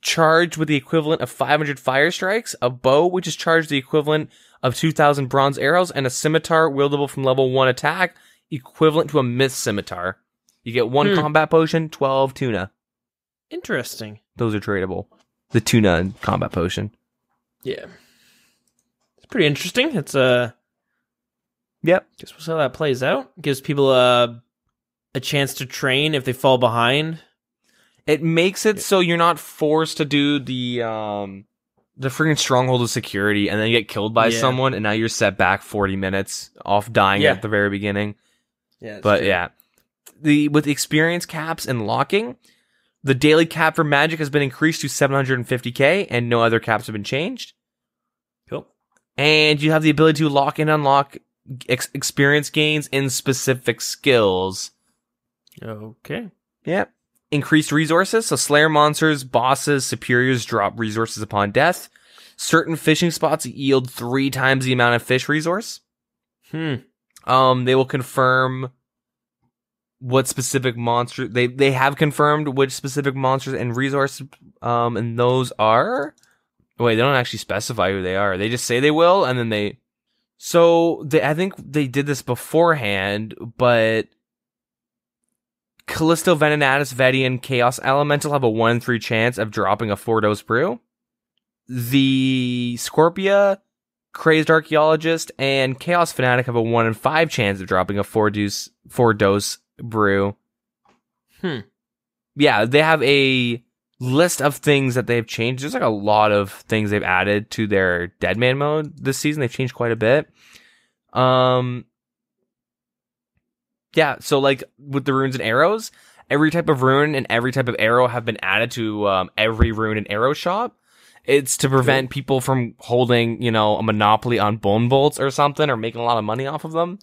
charged with the equivalent of 500 fire strikes, a bow which is charged the equivalent of 2,000 bronze arrows, and a scimitar wieldable from level 1 attack, equivalent to a myth scimitar. You get 1 combat potion, 12 tuna. Interesting. Those are tradable. The tuna and combat potion. Yeah. It's pretty interesting. It's Yep. Guess we'll see how that plays out. Gives people a chance to train if they fall behind. It makes it so you're not forced to do the freaking stronghold of security and then you get killed by someone and now you're set back 40 minutes off dying at the very beginning. Yeah. But true. yeah. With the experience caps and locking, the daily cap for magic has been increased to 750k and no other caps have been changed. Cool. And you have the ability to lock and unlock experience gains in specific skills. Okay. Yep. Increased resources. So Slayer monsters, bosses, superiors drop resources upon death. Certain fishing spots yield 3 times the amount of fish resource. They will confirm what specific monster they have confirmed which specific monsters and resources and those are they don't actually specify who they are. They just say they will and then I think they did this beforehand, but Callisto, Venenatus, Vedian, Chaos Elemental have a 1 in 3 chance of dropping a 4-dose brew. The Scorpia, Crazed Archaeologist, and Chaos Fanatic have a 1 in 5 chance of dropping a 4-dose brew. Yeah, they have a list of things that they've changed. There's like a lot of things they've added to their Deadman mode this season. They've changed quite a bit. Yeah, so like with the runes and arrows, every type of rune and every type of arrow have been added to every rune and arrow shop. It's to prevent people from holding, a monopoly on bone bolts or something or making a lot of money off of them.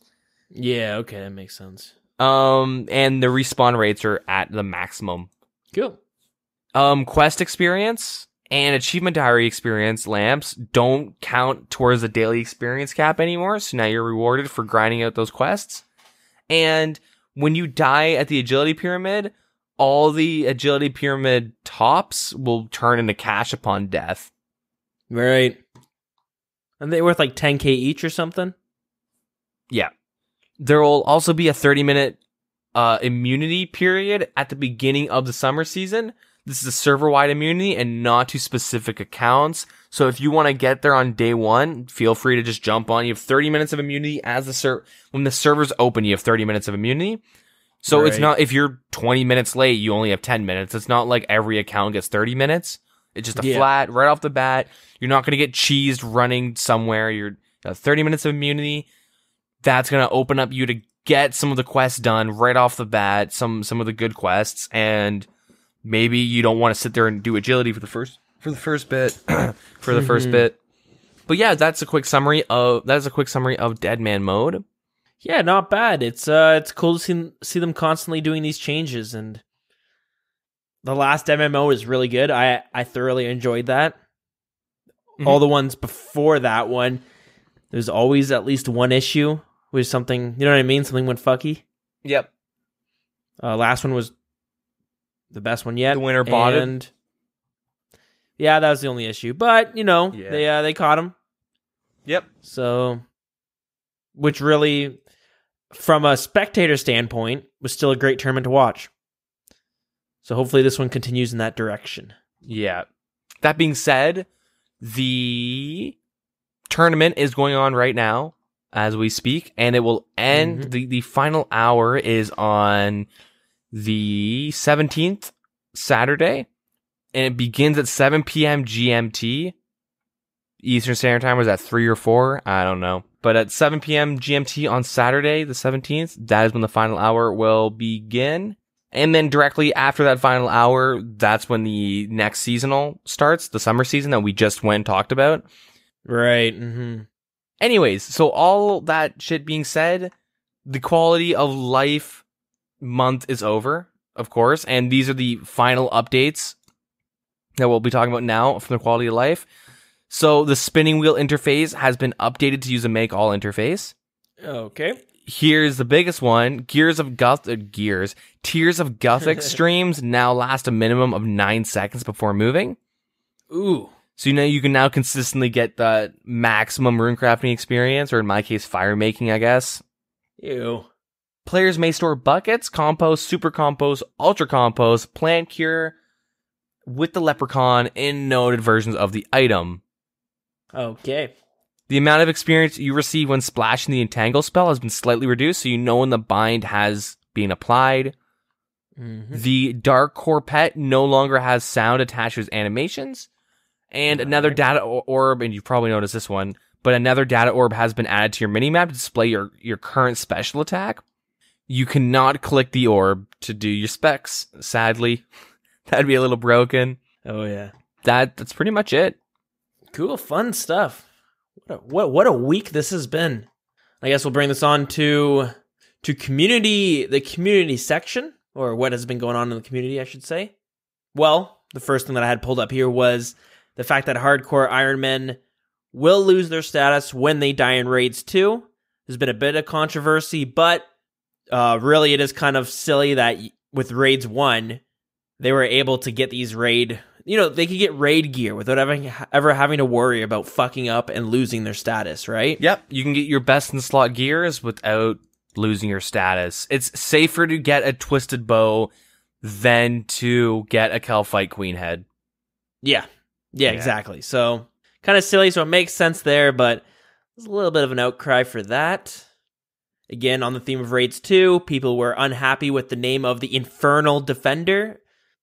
Yeah, okay, that makes sense. And the respawn rates are at the maximum. Cool. Quest experience And achievement diary experience lamps don't count towards the daily experience cap anymore. So now you're rewarded for grinding out those quests. And when you die at the agility pyramid, all the agility pyramid tops will turn into cash upon death. Right. And they worth like 10k each or something? Yeah. There will also be a 30-minute immunity period at the beginning of the summer season. This is a server-wide immunity and not to specific accounts. So if you want to get there on day one, feel free to just jump on. You have 30 minutes of immunity when the server's open, you have 30 minutes of immunity. So It's not, if you're 20 minutes late, you only have 10 minutes. It's not like every account gets 30 minutes. It's just a flat, right off the bat. You're not going to get cheesed running somewhere. You're 30 minutes of immunity. That's going to open up you to get some of the quests done right off the bat, some of the good quests, and maybe you don't want to sit there and do agility for the first bit. But yeah, that's a quick summary of Dead Man mode. Yeah, not bad. It's cool to see them constantly doing these changes, and the last MMO is really good. I thoroughly enjoyed that. Mm-hmm. All the ones before that one, there's always at least one issue with something, you know what I mean? Something went fucky. Yep. Last one was the best one yet. The winner bought it. Yeah, that was the only issue. But, they caught him. Yep. So, which really, from a spectator standpoint, was still a great tournament to watch. So hopefully this one continues in that direction. Yeah. That being said, the tournament is going on right now as we speak, and it will end. Mm-hmm. The final hour is on the 17th, Saturday, and it begins at 7 p.m. GMT. Eastern Standard Time was at 3 or 4. I don't know. But at 7 p.m. GMT on Saturday, the 17th, that is when the final hour will begin. And then directly after that final hour, that's when the next seasonal starts, the summer season that we just went and talked about. Right. Mm-hmm. Anyways, so all that shit being said, the quality of life month is over, of course, and these are the final updates that we'll be talking about now from the quality of life. So the spinning wheel interface has been updated to use a make all interface. Okay. Here's the biggest one. Tears of Gothic streams now last a minimum of 9 seconds before moving. Ooh. So you can now consistently get the maximum runecrafting experience, or in my case, fire making, I guess. Ew. Players may store buckets, compost, super compost, ultra compost, plant cure with the leprechaun in noted versions of the item. Okay. The amount of experience you receive when splashing the entangle spell has been slightly reduced, so you know when the bind has been applied. Mm-hmm. The dark core pet no longer has sound attached to its animations. And another data orb, and you've probably noticed this one, but another data orb has been added to your minimap to display your current special attack. You cannot click the orb to do your specs, sadly. That'd be a little broken. Oh, yeah. That's pretty much it. Cool, fun stuff. What a week this has been. I guess we'll bring this on to the community section, or what has been going on in the community, I should say. Well, the first thing that I had pulled up here was the fact that hardcore Ironmen will lose their status when they die in Raids 2. There's been a bit of controversy, but really it is kind of silly that with Raids 1, they were able to get these raid... they could get raid gear without ever having to worry about fucking up and losing their status, right? Yep, you can get your best in slot gears without losing your status. It's safer to get a twisted bow than to get a Kelphite Queen head. Yeah, exactly. So, kind of silly, so it makes sense there, but there's a little bit of an outcry for that. Again, on the theme of Raids 2, people were unhappy with the name of the Infernal Defender.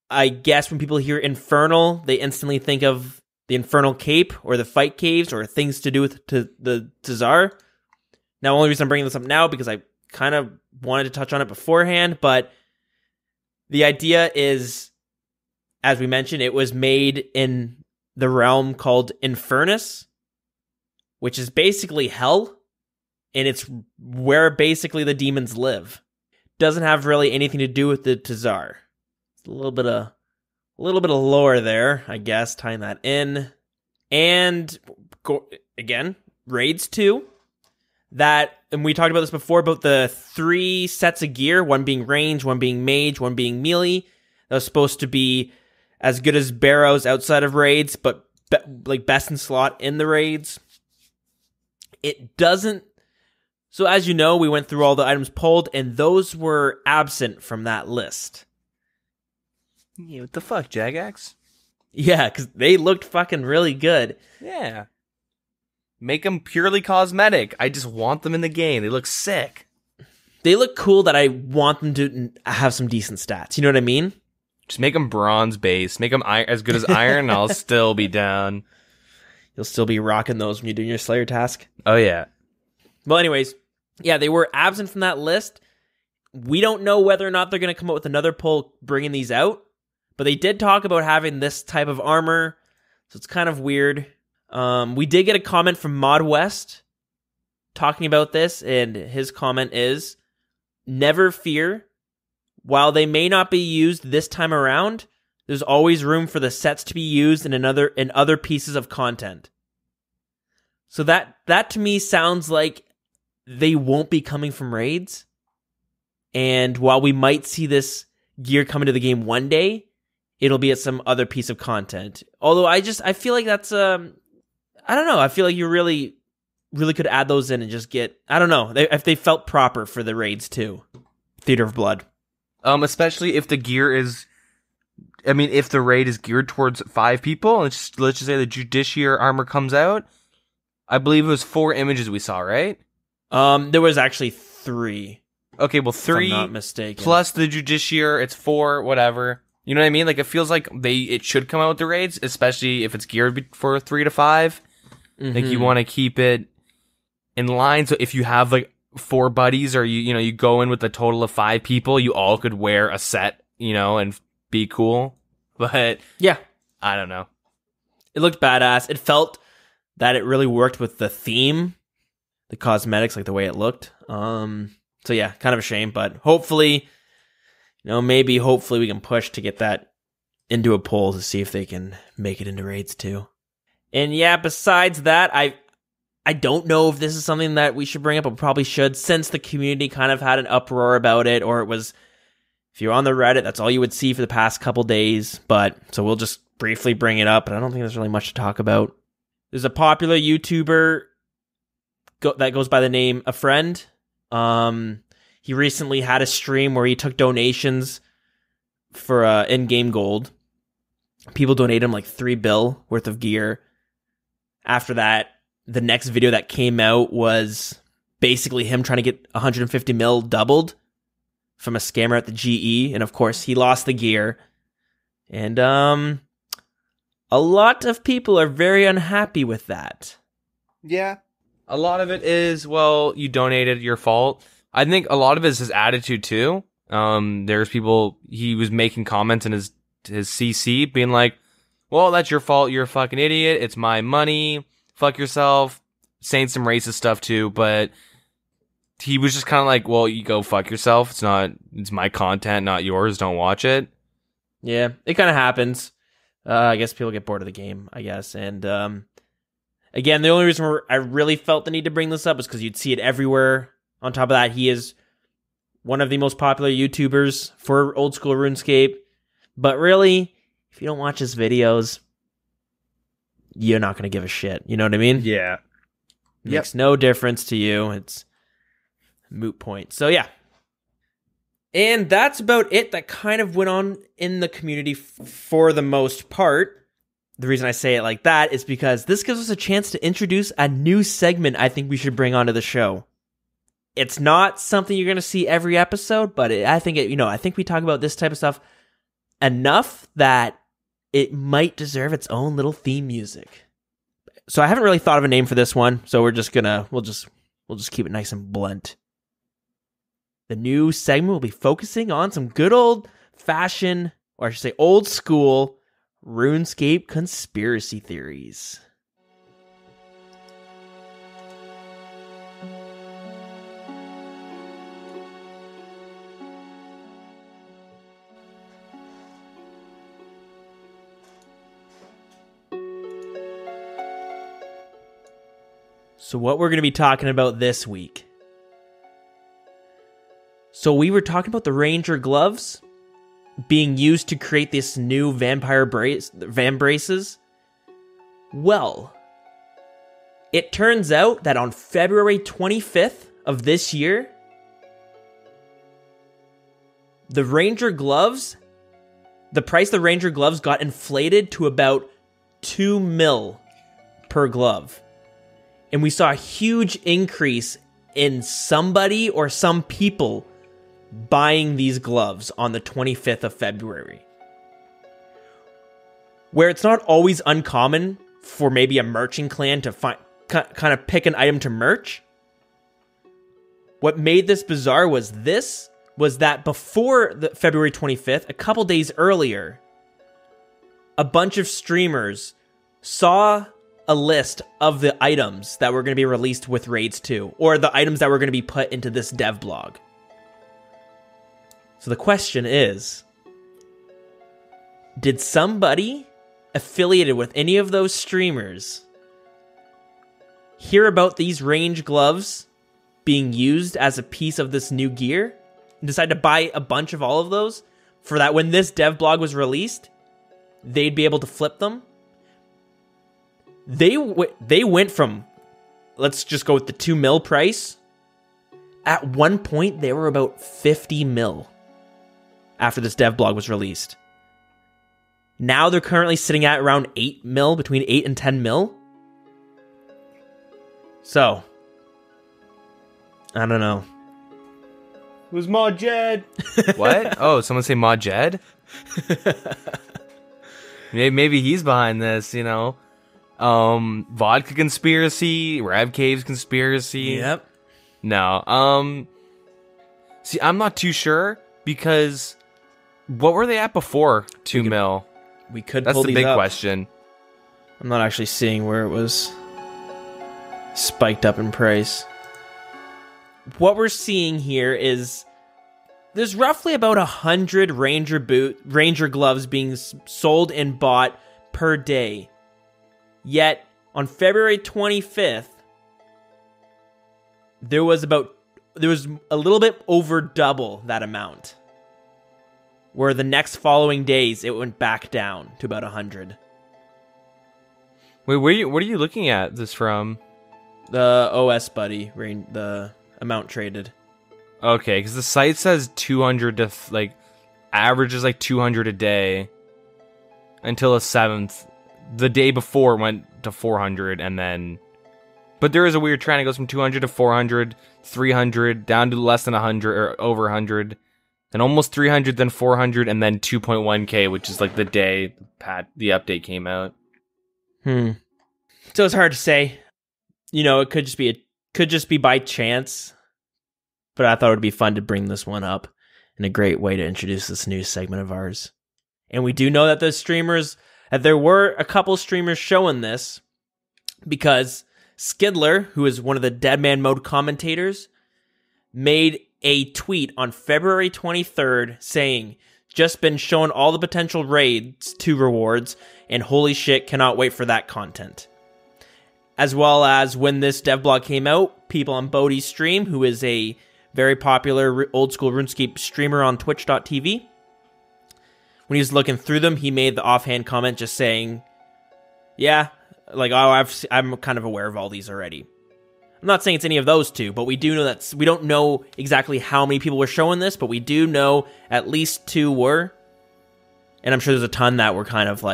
I guess when people hear Infernal, they instantly think of the Infernal Cape or the Fight Caves or things to do with the TzHaar. Now, the only reason I'm bringing this up now because I kind of wanted to touch on it beforehand, but the idea is, as we mentioned, it was made in the realm called Infernus, which is basically hell, and it's where basically the demons live. Doesn't have really anything to do with the TzHaar. A little bit of A little bit of lore there, I guess, tying that in. And again, raids 2. And we talked about this before, about the 3 sets of gear, one being range, one being mage, one being melee. That was supposed to be as good as Barrows outside of raids, but like best in slot in the raids. It doesn't. So as you know, we went through all the items pulled, and those were absent from that list. Yeah, what the fuck, Jagax? Yeah, because they looked fucking really good. Yeah. Make them purely cosmetic. I just want them in the game. They look sick. They look cool that I want them to have some decent stats. You know what I mean? Just make them bronze base. Make them as good as iron, and I'll still be down. You'll still be rocking those when you're doing your Slayer task. Oh, yeah. Well, anyways, yeah, they were absent from that list. We don't know whether or not they're going to come up with another pull bringing these out, but they did talk about having this type of armor, so it's kind of weird. We did get a comment from Mod West talking about this, and his comment is, never fear. While they may not be used this time around, there's always room for the sets to be used in other pieces of content. So that to me sounds like they won't be coming from raids. And while we might see this gear come into the game one day, it'll be at some other piece of content. Although I feel like that's I don't know. I feel like you really could add those in and just get, I don't know, if they felt proper for the raids too. Theater of Blood. Especially if the gear is, if the raid is geared towards 5 people, and let's just say the Justiciar armor comes out, I believe it was 4 images we saw, right? There was actually 3. Okay, well 3, if I'm not mistaken. Plus the Justiciar, it's 4, whatever. You know what I mean? Like, it feels like it should come out with the raids, especially if it's geared for 3 to 5. Mm-hmm. Like, you want to keep it in line, so if you have, like, 4 buddies, or you go in with a total of 5 people, you all could wear a set, and be cool. But yeah, I don't know. It looked badass. It felt that it really worked with the theme, the cosmetics, like the way it looked. So yeah, kind of a shame, but hopefully, hopefully we can push to get that into a poll to see if they can make it into raids too. And yeah, besides that, I don't know if this is something that we should bring up, but probably should, since the community kind of had an uproar about it, or it was, if you're on the Reddit, that's all you would see for the past couple days. But so we'll just briefly bring it up, but I don't think there's really much to talk about. There's a popular YouTuber that goes by the name A Friend. He recently had a stream where he took donations for in-game gold. People donated him like $3 bill worth of gear. After that, the next video that came out was basically him trying to get 150 mil doubled from a scammer at the GE. And of course, he lost the gear. And a lot of people are very unhappy with that. Yeah. A lot of it is, well, you donated, your fault. I think a lot of it is his attitude too. There's people, he was making comments in his CC being like, well, that's your fault, you're a fucking idiot, it's my money, fuck yourself, saying some racist stuff too, but he was just kind of like, well, you go fuck yourself, it's my content, not yours, don't watch it. Yeah, it kind of happens. I guess people get bored of the game, I guess, and again, the only reason I really felt the need to bring this up is because you'd see it everywhere. On top of that, he is one of the most popular YouTubers for old school RuneScape. But really, if you don't watch his videos, you're not going to give a shit. You know what I mean? Yeah. Makes no difference to you. It's a moot point. So yeah. And that's about it that kind of went on in the community for the most part. The reason I say it like that is because this gives us a chance to introduce a new segment I think we should bring onto the show. It's not something you're going to see every episode, but I think we talk about this type of stuff enough that it might deserve its own little theme music. So I haven't really thought of a name for this one, so we'll just keep it nice and blunt. The new segment will be focusing on some good old fashioned, or I should say old school, RuneScape conspiracy theories. So what we're going to be talking about this week. So we were talking about the Ranger gloves being used to create this new vampire van braces. Well, it turns out that on February 25th of this year, the Ranger gloves, the price of the Ranger gloves got inflated to about $2 million per glove. And we saw a huge increase in somebody or some people buying these gloves on the 25th of February. Where it's not always uncommon for maybe a merchant clan to kind of pick an item to merch. What made this bizarre was that before the February 25th, a couple days earlier, a bunch of streamers saw a list of the items that were going to be released with Raids 2, or the items that were going to be put into this dev blog. So the question is, did somebody affiliated with any of those streamers hear about these range gloves being used as a piece of this new gear and decide to buy a bunch of all of those for that when this dev blog was released, they'd be able to flip them? They went from, let's just go with the $2 million price. At one point, they were about $50 million after this dev blog was released. Now they're currently sitting at around $8 million, between $8 and $10 million. So, I don't know. Who's Ma Jed? What? Oh, someone say Ma Jed? Maybe he's behind this, you know. Vodka conspiracy, Rab Caves conspiracy. Yep. No. See, I'm not too sure because what were they at before 2 mil? We could That's pull the these big up. question. I'm not actually seeing where it was spiked up in price. What we're seeing here is there's roughly about 100 Ranger gloves being sold and bought per day. Yet, on February 25th, there was a little bit over double that amount. Where the next following days, it went back down to about 100. Wait, what are you looking at this from? The OS buddy, the amount traded. Okay, because the site says 200 to, average is 200 a day until the 7th. The day before went to 400 and then... But there is a weird trend. It goes from 200 to 400, 300, down to less than 100, or over 100, then almost 300, then 400, and then 2.1k, which is the day the update came out. So it's hard to say. You know, it could just be by chance. But I thought it would be fun to bring this one up and a great way to introduce this new segment of ours. And we do know that that there were a couple streamers showing this because Skidler, who is one of the Deadman Mode commentators, made a tweet on February 23rd saying, "Just been shown all the potential Raids 2 rewards, and holy shit, cannot wait for that content." As well as when this devblog came out, people on Bhooleys stream, who is a very popular old school RuneScape streamer on twitch.tv, when he was looking through them, he made the offhand comment just saying, yeah, I'm kind of aware of all these already. I'm not saying it's any of those two, but we do know that we don't know exactly how many people were showing this, but we do know at least 2 were. And I'm sure there's a ton that were kind of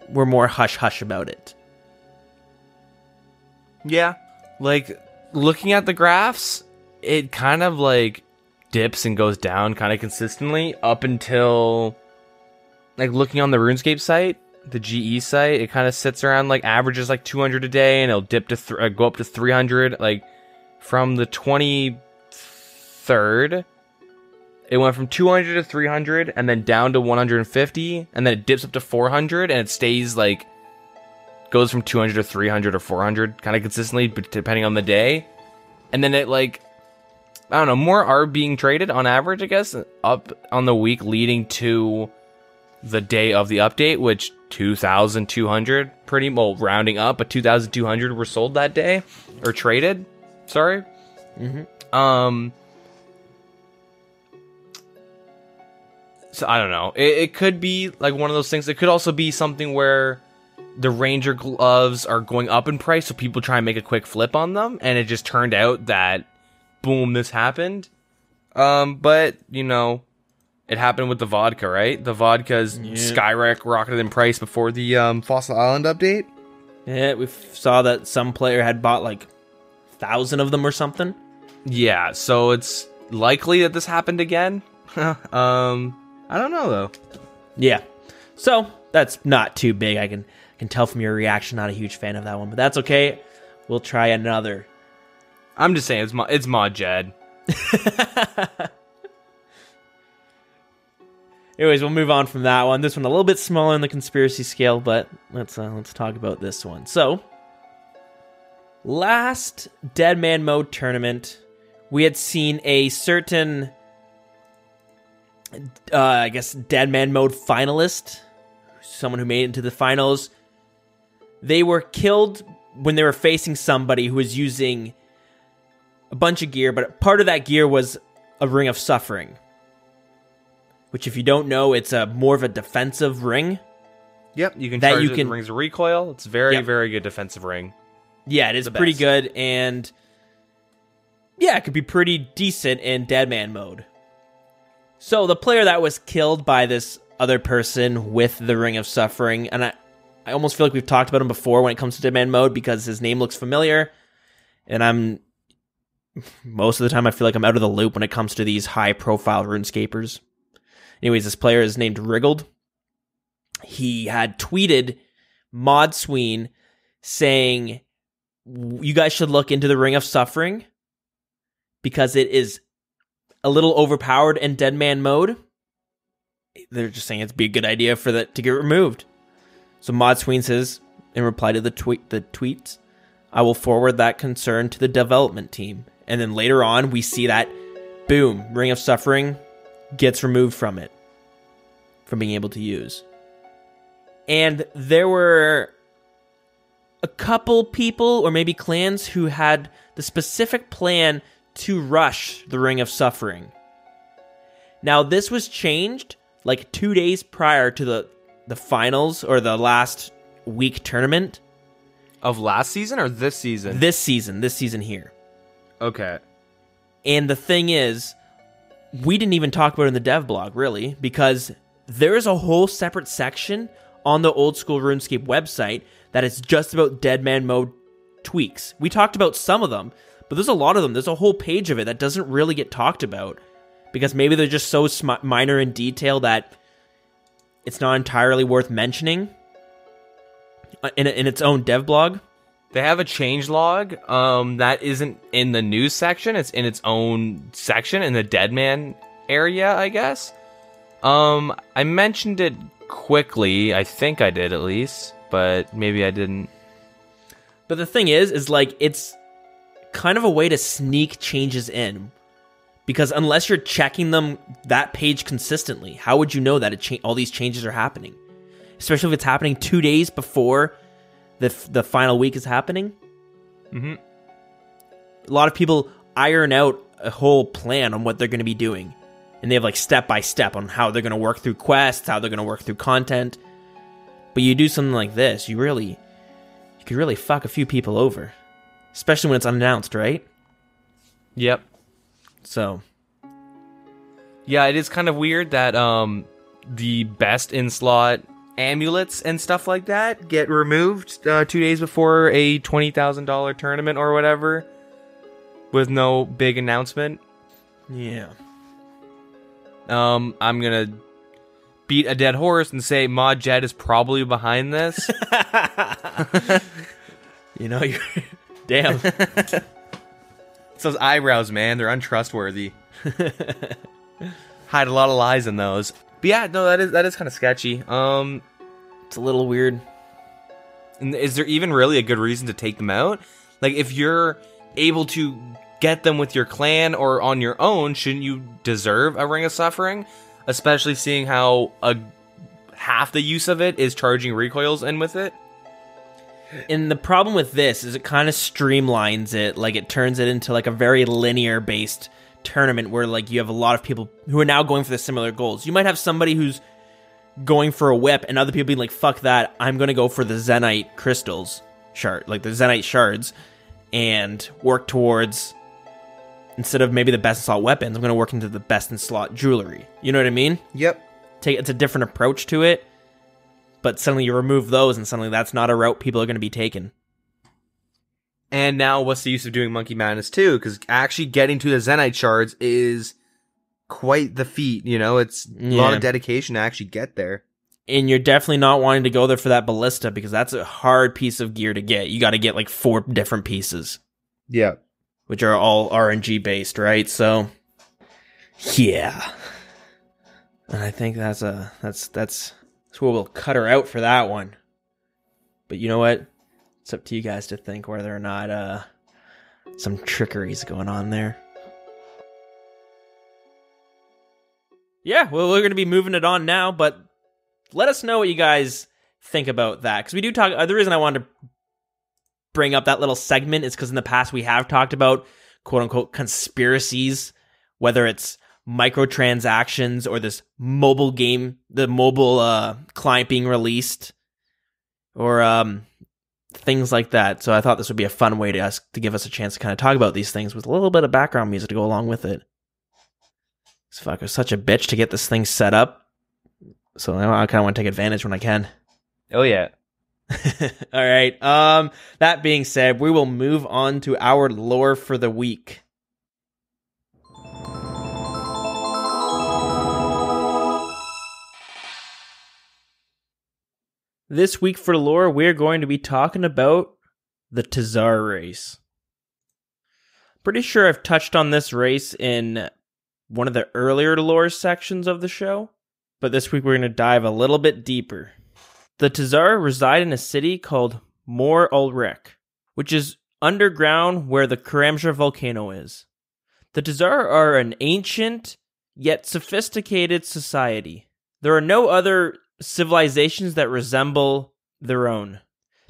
we're more hush-hush about it. Yeah. Looking at the graphs, it kind of dips and goes down kind of consistently up until... looking on the RuneScape site, the GE site, it kind of sits around, averages 200 a day, and it'll dip to go up to 300. From the 23rd, it went from 200 to 300, and then down to 150, and then it dips up to 400, and it stays, goes from 200 to 300 or 400, kind of consistently, but depending on the day. And then it, I don't know, more are being traded on average, I guess, up on the week, leading to the day of the update, which 2,200, pretty well rounding up, but 2,200 were sold that day or traded. Sorry. So I don't know. It could be like one of those things. It could also be something where the Ranger gloves are going up in price, so people try and make a quick flip on them, and it just turned out that, boom, this happened. But, you know, it happened with the vodka, right? The vodka's skyrocketed in price before the Fossil Island update. Yeah, we saw that some player had bought like 1,000 of them or something. Yeah, so it's likely that this happened again. I don't know, though. Yeah, so that's not too big. I can tell from your reaction, not a huge fan of that one, but that's okay. We'll try another. I'm just saying, it's Mod Jed. Anyways, we'll move on from that one. This one a little bit smaller in the conspiracy scale, but let's talk about this one. So, last Dead Man Mode tournament, we had seen a certain, I guess, Dead Man Mode finalist, someone who made it into the finals. They were killed when they were facing somebody who was using a bunch of gear, but part of that gear was a Ring of Suffering. Which, if you don't know, it's more of a defensive ring. Yep, you can charge it with Rings of Recoil. It's very, very good defensive ring. Yeah, it is pretty good, and yeah, it could be pretty decent in Dead Man mode. So, the player that was killed by this other person with the Ring of Suffering, and I almost feel like we've talked about him before when it comes to Dead Man mode, because his name looks familiar, and most of the time I feel like I'm out of the loop when it comes to these high-profile RuneScapers. Anyways, this player is named Wriggled. He had tweeted Mod Sween saying, you guys should look into the Ring of Suffering because it is a little overpowered in Dead Man mode. They're just saying it'd be a good idea for that to get removed. So Mod Sween says, in reply to the tweets, I will forward that concern to the development team. And then later on, we see that, boom, Ring of Suffering gets removed from it, from being able to use. And there were a couple people, or maybe clans, who had the specific plan to rush the Ring of Suffering. Now, this was changed like 2 days prior to the finals, or the last week tournament. Of last season, or this season? This season here. Okay. And the thing is, we didn't even talk about it in the dev blog, really, because there is a whole separate section on the Oldschool RuneScape website that is just about Dead Man mode tweaks. We talked about some of them, but there's a lot of them. There's a whole page of it that doesn't really get talked about, because maybe they're just so minor in detail that it's not entirely worth mentioning in its own dev blog. They have a change log that isn't in the news section. It's in its own section in the Deadman area, I guess. I mentioned it quickly. I think I did, at least, but maybe I didn't. But the thing is like, it's kind of a way to sneak changes in, because unless you're checking that page consistently, how would you know that all these changes are happening? Especially if it's happening 2 days before the final week is happening. Mm-hmm. A lot of people iron out a whole plan on what they're going to be doing, and they have like step by step on how they're going to work through quests, how they're going to work through content. But you do something like this, you could really fuck a few people over, especially when it's unannounced, right? Yep. So, yeah, it is kind of weird that the best in slot amulets and stuff like that get removed 2 days before a $20,000 tournament or whatever, with no big announcement. Yeah. I'm gonna beat a dead horse and say Mod Jed is probably behind this. You know, you're damn. It's those eyebrows, man. They're untrustworthy. Hide a lot of lies in those. But yeah, no, that is kind of sketchy. It's a little weird. And is there even really a good reason to take them out? Like, if you're able to get them with your clan or on your own, shouldn't you deserve a Ring of Suffering? Especially seeing how half the use of it is charging recoils in with it. And the problem with this is it kind of streamlines it, like it turns it into like a very linear based tournament where like you have a lot of people who are now going for the similar goals. You might have somebody who's going for a whip and other people being like, fuck that, I'm going to go for the Zenite crystals shard, like the Zenite shards, and work towards, instead of maybe the best in slot weapons, I'm going to work into the best in slot jewelry. You know what I mean? Yep. It's a different approach to it, but suddenly you remove those and suddenly that's not a route people are going to be taking. And now what's the use of doing Monkey Madness 2? Because actually getting to the Zenite shards is quite the feat, you know? It's a lot of dedication to actually get there. And you're definitely not wanting to go there for that ballista because that's a hard piece of gear to get. You got to get like 4 different pieces. Yeah. Which are all RNG based, right? So, yeah. And I think that's where we'll cut her out for that one. But you know what? It's up to you guys to think whether or not some trickery's going on there. Yeah, well, we're going to be moving it on now, but let us know what you guys think about that. Because we do talk... the reason I wanted to bring up that little segment is because in the past we have talked about quote-unquote conspiracies, whether it's microtransactions or this mobile game, the mobile client being released, or things like that. So I thought this would be a fun way to give us a chance to kind of talk about these things with a little bit of background music to go along with it. So fuck, I was such a bitch to get this thing set up. So I kind of want to take advantage when I can. Oh, yeah. All right. That being said, we will move on to our lore for the week. This week for lore, we're going to be talking about the TzHaar race. Pretty sure I've touched on this race in one of the earlier lore sections of the show, but this week we're going to dive a little bit deeper. The TzHaar reside in a city called Mor Ulrich, which is underground where the Karamja volcano is. The TzHaar are an ancient yet sophisticated society. There are no other civilizations that resemble their own.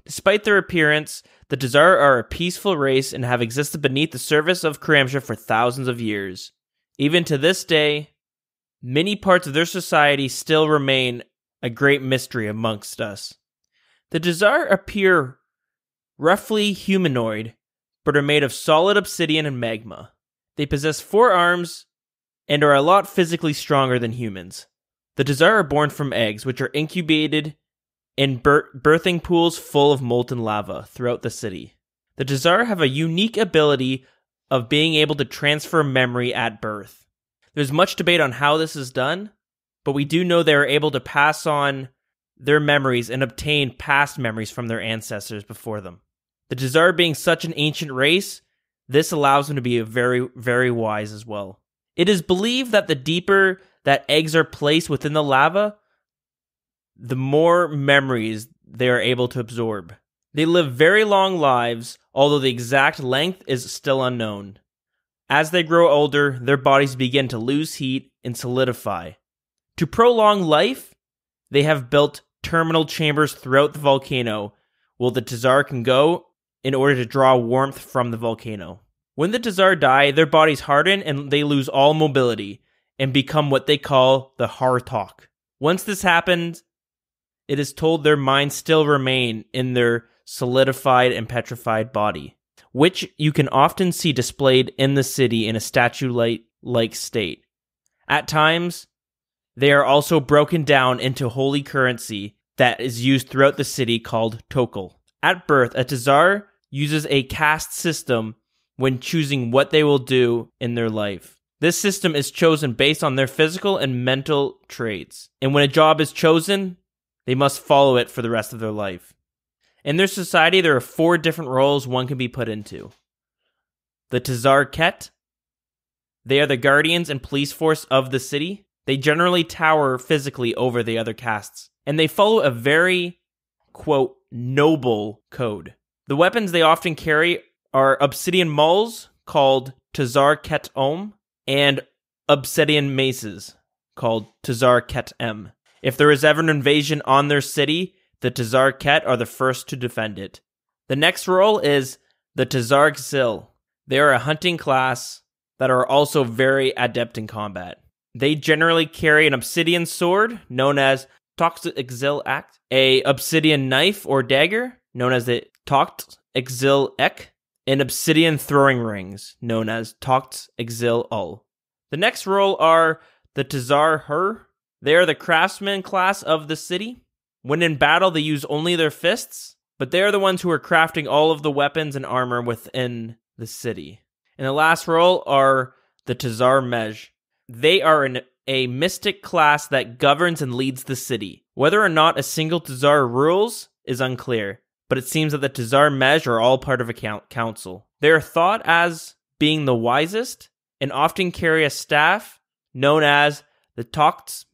Despite their appearance, the TzHaar are a peaceful race and have existed beneath the surface of Karamja for thousands of years. Even to this day, many parts of their society still remain a great mystery amongst us. The TzHaar appear roughly humanoid, but are made of solid obsidian and magma. They possess 4 arms and are a lot physically stronger than humans. The TzHaar are born from eggs, which are incubated in birthing pools full of molten lava throughout the city. The TzHaar have a unique ability of being able to transfer memory at birth. There's much debate on how this is done, but we do know they are able to pass on their memories and obtain past memories from their ancestors before them. The TzHaar being such an ancient race, this allows them to be very, very wise as well. It is believed that the deeper that eggs are placed within the lava, the more memories they are able to absorb. They live very long lives, although the exact length is still unknown. As they grow older, their bodies begin to lose heat and solidify. To prolong life, they have built terminal chambers throughout the volcano where the TzHaar can go in order to draw warmth from the volcano. When the TzHaar die, their bodies harden and they lose all mobility and become what they call the Hartok. Once this happens, it is told their minds still remain in their solidified and petrified body, which you can often see displayed in the city in a statue-like state. At times, they are also broken down into holy currency that is used throughout the city called Tokal. At birth, a TzHaar uses a caste system when choosing what they will do in their life. This system is chosen based on their physical and mental traits, and when a job is chosen, they must follow it for the rest of their life. In their society, there are 4 different roles one can be put into. The TzHaar Ket. They are the guardians and police force of the city. They generally tower physically over the other castes, and they follow a very, quote, noble code. The weapons they often carry are obsidian mauls, called TzHaar Ket Om, and obsidian maces, called TzHaar Ket M. If there is ever an invasion on their city, the TzHaar Ket are the first to defend it. The next role is the TzHaar Xil. They are a hunting class that are also very adept in combat. They generally carry an obsidian sword, known as Toxt Xil Act, a obsidian knife or dagger, known as the Toxt Xil Ek, and obsidian throwing rings, known as Toxt Xil Ul. The next role are the TzHaar. They are the craftsman class of the city. When in battle, they use only their fists, but they are the ones who are crafting all of the weapons and armor within the city. And the last role are the TzHaar. They are a mystic class that governs and leads the city. Whether or not a single TzHaar rules is unclear, but it seems that the TzHaar are all part of a council. They are thought as being the wisest and often carry a staff known as the Toxt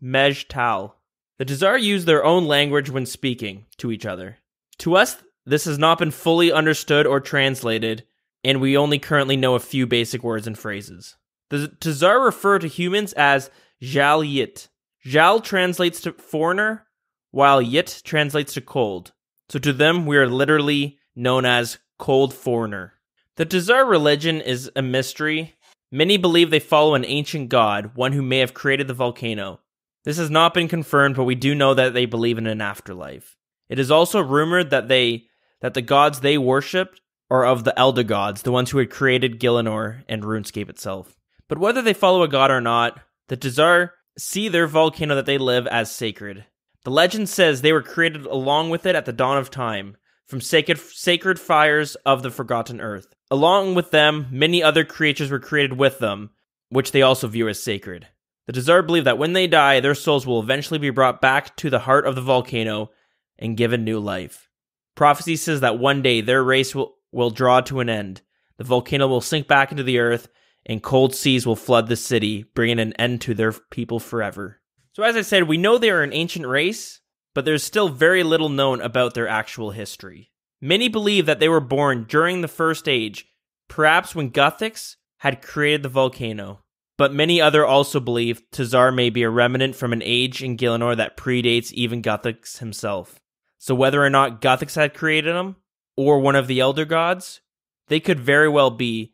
Tal. The TzHaar use their own language when speaking to each other. To us, this has not been fully understood or translated, and we only currently know a few basic words and phrases. The TzHaar refer to humans as Jal Yit. Jal translates to foreigner, while Yit translates to cold. So to them, we are literally known as cold foreigner. The TzHaar religion is a mystery. Many believe they follow an ancient god, one who may have created the volcano. This has not been confirmed, but we do know that they believe in an afterlife. It is also rumored that the gods they worshipped are of the elder gods, the ones who had created Gielinor and Runescape itself. But whether they follow a god or not, the TzHaar see their volcano that they live as sacred. The legend says they were created along with it at the dawn of time, from sacred fires of the forgotten earth. Along with them, many other creatures were created with them, which they also view as sacred. The TzHaar believe that when they die, their souls will eventually be brought back to the heart of the volcano and given new life. Prophecy says that one day their race will draw to an end. The volcano will sink back into the earth, and cold seas will flood the city, bringing an end to their people forever. So as I said, we know they are an ancient race, but there's still very little known about their actual history. Many believe that they were born during the First Age, perhaps when Guthix had created the volcano. But many other also believe TzHaar may be a remnant from an age in Gielinor that predates even Guthix himself. So whether or not Guthix had created them, or one of the Elder Gods, they could very well be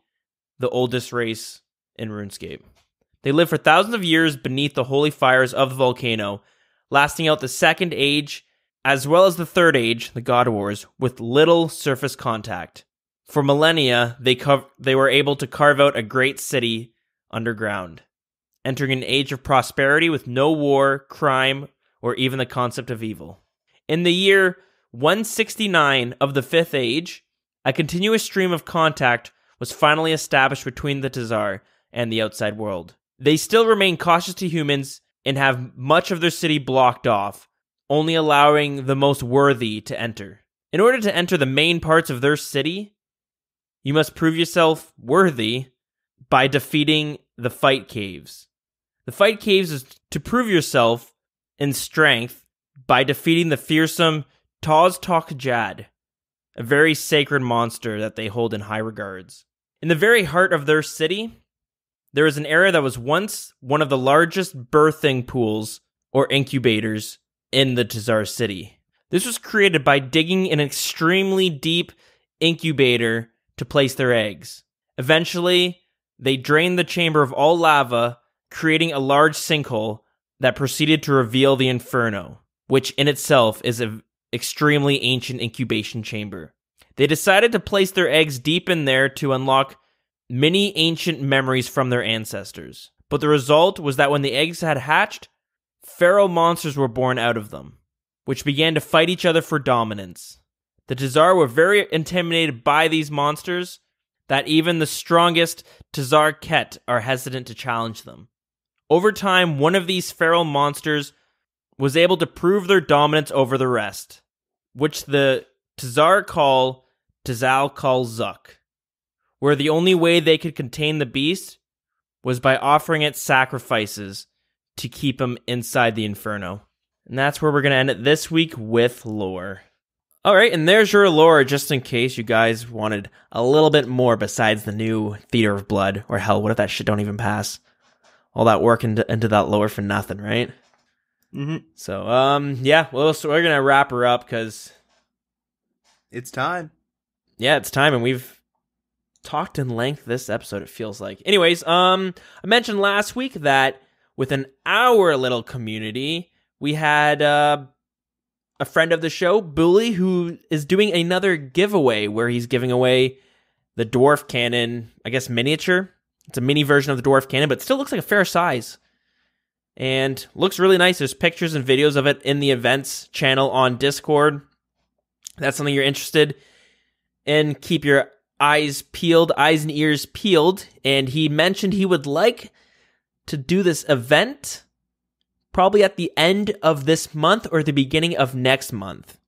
the oldest race in RuneScape. They lived for thousands of years beneath the holy fires of the volcano, lasting out the Second Age, as well as the Third Age, the God Wars, with little surface contact. For millennia, they were able to carve out a great city underground, entering an age of prosperity with no war, crime, or even the concept of evil. In the year 169 of the Fifth Age, a continuous stream of contact was finally established between the TzHaar and the outside world. They still remain cautious to humans and have much of their city blocked off, only allowing the most worthy to enter. In order to enter the main parts of their city, you must prove yourself worthy by defeating the Fight Caves. The Fight Caves is to prove yourself in strength by defeating the fearsome TzHaar, a very sacred monster that they hold in high regards. In the very heart of their city, there is an area that was once one of the largest birthing pools or incubators in the TzHaar city. This was created by digging an extremely deep incubator to place their eggs. Eventually, they drained the chamber of all lava, creating a large sinkhole that proceeded to reveal the Inferno, which in itself is an extremely ancient incubation chamber. They decided to place their eggs deep in there to unlock many ancient memories from their ancestors. But the result was that when the eggs had hatched, feral monsters were born out of them, which began to fight each other for dominance. The TzHaar were very intimidated by these monsters, that even the strongest TzHaar Ket are hesitant to challenge them. Over time, one of these feral monsters was able to prove their dominance over the rest, which the TzHaar call Tzal Kal Zuk, where the only way they could contain the beast was by offering it sacrifices to keep him inside the Inferno. And that's where we're going to end it this week with lore. Alright, and there's your lore, just in case you guys wanted a little bit more besides the new Theater of Blood. Or hell, what if that shit don't even pass? All that work into that lore for nothing, right? So, yeah, well, so we're going to wrap her up because it's time. Yeah, it's time, and we've talked in length this episode, it feels like. Anyways, I mentioned last week that within our little community, we had a friend of the show, Bhooleys, who is doing another giveaway where he's giving away the Dwarf Cannon, I guess, miniature. It's a mini version of the Dwarf Cannon, but it still looks like a fair size. And looks really nice. There's pictures and videos of it in the events channel on Discord. If that's something you're interested in. Keep your eyes and ears peeled. And he mentioned he would like to do this event probably at the end of this month or the beginning of next month.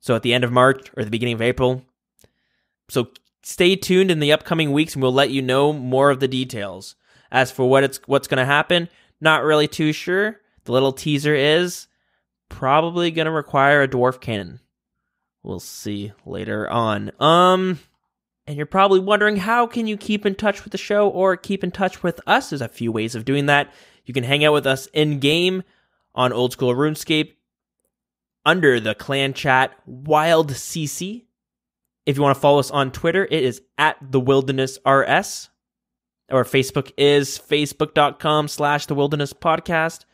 So at the end of March or the beginning of April. So stay tuned in the upcoming weeks and we'll let you know more of the details. As for what's going to happen, not really too sure. The little teaser is probably going to require a Dwarf Cannon. We'll see later on. And you're probably wondering, how can you keep in touch with the show or keep in touch with us? There's a few ways of doing that. You can hang out with us in-game on Oldschool RuneScape under the clan chat WildCC. If you want to follow us on Twitter, it is @TheWildernessRS. Our Facebook is facebook.com/TheWildernessPodcast.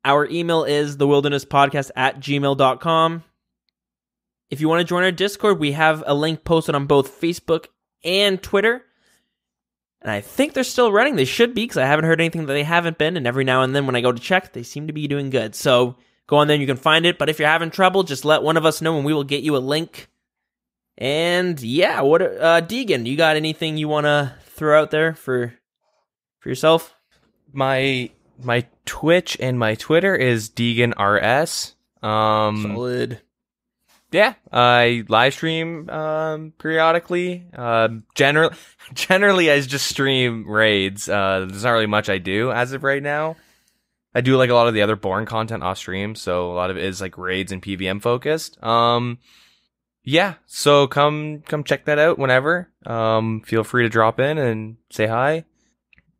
Our email is thewildernesspodcast@gmail.com. If you want to join our Discord, we have a link posted on both Facebook and Twitter. And I think they're still running. They should be, because I haven't heard anything that they haven't been. And every now and then when I go to check, they seem to be doing good. So go on there and you can find it. But if you're having trouble, just let one of us know and we will get you a link. And yeah, Deegan, you got anything you want to throw out there for yourself? My Twitch and my Twitter is DeeganRS. Solid. Yeah, I live stream periodically. Generally, I just stream raids. There's not really much I do as of right now. I do like a lot of the other boring content off stream, so a lot of it is like raids and PVM focused. Yeah, so come check that out whenever. Feel free to drop in and say hi.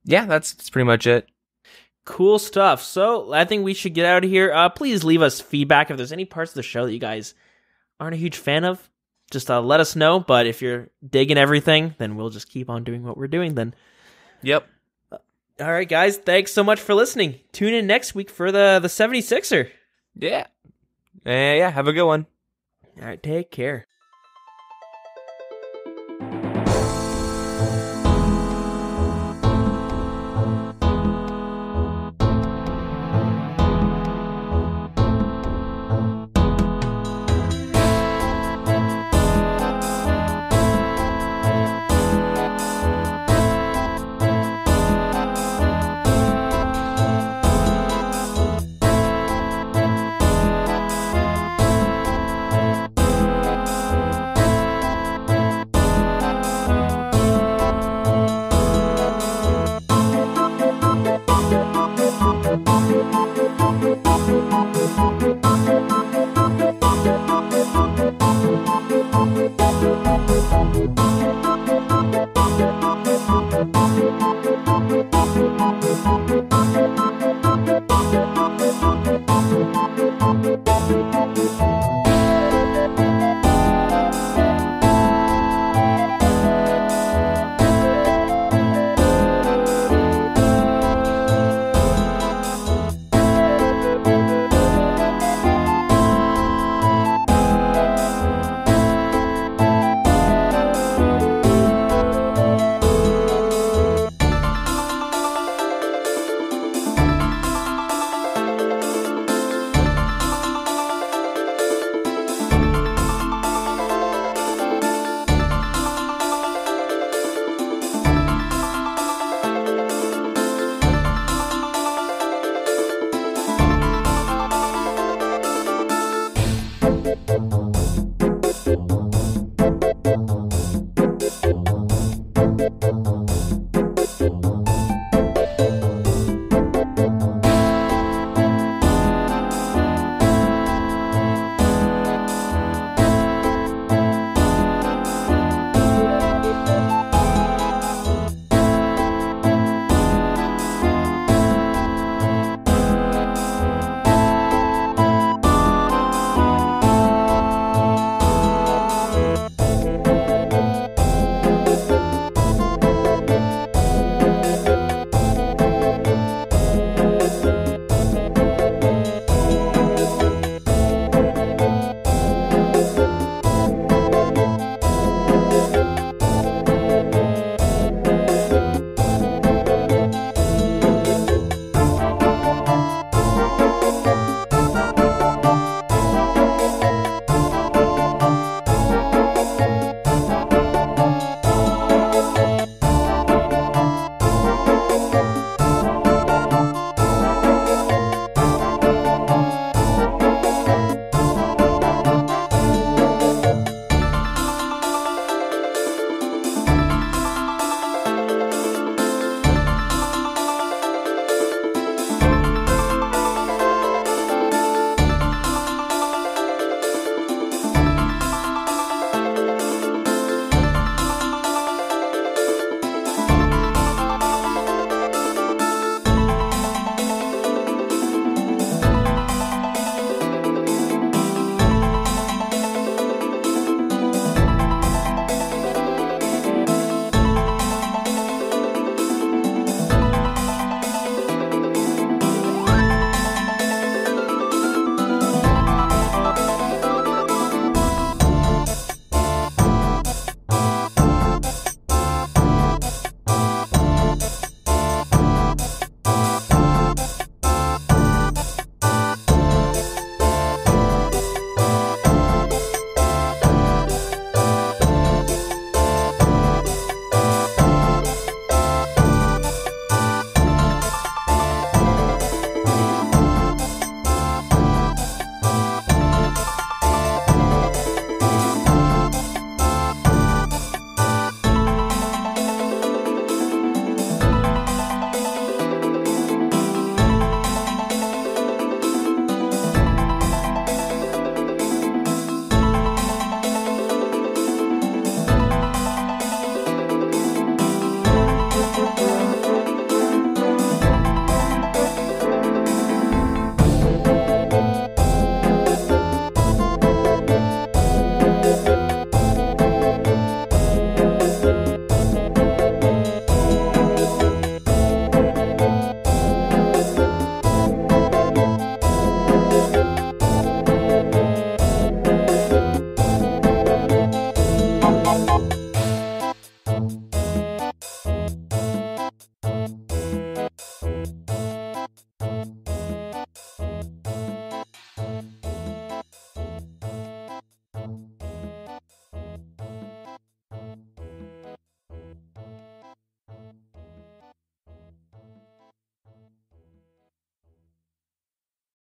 Yeah, that's pretty much it. Cool stuff. So I think we should get out of here. Please leave us feedback if there's any parts of the show that you guys aren't a huge fan of. Just let us know. But if you're digging everything, then we'll just keep on doing what we're doing then. Yep. All right, guys. Thanks so much for listening. Tune in next week for the 76er. Yeah. Yeah, have a good one. All right, take care.